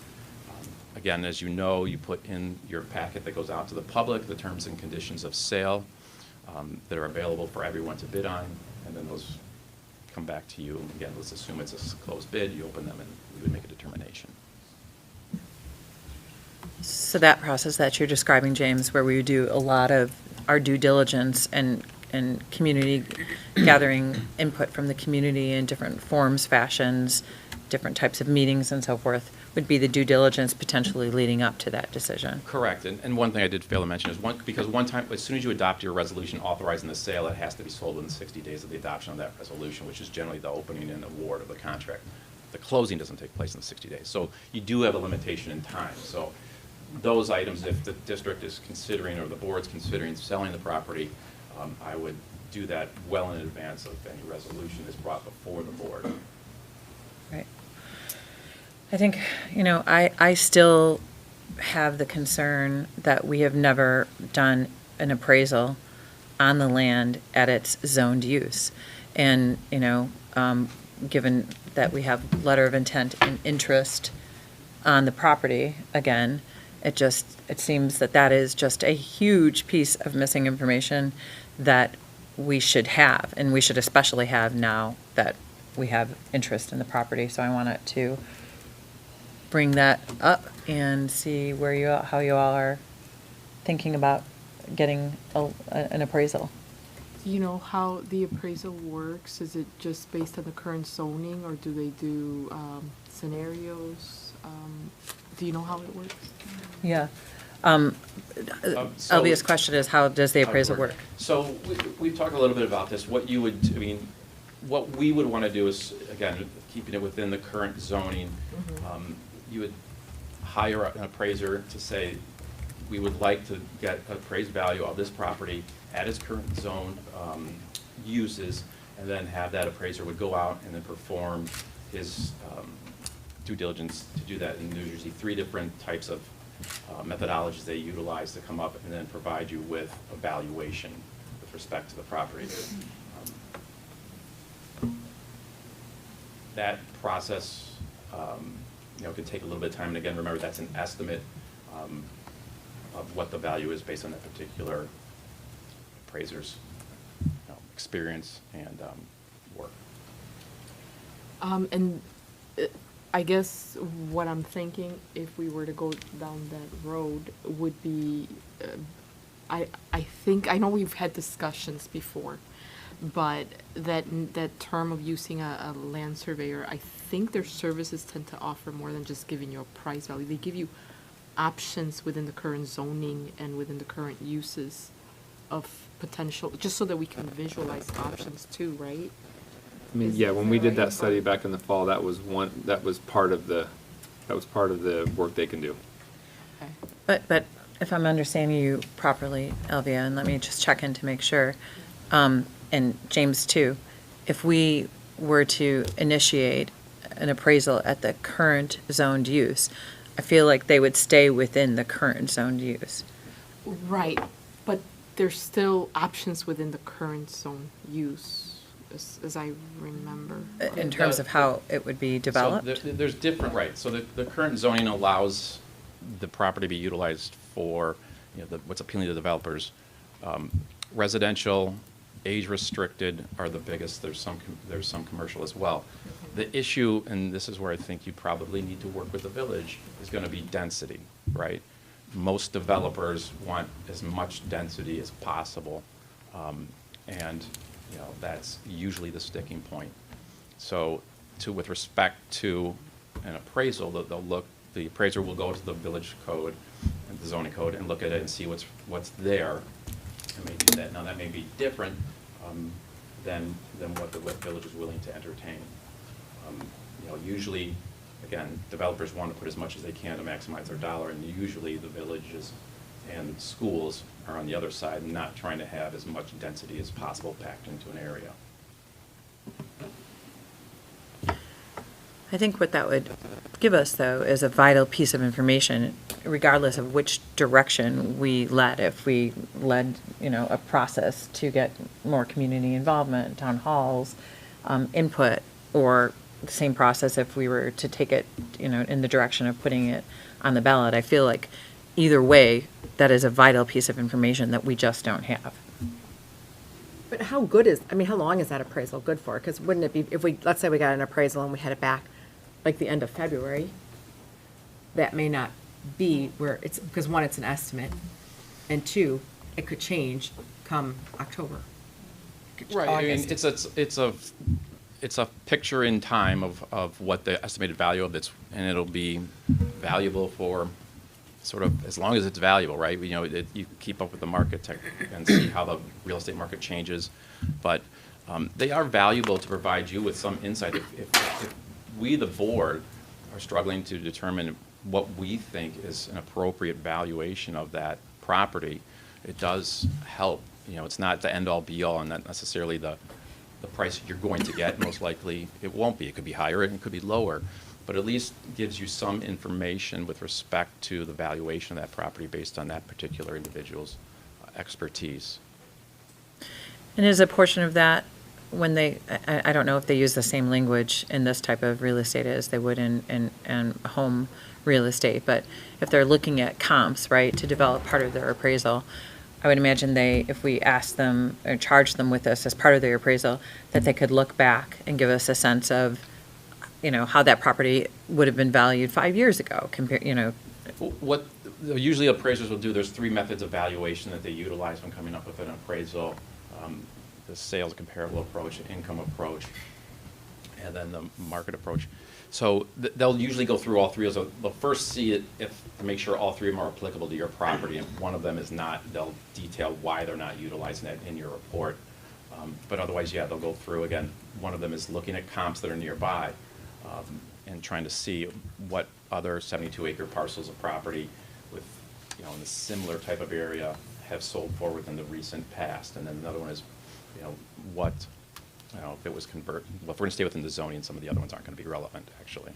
Again, as you know, you put in your packet that goes out to the public the terms and conditions of sale that are available for everyone to bid on, and then those come back to you. Again, let's assume it's a closed bid, you open them and we would make a determination. So that process that you're describing, James, where we would do a lot of our due diligence and community gathering input from the community in different forms, fashions, different types of meetings and so forth, would be the due diligence potentially leading up to that decision. Correct, and one thing I did fail to mention is because one time, as soon as you adopt your resolution authorizing the sale, it has to be sold within 60 days of the adoption of that resolution, which is generally the opening and award of the contract. The closing doesn't take place in the 60 days, so you do have a limitation in time. So those items, if the district is considering or the board's considering selling the property, I would do that well in advance of any resolution is brought before the board. Right. I think, you know, I still have the concern that we have never done an appraisal on the land at its zoned use. And, you know, given that we have letter of intent and interest on the property, again, it seems that is just a huge piece of missing information that we should have, and we should especially have now that we have interest in the property. So I wanted to bring that up and see how you all are thinking about getting an appraisal. Do you know how the appraisal works? Is it just based on the current zoning, or do they do scenarios? Do you know how it works? Yeah. So- Obvious question is, how does the appraisal work? So we've talked a little bit about this. What we would want to do is, again, keeping it within the current zoning, you would hire an appraiser to say, we would like to get appraised value of this property at its current zone uses, and then have that appraiser would go out and then perform his due diligence to do that. And there's usually 3 different types of methodologies they utilize to come up and then provide you with a valuation. The with respect to the property. That process, can take a little bit of time, and again, remember, that's an estimate of what the value is based on that particular appraiser's experience and work. I guess what I'm thinking, if we were to go down that road, would be, I think, I know we've had discussions before, but that term of using a land surveyor, I think their services tend to offer more than just giving you a price value. They give you options within the current zoning and within the current uses of potential, just so that we can visualize options too, right? I mean, yeah, when we did that study back in the fall, that was part of the work they can do. But if I'm understanding you properly, Elvia, and let me just check in to make sure, and James too, if we were to initiate an appraisal at the current zoned use, I feel like they would stay within the current zoned use. Right, but there's still options within the current zone use, as I remember. In terms of how it would be developed? So there's different, right, so the current zoning allows the property to be utilized for, what's appealing to developers. Residential, age restricted are the biggest, there's some commercial as well. The issue, and this is where I think you probably need to work with the village, is gonna be density, right? Most developers want as much density as possible, and that's usually the sticking point. So with respect to an appraisal, the appraiser will go to the village code and the zoning code and look at it and see what's there, and maybe that. Now that may be different than what the village is willing to entertain. Usually, again, developers want to put as much as they can to maximize their dollar, and usually the villages and schools are on the other side, not trying to have as much density as possible packed into an area. I think what that would give us, though, is a vital piece of information, regardless of which direction we led. If we led, a process to get more community involvement, town halls, input, or the same process if we were to take it, in the direction of putting it on the ballot. I feel like either way, that is a vital piece of information that we just don't have. But how long is that appraisal good for? Because wouldn't it be, let's say we got an appraisal and we had it back like the end of February, that may not be where it's, because one, it's an estimate, and two, it could change come October. Right, I mean, August. it's a picture in time of what the estimated value of it's, and it'll be valuable for sort of as long as it's valuable, right? You keep up with the market and see how the real estate market changes, but they are valuable to provide you with some insight. If we, the board, are struggling to determine what we think is an appropriate valuation of that property, it does help. It's not the end-all be-all, and not necessarily the price you're going to get. Most likely it won't be. It could be higher and it could be lower, but at least gives you some information with respect to the valuation of that property based on that particular individual's expertise. And is a portion of that when I don't know if they use the same language in this type of real estate as they would in home real estate, but if they're looking at comps, right, to develop part of their appraisal, I would imagine if we asked them or charged them with this as part of their appraisal, that they could look back and give us a sense of, how that property would have been valued 5 years ago, What usually appraisers will do, there's 3 methods of valuation that they utilize when coming up with an appraisal. The sales comparable approach, income approach, and then the market approach. So they'll usually go through all 3 of those. They'll first see it to make sure all 3 of them are applicable to your property, and one of them is not. They'll detail why they're not utilizing it in your report. But otherwise, yeah, they'll go through again. One of them is looking at comps that are nearby and trying to see what other 72-acre parcels of property with, in a similar type of area have sold for within the recent past. And then another one is, what, if it was convert. Well, if we're going to stay within the zoning, some of the other ones aren't going to be relevant, actually.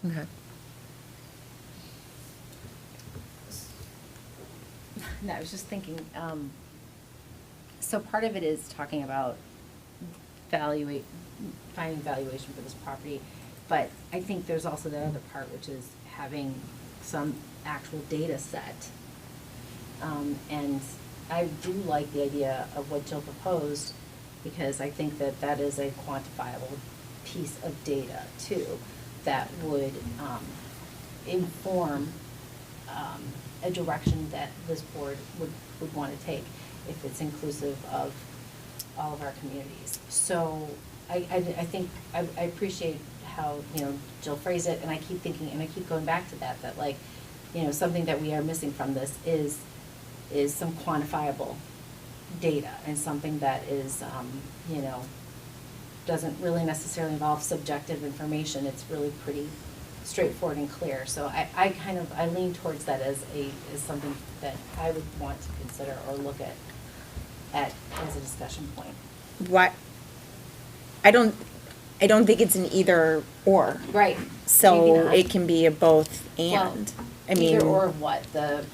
Okay. No, I was just thinking, so part of it is talking about finding valuation for this property, but I think there's also the other part, which is having some actual data set. And I do like the idea of what Jill proposed, because I think that that is a quantifiable piece of data too, that would inform a direction that this board would want to take if it's inclusive of all of our communities. So I think, I appreciate how, Jill phrased it, and I keep thinking, and I keep going back to that like, something that we are missing from this is some quantifiable data, and something that is, doesn't really necessarily involve subjective information. It's really pretty straightforward and clear. So I lean towards that as something that I would want to consider or look at as a discussion point. What, I don't think it's an either or. Right. So Maybe not. it can be a both and. Well, I mean, either or of what? The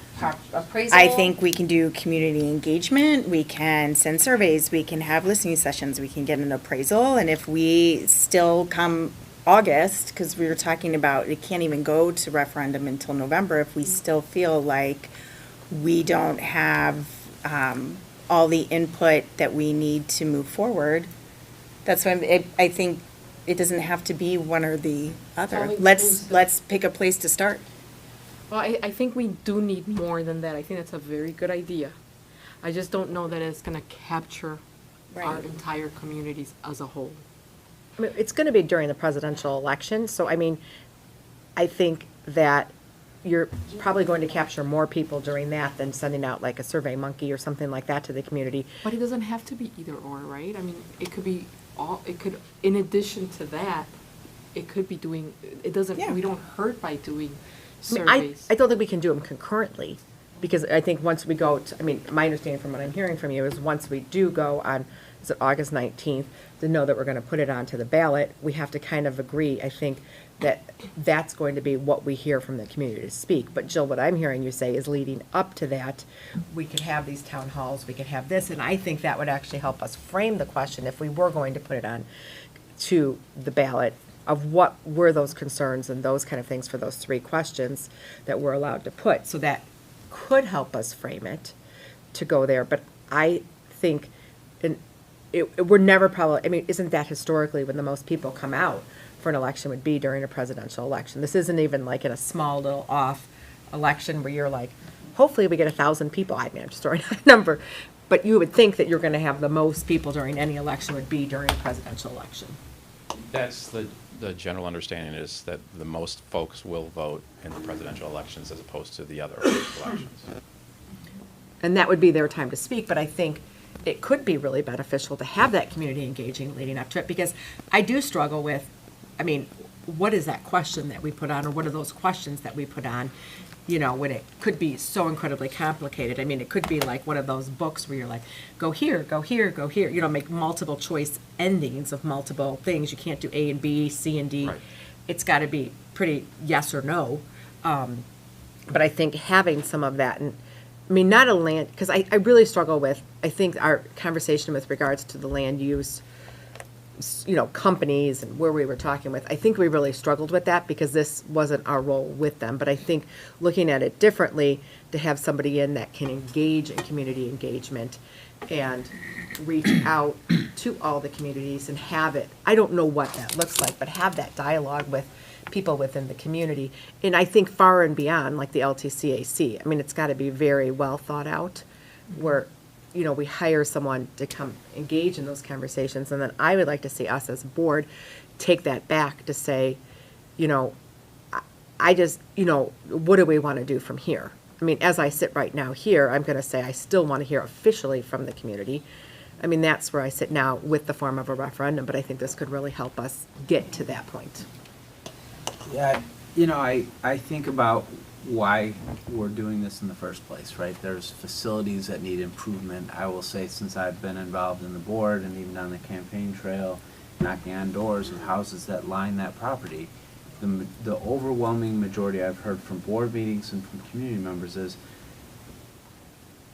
appraisal? I think we can do community engagement, we can send surveys, we can have listening sessions, we can get an appraisal, and if we still come August, because we were talking about, it can't even go to referendum until November, if we still feel like we don't have all the input that we need to move forward, that's why I think it doesn't have to be one or the other. Let's pick a place to start. Well, I think we do need more than that. I think that's a very good idea. I just don't know that it's gonna capture our entire communities as a whole. I mean, it's going to be during the presidential election, so I mean, I think that you're probably going to capture more people during that than sending out like a Survey Monkey or something like that to the community. But it doesn't have to be either or, right? I mean, it could be in addition to that, it could be doing, it doesn't, we don't hurt by doing surveys. I don't think we can do them concurrently, because I think once we go to, my understanding from what I'm hearing from you is once we do go on, is it August 19th, to know that we're going to put it onto the ballot, we have to kind of agree, I think, that that's going to be what we hear from the community to speak. But Jill, what I'm hearing you say is leading up to that, we could have these town halls, we could have this, and I think that would actually help us frame the question if we were going to put it on to the ballot, of what were those concerns and those kind of things for those 3 questions that we're allowed to put. So that could help us frame it to go there. But I think we're never probably, isn't that historically when the most people come out for an election would be during a presidential election? This isn't even like in a small little off election where you're like, hopefully we get 1,000 people. I'm just throwing out a number. But you would think that you're going to have the most people during any election would be during a presidential election. That's the general understanding, is that the most folks will vote in the presidential elections as opposed to the other elections. And that would be their time to speak, but I think it could be really beneficial to have that community engaging leading up to it, because I do struggle with, what is that question that we put on, or what are those questions that we put on, when it could be so incredibly complicated. It could be like one of those books where you're like, go here, go here, go here, make multiple choice endings of multiple things. You can't do A and B, C and D. Right. It's got to be pretty yes or no. But I think having some of that, and not a land, because I really struggle with, I think our conversation with regards to the land use, companies and where we were talking with, I think we really struggled with that because this wasn't our role with them. But I think looking at it differently, to have somebody in that can engage in community engagement and reach out to all the communities and have it, I don't know what that looks like, but have that dialogue with people within the community. And I think far and beyond, like the LTCAC, it's got to be very well thought out, where we hire someone to come engage in those conversations. And then I would like to see us as a board take that back to say, I just, what do we want to do from here? As I sit right now here, I'm going to say I still want to hear officially from the community. That's where I sit now with the form of a referendum, but I think this could really help us get to that point. Yeah, I think about why we're doing this in the first place, right? There's facilities that need improvement. I will say, since I've been involved in the board and even on the campaign trail, knocking on doors of houses that line that property, the overwhelming majority I've heard from board meetings and from community members is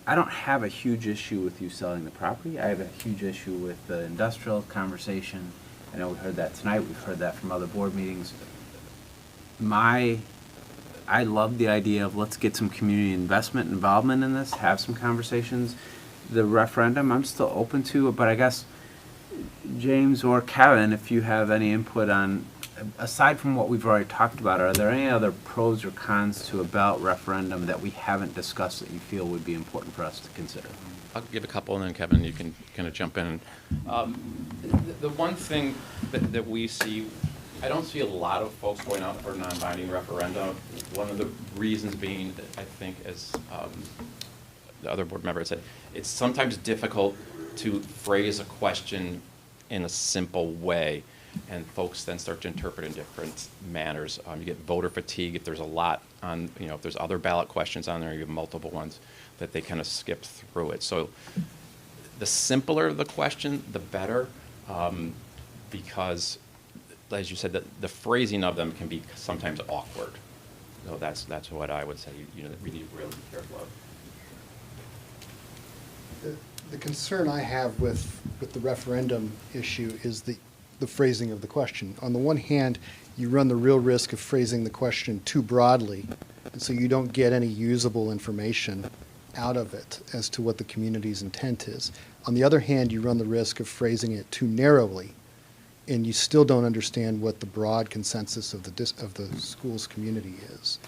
I don't have a huge issue with you selling the property. I have a huge issue with the industrial conversation. I know we heard that tonight. We've heard that from other board meetings. I love the idea of let's get some community investment involvement in this, have some conversations. The referendum, I'm still open to, but I guess James or Kevin, if you have any input on, aside from what we've already talked about, are there any other pros or cons to a ballot referendum that we haven't discussed that you feel would be important for us to consider? I'll give a couple, and then Kevin, you can kind of jump in. The one thing that we see, I don't see a lot of folks going out for non-binding referendum. One of the reasons being, I think, as the other board member said, it's sometimes difficult to phrase a question in a simple way, and folks then start to interpret in different manners. You get voter fatigue if there's a lot on, if there's other ballot questions on there, you have multiple ones, that they kind of skip through it. So the simpler the question, the better, because, as you said, the phrasing of them can be sometimes awkward. So that's what I would say, we need to really be careful of. The concern I have with the referendum issue is the phrasing of the question. On the one hand, you run the real risk of phrasing the question too broadly, and so you don't get any usable information out of it as to what the community's intent is. On the other hand, you run the risk of phrasing it too narrowly, and you still don't understand what the broad consensus of the school's community is.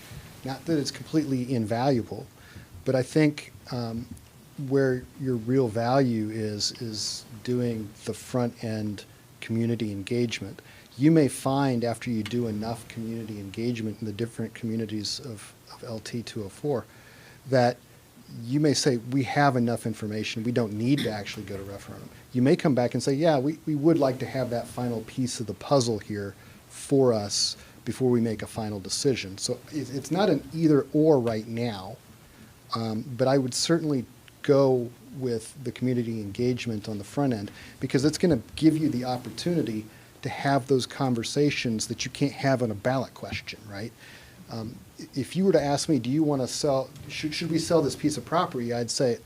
Not that it's completely invaluable, but I think where your real value is doing the front-end community engagement. You may find after you do enough community engagement in the different communities of LT 204 that you may say, we have enough information, we don't need to actually go to referendum. You may come back and say, yeah, we would like to have that final piece of the puzzle here for us before we make a final decision. So it's not an either or right now, but I would certainly go with the community engagement on the front end, because it's going to give you the opportunity to have those conversations that you can't have on a ballot question, right? If you were to ask me, do you want to sell, should we sell this piece of property? I'd say,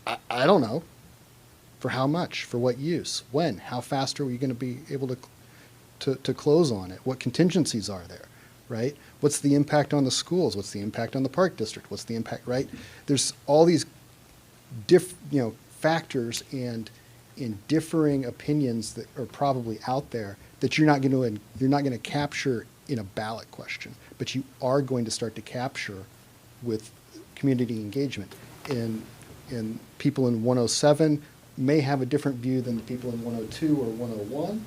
I don't know. For how much? For what use? When? How fast are we going to be able to close on it? What contingencies are there, right? What's the impact on the schools? What's the impact on the park district? What's the impact, right? There's all these factors and in differing opinions that are probably out there that you're not going to capture in a ballot question, but you are going to start to capture with community engagement. And people in 107 may have a different view than the people in 102 or 101.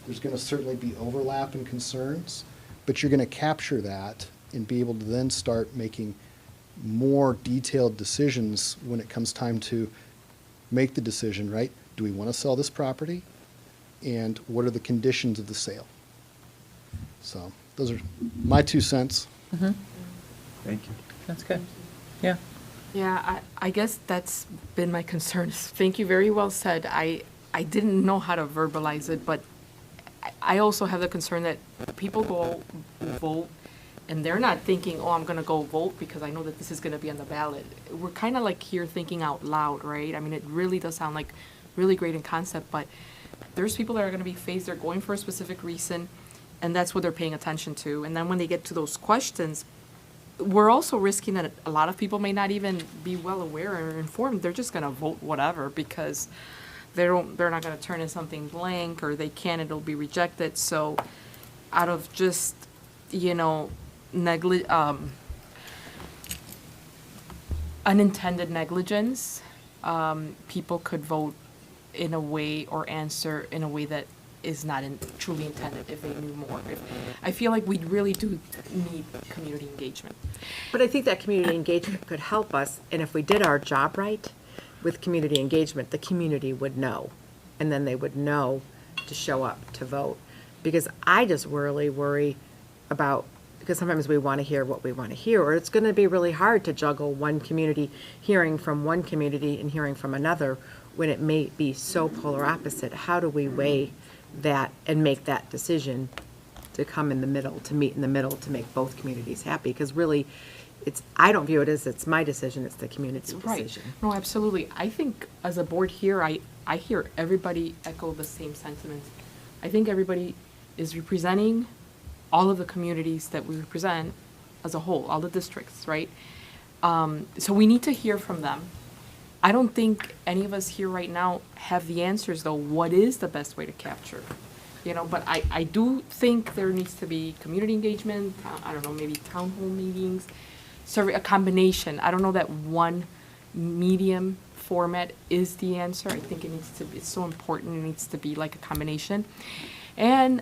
There's going to certainly be overlap and concerns, but you're going to capture that and be able to then start making more detailed decisions when it comes time to make the decision, right? Do we want to sell this property? And what are the conditions of the sale? So those are my 2 cents. Mm-hmm. Thank you. That's good. Yeah. Yeah, I guess that's been my concern. Thank you, very well said. I didn't know how to verbalize it, but I also have the concern that people go vote and they're not thinking, oh, I'm going to go vote because I know that this is going to be on the ballot. We're kind of like here thinking out loud, right? I mean, it really does sound like really great in concept, but there's people that are going to be phased. They're going for a specific reason, and that's what they're paying attention to. And then when they get to those questions, we're also risking that a lot of people may not even be well aware or informed. They're just going to vote whatever because they're not going to turn in something blank, or they can, it'll be rejected. So out of just, unintended negligence, people could vote in a way or answer in a way that is not truly intended if they knew more. I feel like we really do need community engagement. But I think that community engagement could help us, and if we did our job right with community engagement, the community would know, and then they would know to show up to vote. Because I just really worry about, because sometimes we want to hear what we want to hear, or it's going to be really hard to juggle one community, hearing from one community and hearing from another, when it may be so polar opposite. How do we weigh that and make that decision to come in the middle, to meet in the middle, to make both communities happy? Because really, I don't view it as it's my decision, it's the community's Right. decision. No, absolutely. I think as a board here, I hear everybody echo the same sentiments. I think everybody is representing all of the communities that we represent as a whole, all the districts, right? So we need to hear from them. I don't think any of us here right now have the answers, though. What is the best way to capture? You know, but I do think there needs to be community engagement, I don't know, maybe town hall meetings, survey, a combination. I don't know that one medium format is the answer. I think it needs to be, it's so important, it needs to be like a combination. And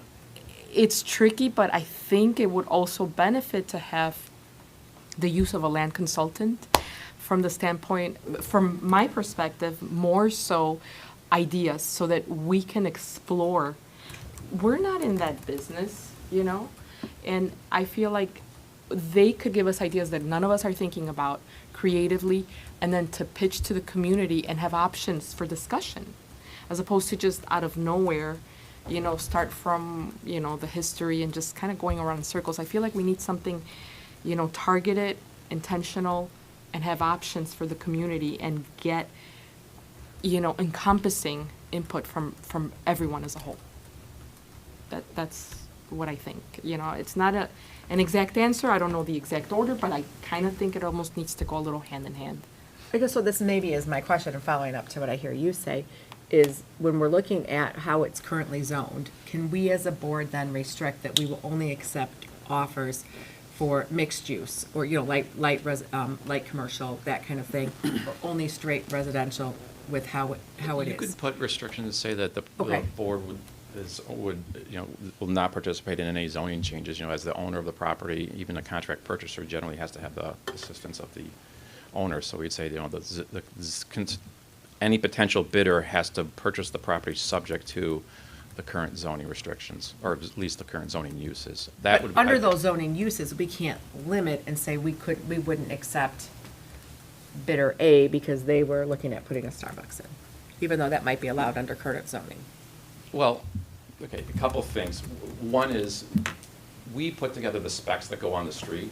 it's tricky, but I think it would also benefit to have the use of a land consultant from the standpoint, from my perspective, more so ideas so that we can explore. We're not in that business, you know? And I feel like they could give us ideas that none of us are thinking about creatively, and then to pitch to the community and have options for discussion, as opposed to just out of nowhere, you know, start from, you know, the history and just kind of going around in circles. I feel like we need something, you know, targeted, intentional, and have options for the community and get, you know, encompassing input from everyone as a whole. That's what I think. You know, it's not an exact answer. I don't know the exact order, but I kind of think it almost needs to go a little hand in hand. I guess so this maybe is my question, and following up to what I hear you say, is when we're looking at how it's currently zoned, can we as a board then restrict that we will only accept offers for mixed use, or, you know, light commercial, that kind of thing, or only straight residential with how it is? You could put restrictions that say that the Okay. board would, you know, will not participate in any zoning changes. You know, as the owner of the property, even a contract purchaser generally has to have the assistance of the owner. So we'd say, you know, any potential bidder has to purchase the property subject to the current zoning restrictions, or at least the current zoning uses. That But would under those zoning uses, we can't limit and say we wouldn't accept bidder A because they were looking at putting a Starbucks in, even though that might be allowed under current zoning. Well, okay, a couple things. One is, we put together the specs that go on the street.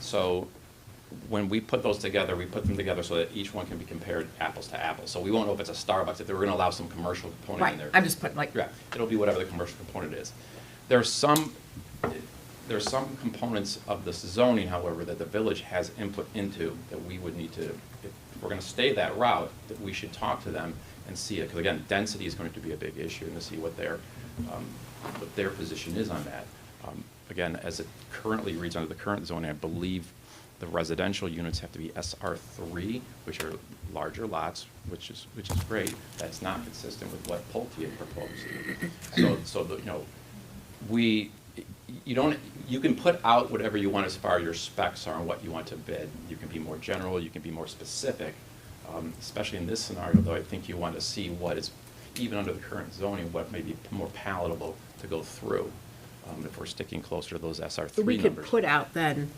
So when we put those together, we put them together so that each one can be compared apples to apples. So we won't know if it's a Starbucks, if they were gonna allow some commercial component in there. I'm just putting Yeah, it'll be whatever the commercial component is. There's some components of this zoning, however, that the village has input into that we would need to, if we're gonna stay that route, that we should talk to them and see it. Because again, density is going to be a big issue, and to see what their position is on that. Again, as it currently reads under the current zoning, I believe the residential units have to be SR3, which are larger lots, which is great. That's not consistent with what Pulte had proposed. So you know, you can put out whatever you want as far as your specs are and what you want to bid. You can be more general, you can be more specific. Especially in this scenario, though, I think you want to see what is, even under the current zoning, what may be more palatable to go through, if we're sticking closer to those SR3 So we numbers. could put out then,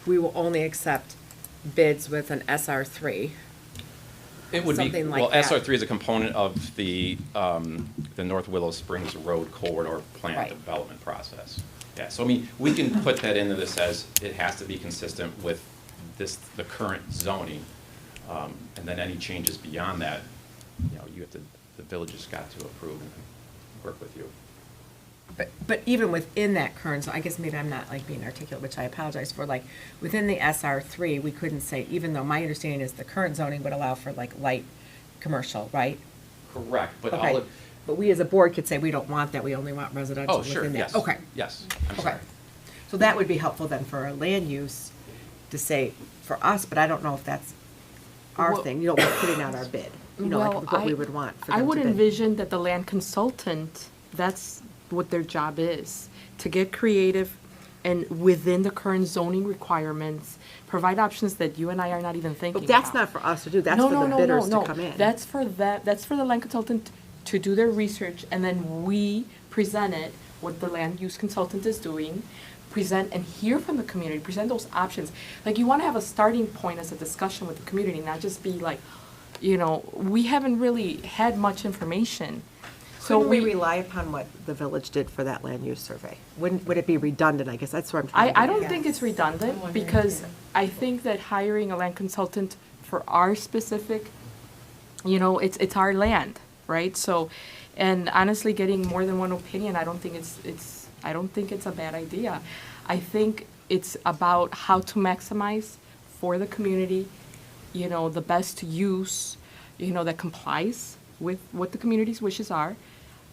we will only accept bids with an SR3. It would be, something like well, that. SR3 is a component of the North Willow Springs Road Corridor Plan Right. Development process. Yeah, so I mean, we can put that into this as, it has to be consistent with the current zoning. And then any changes beyond that, you know, the village has got to approve and work with you. But even within that current, so I guess maybe I'm not like being articulate, which I apologize for, like, within the SR3, we couldn't say, even though my understanding is the current zoning would allow for like light commercial, right? Correct, but Okay. all of, But we as a board could say, we don't want that, we only want residential oh, within sure, that. yes. Okay. Yes, I'm Okay. sorry. So that would be helpful then for a land use to say for us, but I don't know if that's our Well- thing, you know, we're putting out our bid, you know, Well, like what we would want for them I to would bid. envision that the land consultant, that's what their job is, to get creative and within the current zoning requirements, provide options that you and I are not even thinking But that's about. not for us to do, that's No, for no, the no, bidders no, to come in. That's for the land consultant to do their research, and then we present it, what the land use consultant is doing, present and hear from the community, present those options. Like, you want to have a starting point as a discussion with the community, not just be like, you know, we haven't really had much information. So Couldn't we rely upon what the village did for that land use survey? Would it be redundant, I guess, that's what I'm trying to I get don't at. think it's redundant, because I think that hiring a land consultant for our specific, it's our land, right? So, and honestly, getting more than one opinion, I don't think it's a bad idea. I think it's about how to maximize for the community, the best use, that complies with what the community's wishes are.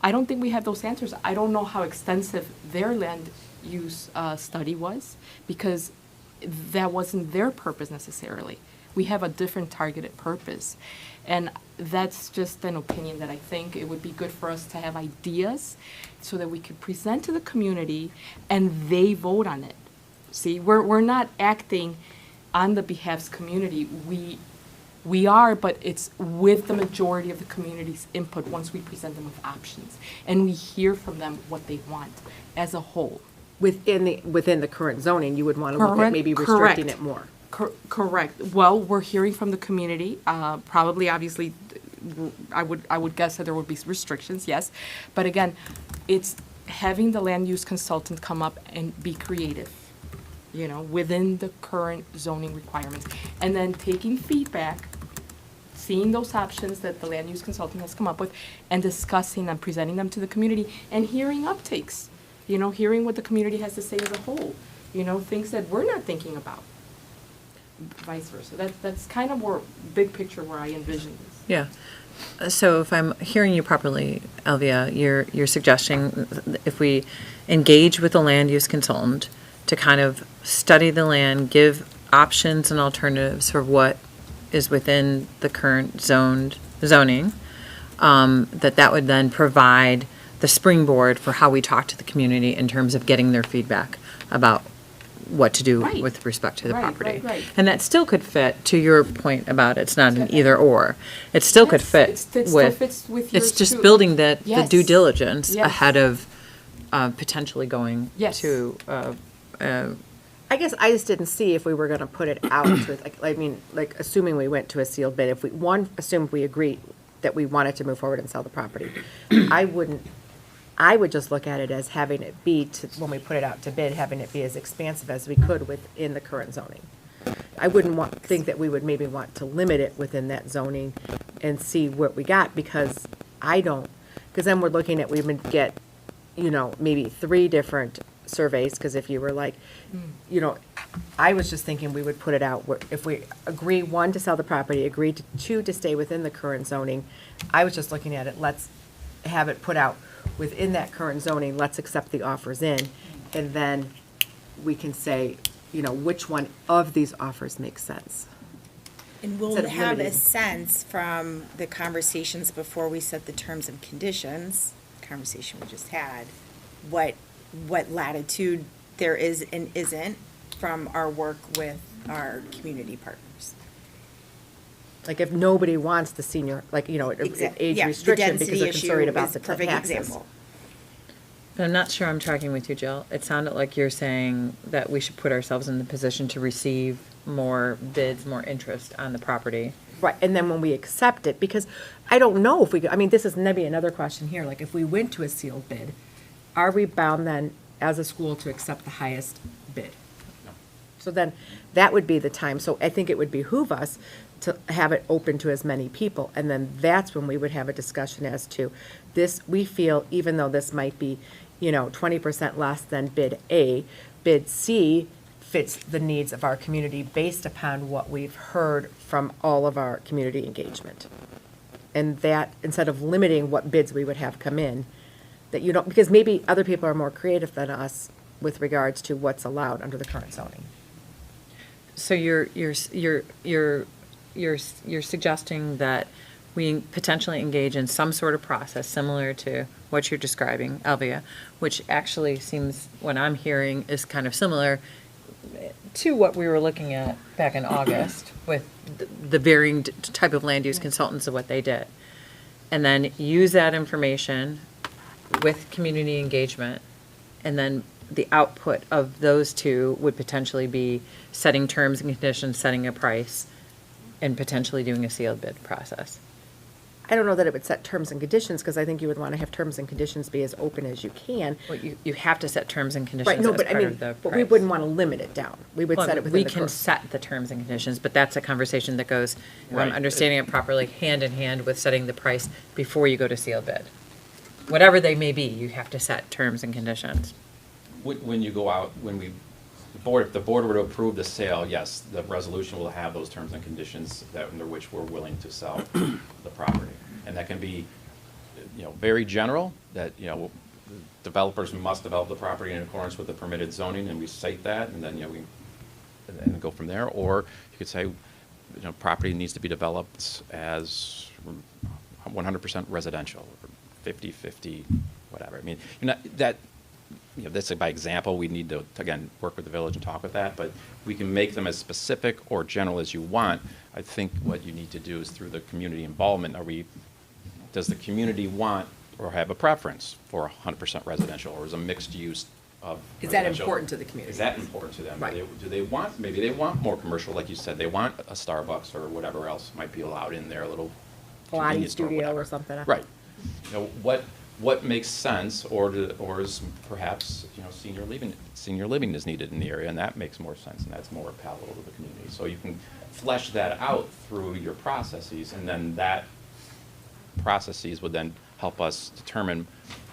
I don't think we have those answers. I don't know how extensive their land use study was, because that wasn't their purpose necessarily. We have a different targeted purpose. And that's just an opinion that I think it would be good for us to have ideas so that we could present to the community and they vote on it. See, we're not acting on the behalf of community. We are, but it's with the majority of the community's input once we present them with options. And we hear from them what they want as a whole. Within the current zoning, you would want to look at maybe restricting it more. Correct. Well, we're hearing from the community. Probably, obviously, I would guess that there would be restrictions, yes. But again, it's having the land use consultant come up and be creative, within the current zoning requirements. And then taking feedback, seeing those options that the land use consultant has come up with, and discussing them, presenting them to the community, and hearing uptakes, hearing what the community has to say as a whole, things that we're not thinking about. Vice versa. That's kind of more big picture where I envision this. Yeah. So if I'm hearing you properly, Elvia, you're suggesting if we engage with the land use consultant to kind of study the land, give options and alternatives for what is within the current zoning, that would then provide the springboard for how we talk to the community in terms of getting their feedback about what to do with respect to the property. Right. And that still could fit, to your point about it's not an either or. It still could fit it still with, fits with it's yours just too. building the due Yes. diligence Yes. ahead of potentially going Yes. to, I guess I just didn't see if we were gonna put it out to, assuming we went to a sealed bid, if we, assumed we agreed that we wanted to move forward and sell the property, I would just look at it as having it be, when we put it out to bid, having it be as expansive as we could within the current zoning. I wouldn't think that we would maybe want to limit it within that zoning and see what we got, because because then we're looking at, we would get, maybe 3 different surveys, because if you were like, I was just thinking we would put it out, if we agree, 1, to sell the property, agree to 2, to stay within the current zoning. I was just looking at it, let's have it put out within that current zoning, let's accept the offers in, and then we can say, which one of these offers makes sense. And we'll Instead of have a limiting. sense from the conversations before we set the terms and conditions, conversation we just had, what latitude there is and isn't from our work with our community partners. Like if nobody wants the senior, age Yeah, the restriction because density they're issue concerned about is the perfect taxes. example. I'm not sure I'm tracking with you, Jill. It sounded like you're saying that we should put ourselves in the position to receive more bids, more interest on the property. Right, and then when we accept it, because I don't know if this is maybe another question here, like if we went to a sealed bid, are we bound then as a school to accept the highest bid? So then that would be the time. So I think it would behoove us to have it open to as many people. And then that's when we would have a discussion as to this, we feel, even though this might be, 20% less than bid A, bid C fits the needs of our community based upon what we've heard from all of our community engagement. And that, instead of limiting what bids we would have come in, that because maybe other people are more creative than us with regards to what's allowed under the current zoning. So you're suggesting that we potentially engage in some sort of process similar to what you're describing, Elvia, which actually seems, what I'm hearing, is kind of similar to what we were looking at back in August with the varying type of land use consultants of what they did. And then use that information with community engagement, and then the output of those two would potentially be setting terms and conditions, setting a price, and potentially doing a sealed bid process. I don't know that it would set terms and conditions, because I think you would want to have terms and conditions be as open as you can. Well, you have to set terms and Right, conditions no, as but I part mean, of the but we price. wouldn't want to limit it down. We would Well, set it within we the can code. set the terms and conditions, but that's a conversation that goes, if I'm Right. understanding it properly, hand in hand with setting the price before you go to sealed bid. Whatever they may be, you have to set terms and conditions. When you go out, if the board were to approve the sale, yes, the resolution will have those terms and conditions that, under which we're willing to sell the property. And that can be, very general, that, developers must develop the property in accordance with the permitted zoning, and we cite that, and then, and go from there. Or you could say, property needs to be developed as 100% residential, or 50/50, whatever. I mean, that's by example. We need to, again, work with the village and talk with that, but we can make them as specific or general as you want. I think what you need to do is through the community involvement, does the community want or have a preference for 100% residential, or is a mixed use of Is that residential? important to the community? Is that important to them? Right. Do they want, maybe they want more commercial, like you said, they want a Starbucks or whatever else might be allowed in there, a little Pilates convenience store, studio whatever. or something. Right. What makes sense, or is perhaps, senior living is needed in the area, and that makes more sense, and that's more palatable to the community. So you can flesh that out through your processes, and then that processes would then help us determine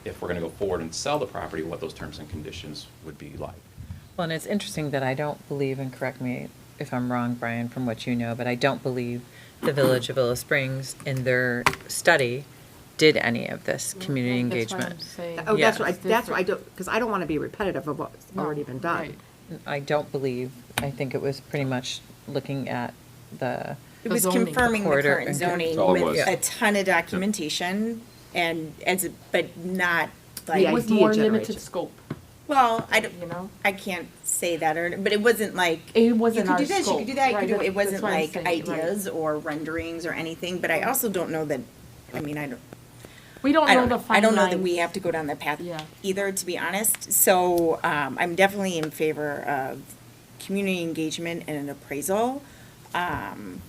if we're going to go forward and sell the property, what those terms and conditions would be like. Well, and it's interesting that I don't believe, and correct me if I'm wrong, Brian, from what you know, but I don't believe the Village of Willow Springs, in their study, did any of this community engagement. Oh, Yeah. that's what I don't, because I don't want to be repetitive of what's already been done. I don't believe, I think it was pretty much looking at the. It was zoning, confirming the corridor current and- zoning That's all it with was. a ton of documentation but not like. It was more limited scope. Well, I can't say that, but it wasn't like. It wasn't you our could do this, scope. you could do that, Right, you could do, it that's wasn't what I'm like saying, right. ideas or renderings or anything, but I also don't know that, We don't I know don't the know. fine I don't know that lines. we have to go down that path Yeah. either, to be honest. So, I'm definitely in favor of community engagement and an appraisal. And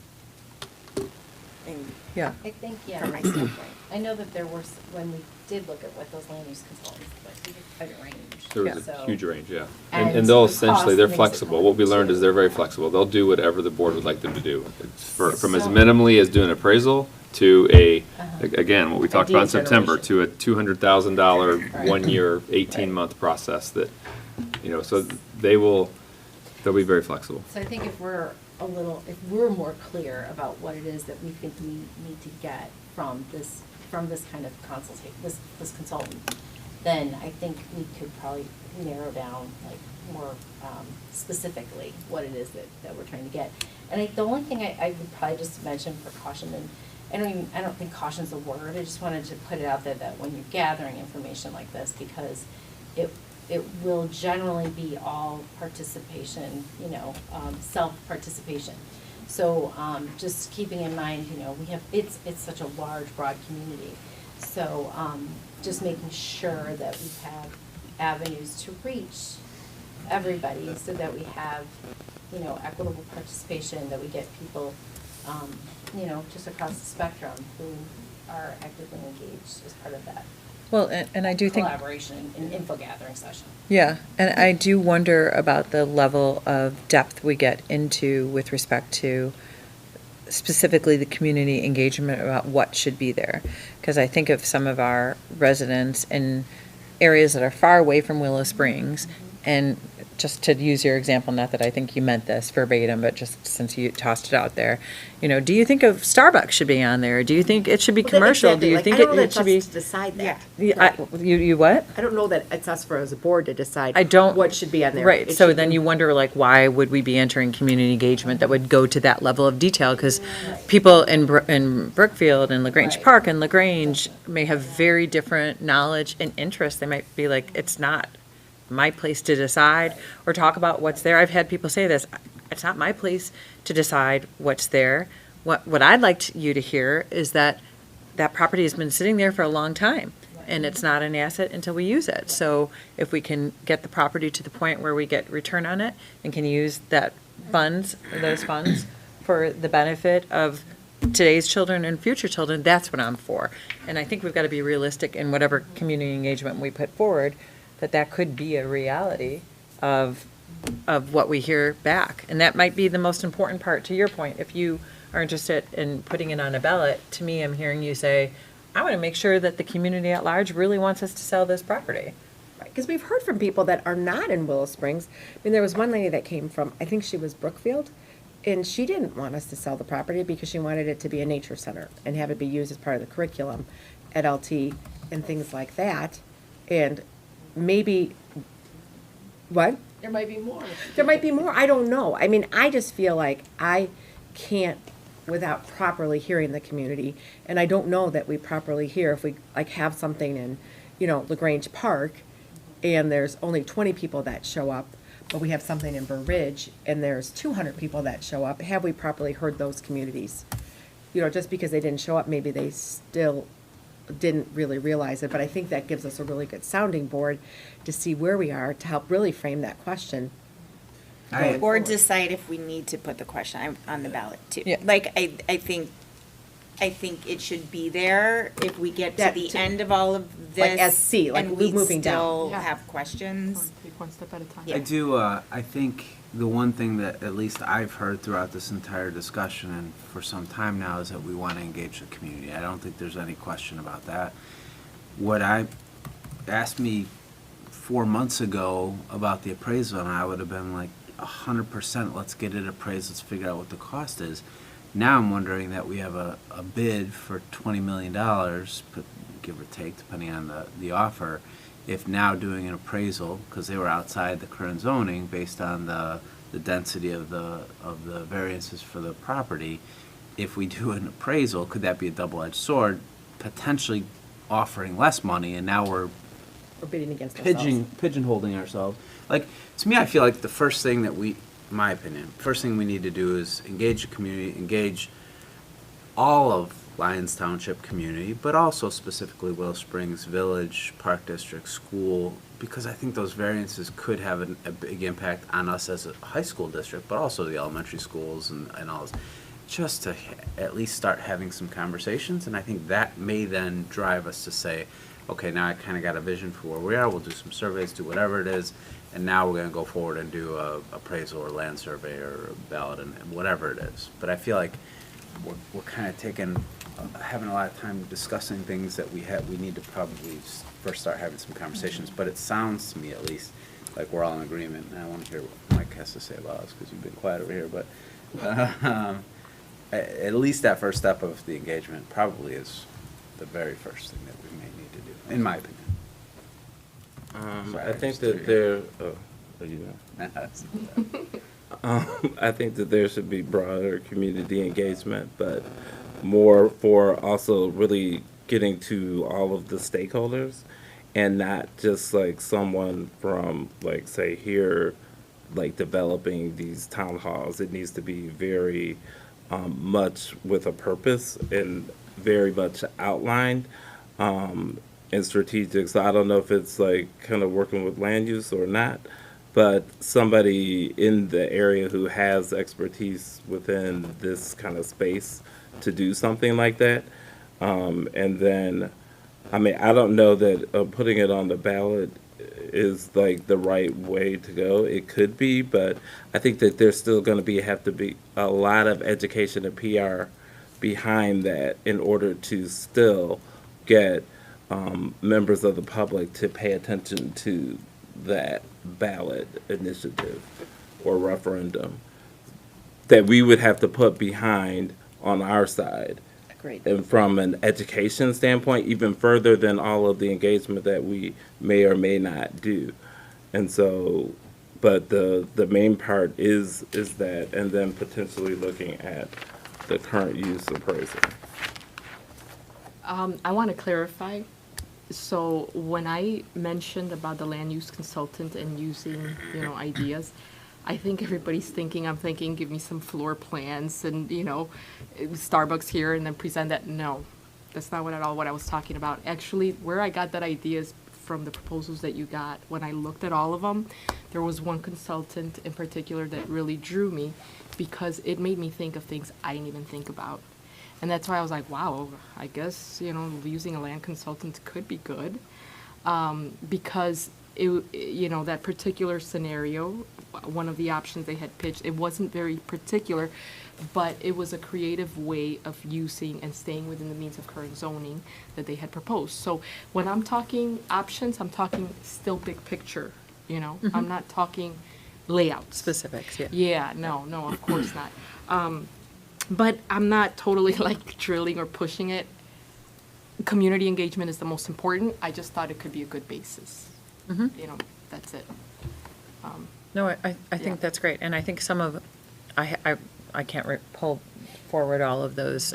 Yeah. I think, yeah, From my standpoint. I know that there were, when we did look at what those land use consultants, like, we did quite a range. There was So- a huge range, yeah. And And they'll the essentially, they're cost makes it flexible. What we learned too. is they're very flexible. They'll do whatever the board would like them to do. It's from as So- minimally as doing appraisal to Uh-huh. again, what we talked about in Idea September, generation. to a $200,000, Right. 1-year, 18-month process that, so they'll be very flexible. So I think if we're more clear about what it is that we think we need to get from this kind of consultation, this consultant, then I think we could probably narrow down like more specifically what it is that we're trying to get. And the only thing I would probably just mention for caution, and I don't think caution's a word, I just wanted to put it out there that when you're gathering information like this, because it will generally be all participation, self-participation. So, just keeping in mind, it's such a large, broad community. So, just making sure that we have avenues to reach everybody so that we have, equitable participation, that we get people, just across the spectrum who are actively engaged as part of that. Well, and I do think. Collaboration and info gathering session. Yeah, and I do wonder about the level of depth we get into with respect to specifically the community engagement about what should be there. Because I think of some of our residents in areas that are far away from Willow Springs, and just to use your example, not that I think you meant this verbatim, but just since you tossed it out there, do you think of Starbucks should be on there? Do you think it should be commercial? Do you think it should be? to decide that. You what? I don't know that it's us as a board to decide. I don't. What should be on there. Right, It so should then be- you wonder, like, why would we be entering community engagement that would go to that level of detail? Because people in Brookfield and LaGrange Right. Park and LaGrange may have very different knowledge and interests. They might be like, it's not my place to decide or talk about what's there. I've had people say this, it's not my place to decide what's there. What I'd like you to hear is that that property has been sitting there for a long time, and it's not an asset until we use it. So if we can get the property to the point where we get return on it and can use those funds for the benefit of today's children and future children, that's what I'm for. And I think we've got to be realistic in whatever community engagement we put forward, that could be a reality of what we hear back. And that might be the most important part, to your point. If you are interested in putting it on a ballot, to me, I'm hearing you say, I want to make sure that the community at large really wants us to sell this property. Because we've heard from people that are not in Willow Springs. I mean, there was one lady that came from, I think she was Brookfield, and she didn't want us to sell the property because she wanted it to be a nature center and have it be used as part of the curriculum at LT and things like that. And maybe, what? There might be more. There might be more. I don't know. I mean, I just feel like I can't without properly hearing the community. And I don't know that we properly hear if we like have something in, LaGrange Park and there's only 20 people that show up, but we have something in Burr Ridge and there's 200 people that show up. Have we properly heard those communities? Just because they didn't show up, maybe they still didn't really realize it, but I think that gives us a really good sounding board to see where we are to help really frame that question. Or decide if we need to put the question on the ballot too. Yeah. Like, I think it should be there if we get to the end of all of this. Like as C, like and we moving down. still Yeah. have questions. Take one step at a time. Yeah. I do, I think the one thing that at least I've heard throughout this entire discussion and for some time now is that we want to engage the community. I don't think there's any question about that. What I asked me 4 months ago about the appraisal, and I would have been like 100%, let's get it appraised, let's figure out what the cost is. Now I'm wondering that we have a bid for $20 million, give or take, depending on the offer. If now doing an appraisal, because they were outside the current zoning based on the density of the variances for the property, if we do an appraisal, could that be a double-edged sword, potentially offering less money, and now we're bidding against ourselves. pigeonholing ourselves. Like, to me, I feel like the first thing that in my opinion, first thing we need to do is engage the community, engage all of Lyons Township community, but also specifically Willow Springs Village, Park District, School, because I think those variances could have a big impact on us as a high school district, but also the elementary schools and all this. Just to at least start having some conversations, and I think that may then drive us to say, okay, now I kind of got a vision for where we are, we'll do some surveys, do whatever it is, and now we're going to go forward and do a appraisal or land survey or a ballot and whatever it is. But I feel like we're kind of having a lot of time discussing things that we need to probably first start having some conversations. But it sounds to me, at least, like we're all in agreement, and I want to hear what Mike has to say about us, because you've been quiet over here, but at least that first step of the engagement probably is the very first thing that we may need to do, in my opinion. I think that there, I think that there should be broader community engagement, but more for also really getting to all of the stakeholders, and not just like someone from, like, say here, like developing these town halls. It needs to be very much with a purpose and very much outlined and strategic. So I don't know if it's like kind of working with land use or not, but somebody in the area who has expertise within this kind of space to do something like that. And then, I mean, I don't know that putting it on the ballot is like the right way to go. It could be, but I think that there's still going to have to be a lot of education and PR behind that in order to still get members of the public to pay attention to that ballot initiative or referendum that we would have to put behind on our side. Agreed. And from an education standpoint, even further than all of the engagement that we may or may not do. And so, but the main part is that, and then potentially looking at the current use appraisal. I want to clarify. So when I mentioned about the land use consultant and using, ideas, I think everybody's thinking, I'm thinking, give me some floor plans and, Starbucks here and then present that. No, that's not at all what I was talking about. Actually, where I got that idea is from the proposals that you got. When I looked at all of them, there was one consultant in particular that really drew me because it made me think of things I didn't even think about. And that's why I was like, wow, I guess, using a land consultant could be good. Because that particular scenario, one of the options they had pitched, it wasn't very particular, but it was a creative way of using and staying within the means of current zoning that they had proposed. So when I'm talking options, I'm talking still big picture, I'm not talking layouts. Specifics, yeah. Yeah, no, of course not. But I'm not totally like drilling or pushing it. Community engagement is the most important. I just thought it could be a good basis. That's it. No, I think that's great, and I think some of, I can't pull forward all of those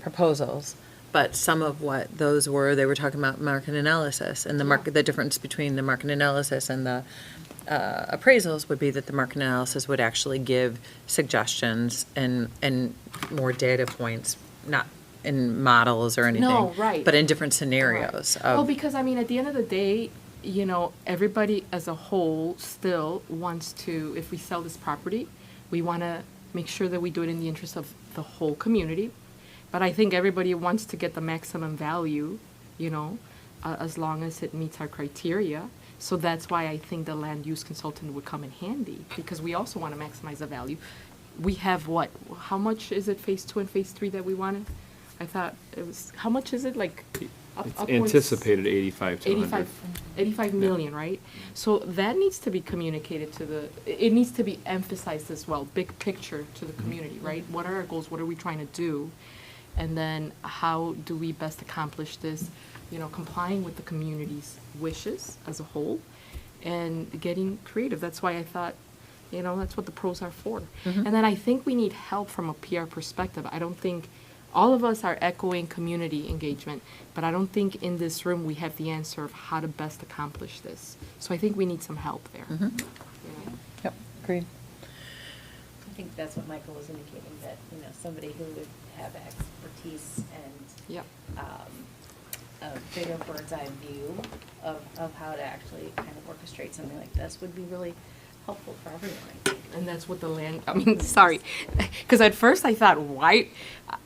proposals, but some of what those were, they were talking about market analysis, and the difference between the market analysis and the appraisals would be that the market analysis would actually give suggestions and more data points, not in models or anything. No, right. But in different scenarios. Well, because at the end of the day, everybody as a whole still wants to, if we sell this property, we want to make sure that we do it in the interest of the whole community. But I think everybody wants to get the maximum value, as long as it meets our criteria. So that's why I think the land use consultant would come in handy, because we also want to maximize the value. We have how much is it phase 2 and phase 3 that we wanted? I thought it was, how much is it, like? It's anticipated 85 to 100. 85 million, right? So that needs to be communicated it needs to be emphasized as well, big picture to the community, right? What are our goals? What are we trying to do? And then how do we best accomplish this, complying with the community's wishes as a whole and getting creative. That's why I thought, that's what the pros are for. And then I think we need help from a PR perspective. I don't think all of us are echoing community engagement, but I don't think in this room we have the answer of how to best accomplish this. So I think we need some help there. Yep, agreed. I think that's what Michael was indicating, that, somebody who would have expertise and a bigger bird's eye view of how to actually kind of orchestrate something like this would be really helpful for everyone, I think. And that's what sorry, because at first I thought, why?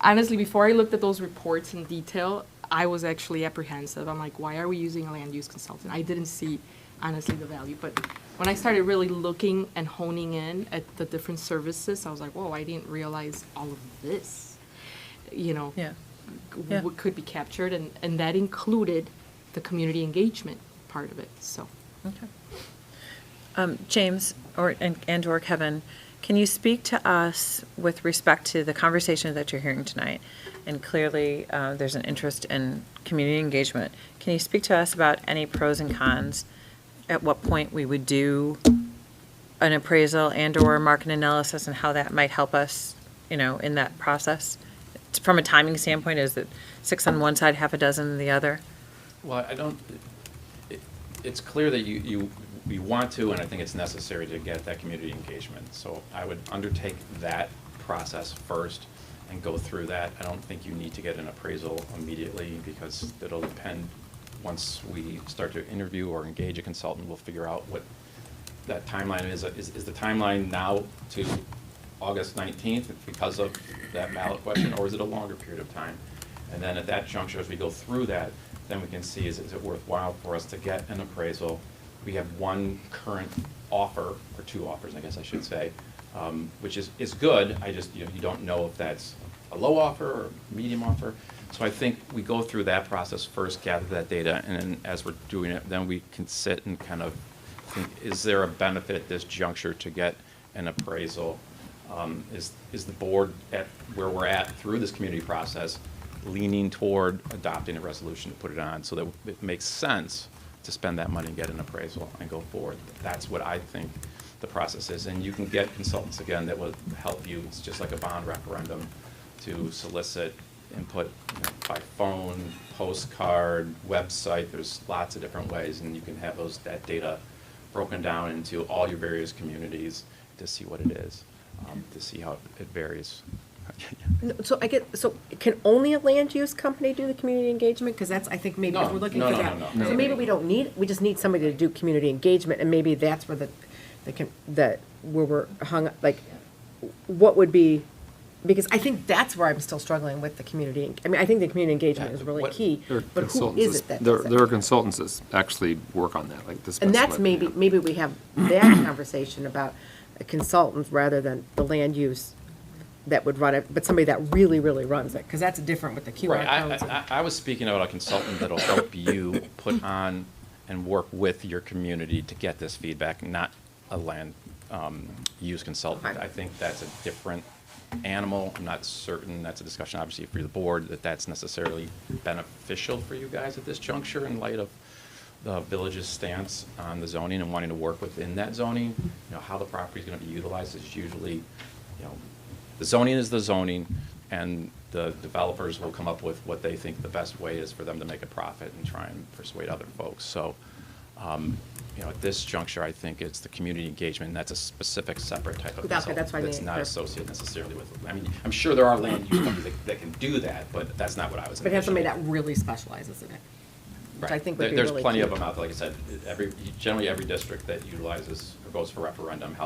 Honestly, before I looked at those reports in detail, I was actually apprehensive. I'm like, why are we using a land use consultant? I didn't see, honestly, the value. But when I started really looking and honing in at the different services, I was like, whoa, I didn't realize all of this, could be captured. And that included the community engagement part of it, so. Okay. James or Kevin, can you speak to us with respect to the conversation that you're hearing tonight? And clearly, there's an interest in community engagement. Can you speak to us about any pros and cons? At what point we would do an appraisal and/or market analysis, and how that might help us, in that process? From a timing standpoint, is it 6 on one side, half a dozen on the other? Well, it's clear that we want to, and I think it's necessary to get that community engagement. So I would undertake that process first and go through that. I don't think you need to get an appraisal immediately, because it'll depend. Once we start to interview or engage a consultant, we'll figure out what that timeline is. Is the timeline now to August 19th because of that ballot question, or is it a longer period of time? And then at that juncture, as we go through that, then we can see, is it worthwhile for us to get an appraisal? We have one current offer, or 2 offers, I guess I should say, which is good. I just, you don't know if that's a low offer or medium offer. So I think we go through that process first, gather that data, and then as we're doing it, then we can sit and kind of think, is there a benefit at this juncture to get an appraisal? Is the board at where we're at through this community process leaning toward adopting a resolution to put it on so that it makes sense to spend that money and get an appraisal and go forward? That's what I think the process is. And you can get consultants, again, that will help you. It's just like a bond referendum, to solicit input by phone, postcard, website. There's lots of different ways, and you can have that data broken down into all your various communities to see what it is, to see how it varies. So can only a land use company do the community engagement? Because that's, I think, maybe we're looking for that. No. So maybe we don't need, we just need somebody to do community engagement, and maybe that's where where we're hung up, like, what would be, because I think that's where I'm still struggling with the community. I mean, I think the community engagement is really key, There are but who consultants is it that does it? There are consultants that actually work on that, like this. And that's maybe we have that conversation about a consultant rather than the land use that would run it, but somebody that really, really runs it, because that's different with the QR Right, codes. I was speaking about a consultant that'll help you put on and work with your community to get this feedback, not a land use consultant. I think that's a different animal. I'm not certain, that's a discussion obviously for the board, that that's necessarily beneficial for you guys at this juncture in light of the village's stance on the zoning and wanting to work within that zoning. You know, how the property is going to be utilized is usually, you know, the zoning is the zoning, and the developers will come up with what they think the best way is for them to make a profit and try and persuade other folks. So, you know, at this juncture, I think it's the community engagement, and that's a specific, separate type of That's consultant what I that's mean, not yeah. associated necessarily with, I mean, I'm sure there are land use companies that can do that, but that's not what I was But have somebody envisioning. that really specializes in it, which I Right. think would be There's really plenty key. of them out there, like I said, generally every district that utilizes or goes for referendum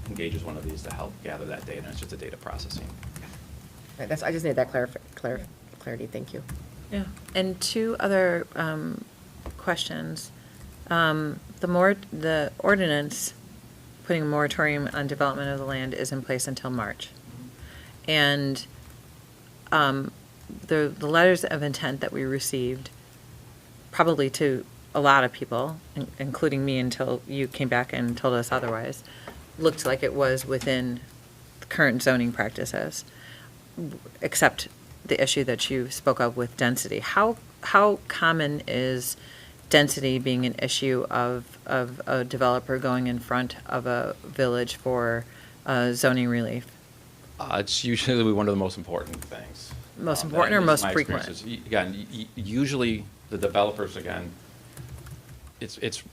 engages one of these to help gather that data, and it's just a data processing. Right, that's, I just need that clarity, thank you. Yeah, and two other questions. The ordinance putting a moratorium on development of the land is in place until March. And the letters of intent that we received, probably to a lot of people, including me until you came back and told us otherwise, looked like it was within current zoning practices, except the issue that you spoke of with density. How common is density being an issue of a developer going in front of a village for zoning relief? It's usually one of the most important things. Most important or at least most my frequent? experience is, again, usually the developers, again, it's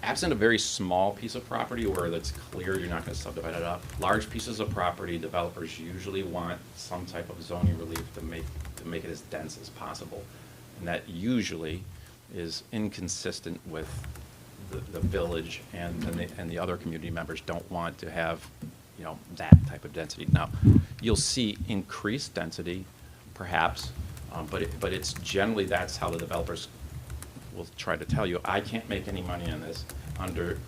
absent a very small piece of property where that's clear you're not going to subdivide it up. Large pieces of property, developers usually want some type of zoning relief to make it as dense as possible. And that usually is inconsistent with the village, and the other community members don't want to have, you know, that type of density. Now, you'll see increased density, perhaps, but it's generally, that's how the developers will try to tell you, I can't make any money on this under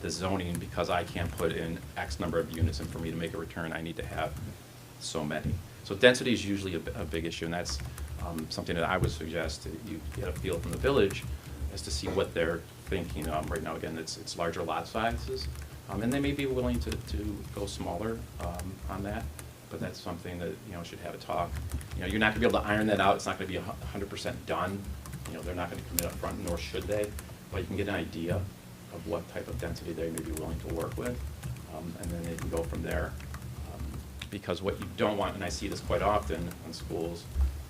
the zoning because I can't put in X number of units, and for me to make a return, I need to have so many. So density is usually a big issue, and that's something that I would suggest that you get a feel from the village as to see what they're thinking. Right now, again, it's larger lot sizes, and they may be willing to go smaller on that, but that's something that, you know, should have a talk. You know, you're not going to be able to iron that out. It's not going to be 100% done. You know, they're not going to commit up front, nor should they, but you can get an idea of what type of density they may be willing to work with, and then they can go from there. Because what you don't want, and I see this quite often on schools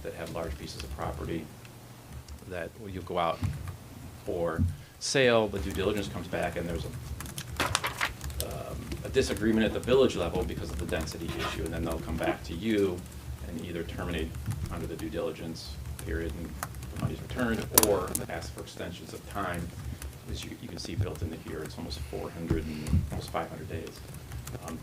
that have large pieces of property, that you go out for sale, the due diligence comes back, and there's a disagreement at the village level because of the density issue, and then they'll come back to you and either terminate under the due diligence period and the money's returned, or ask for extensions of time. As you can see built into here, it's almost 400 and almost 500 days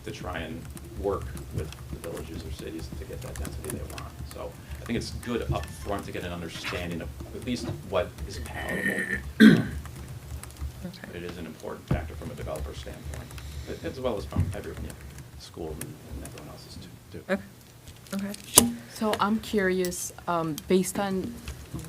to try and work with the villages or cities to get that density they want. So I think it's good up front to get an understanding of at least what is palatable. But it is an important factor from a developer standpoint, as well as from everyone, school and everyone else's too. Okay. So I'm curious, based on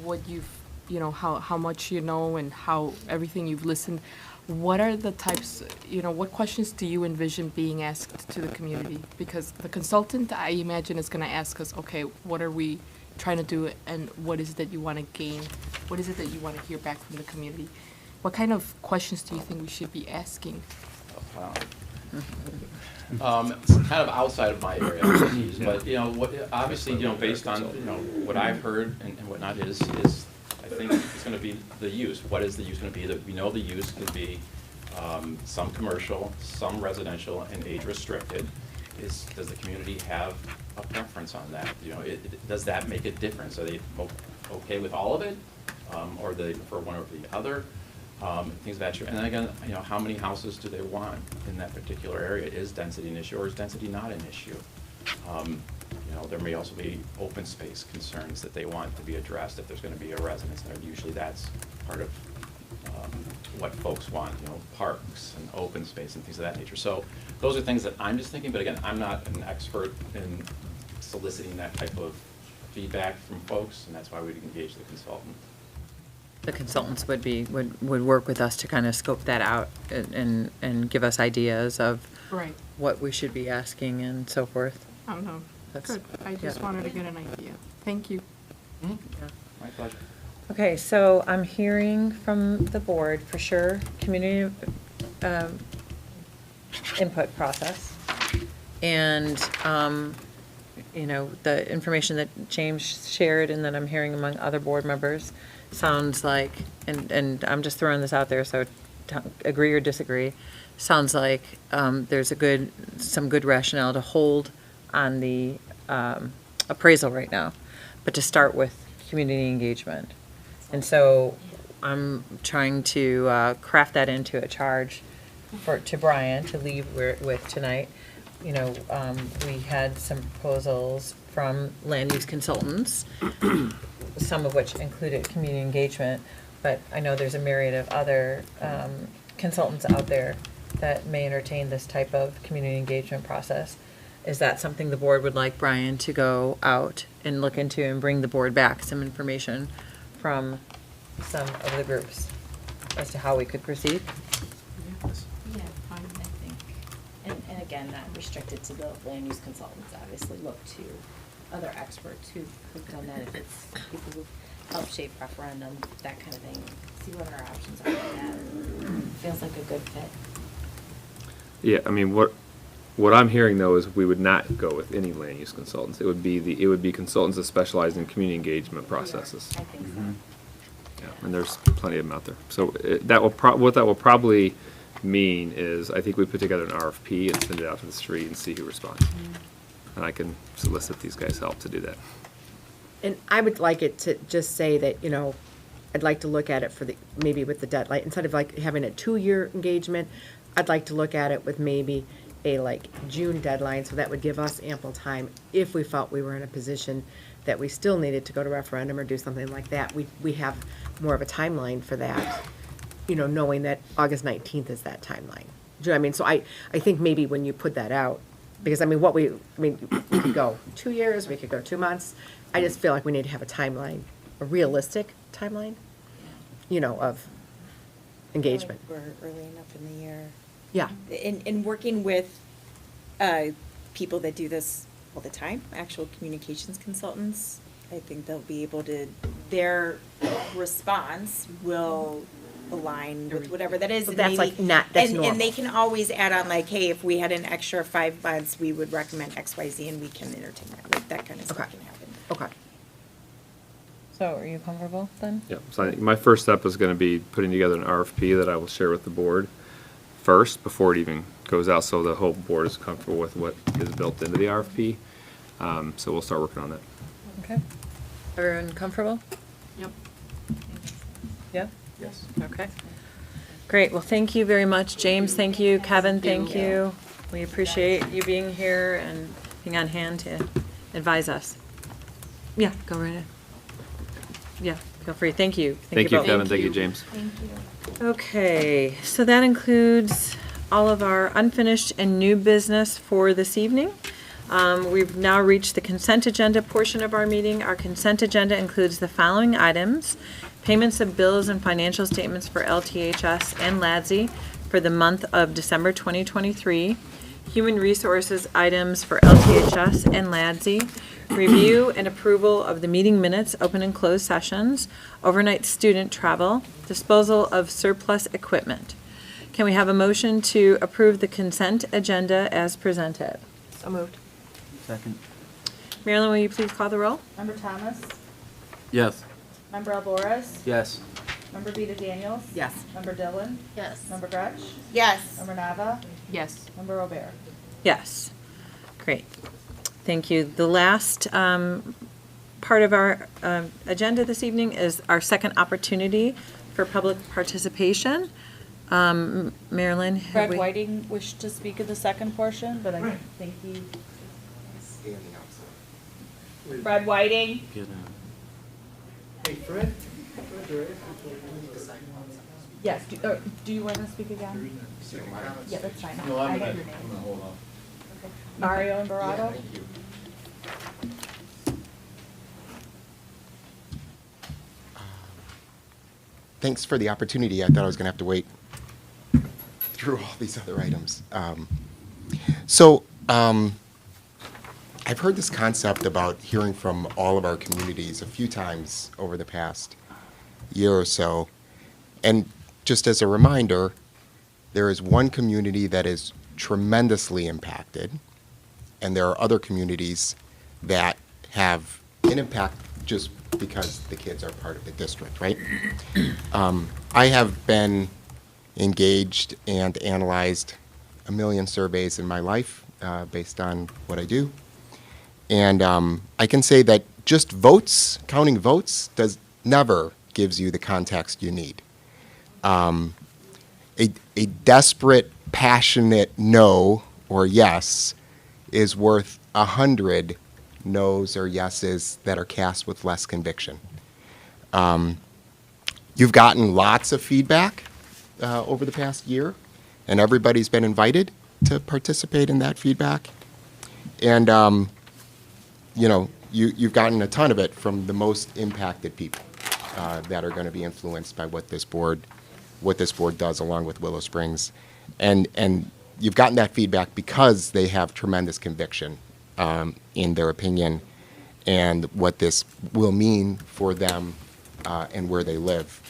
what you've, you know, how much you know and how everything you've listened, what are the types, you know, what questions do you envision being asked to the community? Because the consultant, I imagine, is going to ask us, okay, what are we trying to do, and what is it that you want to gain? What is it that you want to hear back from the community? What kind of questions do you think we should be asking? It's kind of outside of my area of expertise, but, you know, obviously, you know, based on, you know, what I've heard and whatnot is I think it's going to be the use. What is the use going to be? We know the use could be some commercial, some residential, and age restricted. Does the community have a preference on that? You know, does that make a difference? Are they okay with all of it, or do they prefer one over the other? things of that nature. And then again, how many houses do they want in that particular area? Is density an issue, or is density not an issue? There may also be open space concerns that they want to be addressed if there's going to be a residence there. Usually that's part of what folks want, parks and open space and things of that nature. So those are things that I'm just thinking, but again, I'm not an expert in soliciting that type of feedback from folks, and that's why we'd engage the consultant. The consultants would work with us to kind of scope that out and give us ideas of Right. what we should be asking and so forth. I don't know. That's- Good. I just yeah. wanted to get an idea. Thank you. My pleasure. Okay, so I'm hearing from the board for sure, community input process. And, the information that James shared and that I'm hearing among other board members sounds like, and I'm just throwing this out there, so agree or disagree, sounds like there's some good rationale to hold on the appraisal right now, but to start with community engagement. And so I'm trying to craft that into a charge to Brian to leave with tonight. We had some proposals from land use consultants, some of which included community engagement, but I know there's a myriad of other consultants out there that may entertain this type of community engagement process. Is that something the board would like Brian to go out and look into and bring the board back some information from some of the groups as to how we could proceed? Yeah, I think, and again, not restricted to the land use consultants, obviously look to other experts who've done that, if it's people who've helped shape referendum, that kind of thing, see what our options are for that. Feels like a good fit. Yeah, I mean, what I'm hearing though is we would not go with any land use consultants. It would be consultants that specialize in community engagement processes. I think so. Yeah, and there's plenty of them out there. So what that will probably mean is, I think we put together an RFP and send it out to the street and see who responds. And I can solicit these guys' help to do that. And I would like it to just say that, I'd like to look at it maybe with the deadline, instead of like having a 2-year engagement, I'd like to look at it with maybe a June deadline, so that would give us ample time if we felt we were in a position that we still needed to go to referendum or do something like that. We have more of a timeline for that, knowing that August 19th is that timeline. Do you know what I mean? So I think maybe when you put that out, because we could go 2 years, we could go 2 months. I just feel like we need to have a timeline, a realistic timeline, of engagement. We're early enough in the year. Yeah. In working with people that do this all the time, actual communications consultants, I think they'll be able to, their response will align with whatever that is. Well, and that's maybe- that's and normal. they can always add on hey, if we had an extra 5 months, we would recommend X, Y, Z, and we can entertain that. That kind of stuff can happen. Okay. So are you comfortable then? Yeah, so I think my first step is going to be putting together an RFP that I will share with the board first, before it even goes out, so the whole board is comfortable with what is built into the RFP. So we'll start working on that. Okay. Everyone comfortable? Yep. Yeah? Yes. Okay. Great. Well, thank you very much. James, thank you. Kevin, thank you. We appreciate you being here and being on hand to advise us. Yeah, go right ahead. Yeah, feel free. Thank you. Thank you, both. Kevin. Thank you, James. Thank you. Okay, so that includes all of our unfinished and new business for this evening. We've now reached the consent agenda portion of our meeting. Our consent agenda includes the following items: payments of bills and financial statements for LTHS and LADSI for the month of December 2023, human resources items for LTHS and LADSI, review and approval of the meeting minutes, open and closed sessions, overnight student travel, disposal of surplus equipment. Can we have a motion to approve the consent agenda as presented? So moved. Second. Marilyn, will you please call the roll? Member Thomas? Yes. Member Alvarez? Yes. Member Beta Daniels? Yes. Member Dillon? Yes. Member Gretsch? Yes. Member Nava? Yes. Member Robert? Yes. Great. Thank you. The last part of our agenda this evening is our second opportunity for public participation. Marilyn, have Fred we? Whiting wished to speak at the second portion, but I think he. Fred Whiting. Hey, Fred? Yes, do you want to speak again? Yeah, that's fine. No, I I'm have gonna your name. hold on. Mario and Barato? Thank you. Thanks for the opportunity. I thought I was going to have to wait through all these other items. I've heard this concept about hearing from all of our communities a few times over the past year or so. And just as a reminder, there is one community that is tremendously impacted, and there are other communities that have an impact just because the kids are part of the district, right? I have been engaged and analyzed a million surveys in my life based on what I do. And I can say that just votes, counting votes, never gives you the context you need. A desperate, passionate no or yes is worth 100 no's or yeses that are cast with less conviction. You've gotten lots of feedback over the past year, and everybody's been invited to participate in that feedback. And you've gotten a ton of it from the most impacted people that are going to be influenced by what this board does, along with Willow Springs, and you've gotten that feedback because they have tremendous conviction in their opinion and what this will mean for them and where they live.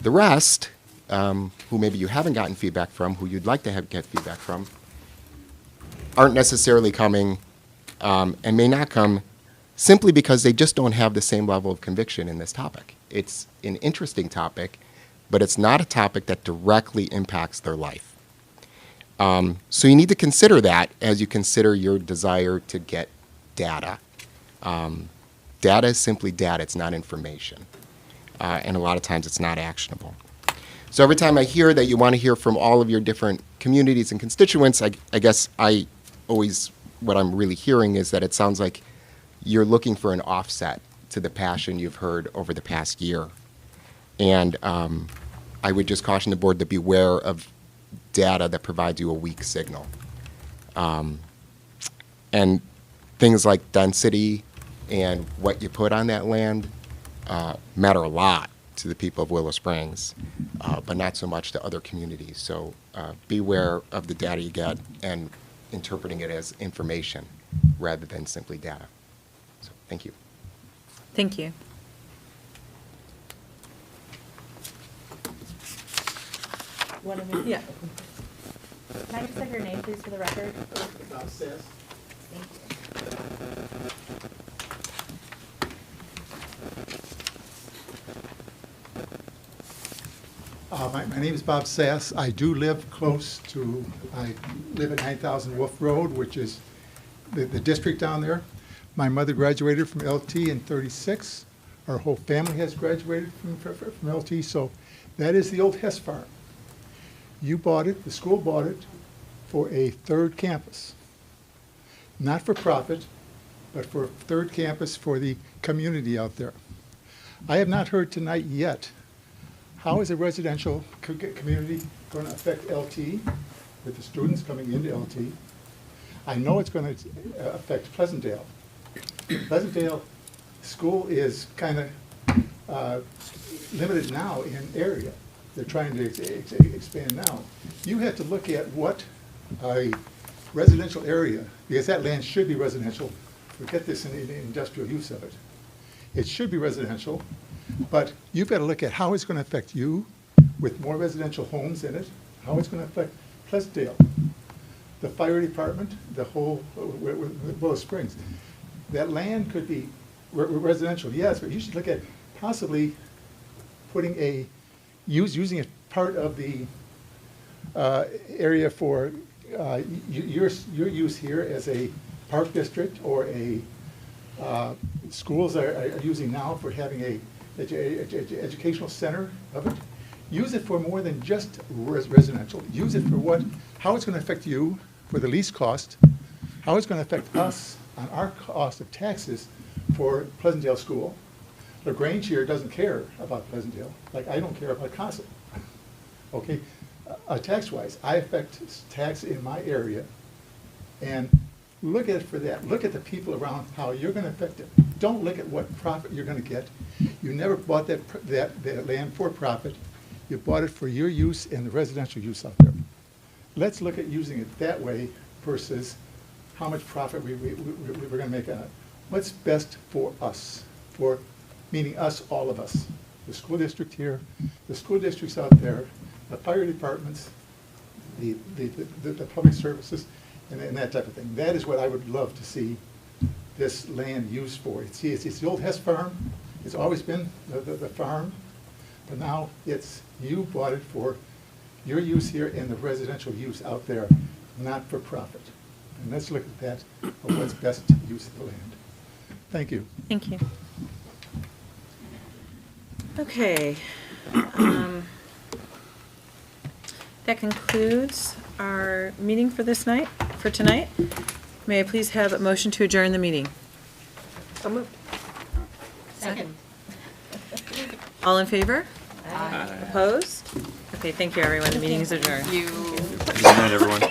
The rest, who maybe you haven't gotten feedback from, who you'd like to get feedback from, aren't necessarily coming and may not come simply because they just don't have the same level of conviction in this topic. It's an interesting topic, but it's not a topic that directly impacts their life. So you need to consider that as you consider your desire to get data. Data is simply data, it's not information. And a lot of times it's not actionable. So every time I hear that you want to hear from all of your different communities and constituents, I guess what I'm really hearing is that it sounds like you're looking for an offset to the passion you've heard over the past year. And I would just caution the board to beware of data that provides you a weak signal. And things like density and what you put on that land matter a lot to the people of Willow Springs, but not so much to other communities. So beware of the data you get and interpreting it as information rather than simply data. So thank you. Thank you. Yeah. Can I just have your name, please, for the record? Downstairs. Thank you. My name is Bob Sass. I do live I live at 9,000 Wolf Road, which is the district down there. My mother graduated from LT in '36. Our whole family has graduated from LT, so that is the old Hess farm. You bought it, the school bought it, for a third campus. Not for profit, but for a third campus for the community out there. I have not heard tonight yet, how is a residential community going to affect LT with the students coming into LT? I know it's going to affect Pleasantdale. Pleasantdale school is kind of limited now in area. They're trying to expand now. You have to look at what a residential area, because that land should be residential. Forget this in the industrial use of it. It should be residential, but you've got to look at how it's going to affect you with more residential homes in it, how it's going to affect Pleasantdale, the fire department, the whole Willow Springs. That land could be residential, yes, but you should look at possibly putting using a part of the area for your use here as a park district, or a schools are using now for having a educational center of it. Use it for more than just residential. Use it for how it's going to affect you for the least cost, how it's going to affect us on our cost of taxes for Pleasantdale School. LaGrange here doesn't care about Pleasantdale, like I don't care about Casa. Okay, tax-wise, I affect tax in my area, and look at it for that. Look at the people around, how you're going to affect it. Don't look at what profit you're going to get. You never bought that land for profit. You bought it for your use and the residential use out there. Let's look at using it that way versus how much profit we're going to make on it. What's best for us, meaning us, all of us. The school district here, the school districts out there, the fire departments, the public services, and that type of thing. That is what I would love to see this land used for. It's the old Hess farm. It's always been the farm, but now you bought it for your use here and the residential use out there, not for profit. And let's look at that, of what's best use of the land. Thank you. Thank you. Okay. That concludes our meeting for tonight. May I please have a motion to adjourn the meeting? So moved. Second. All in favor? Aye. Opposed? Okay, thank you, everyone. The meeting is adjourned. Good night, everyone.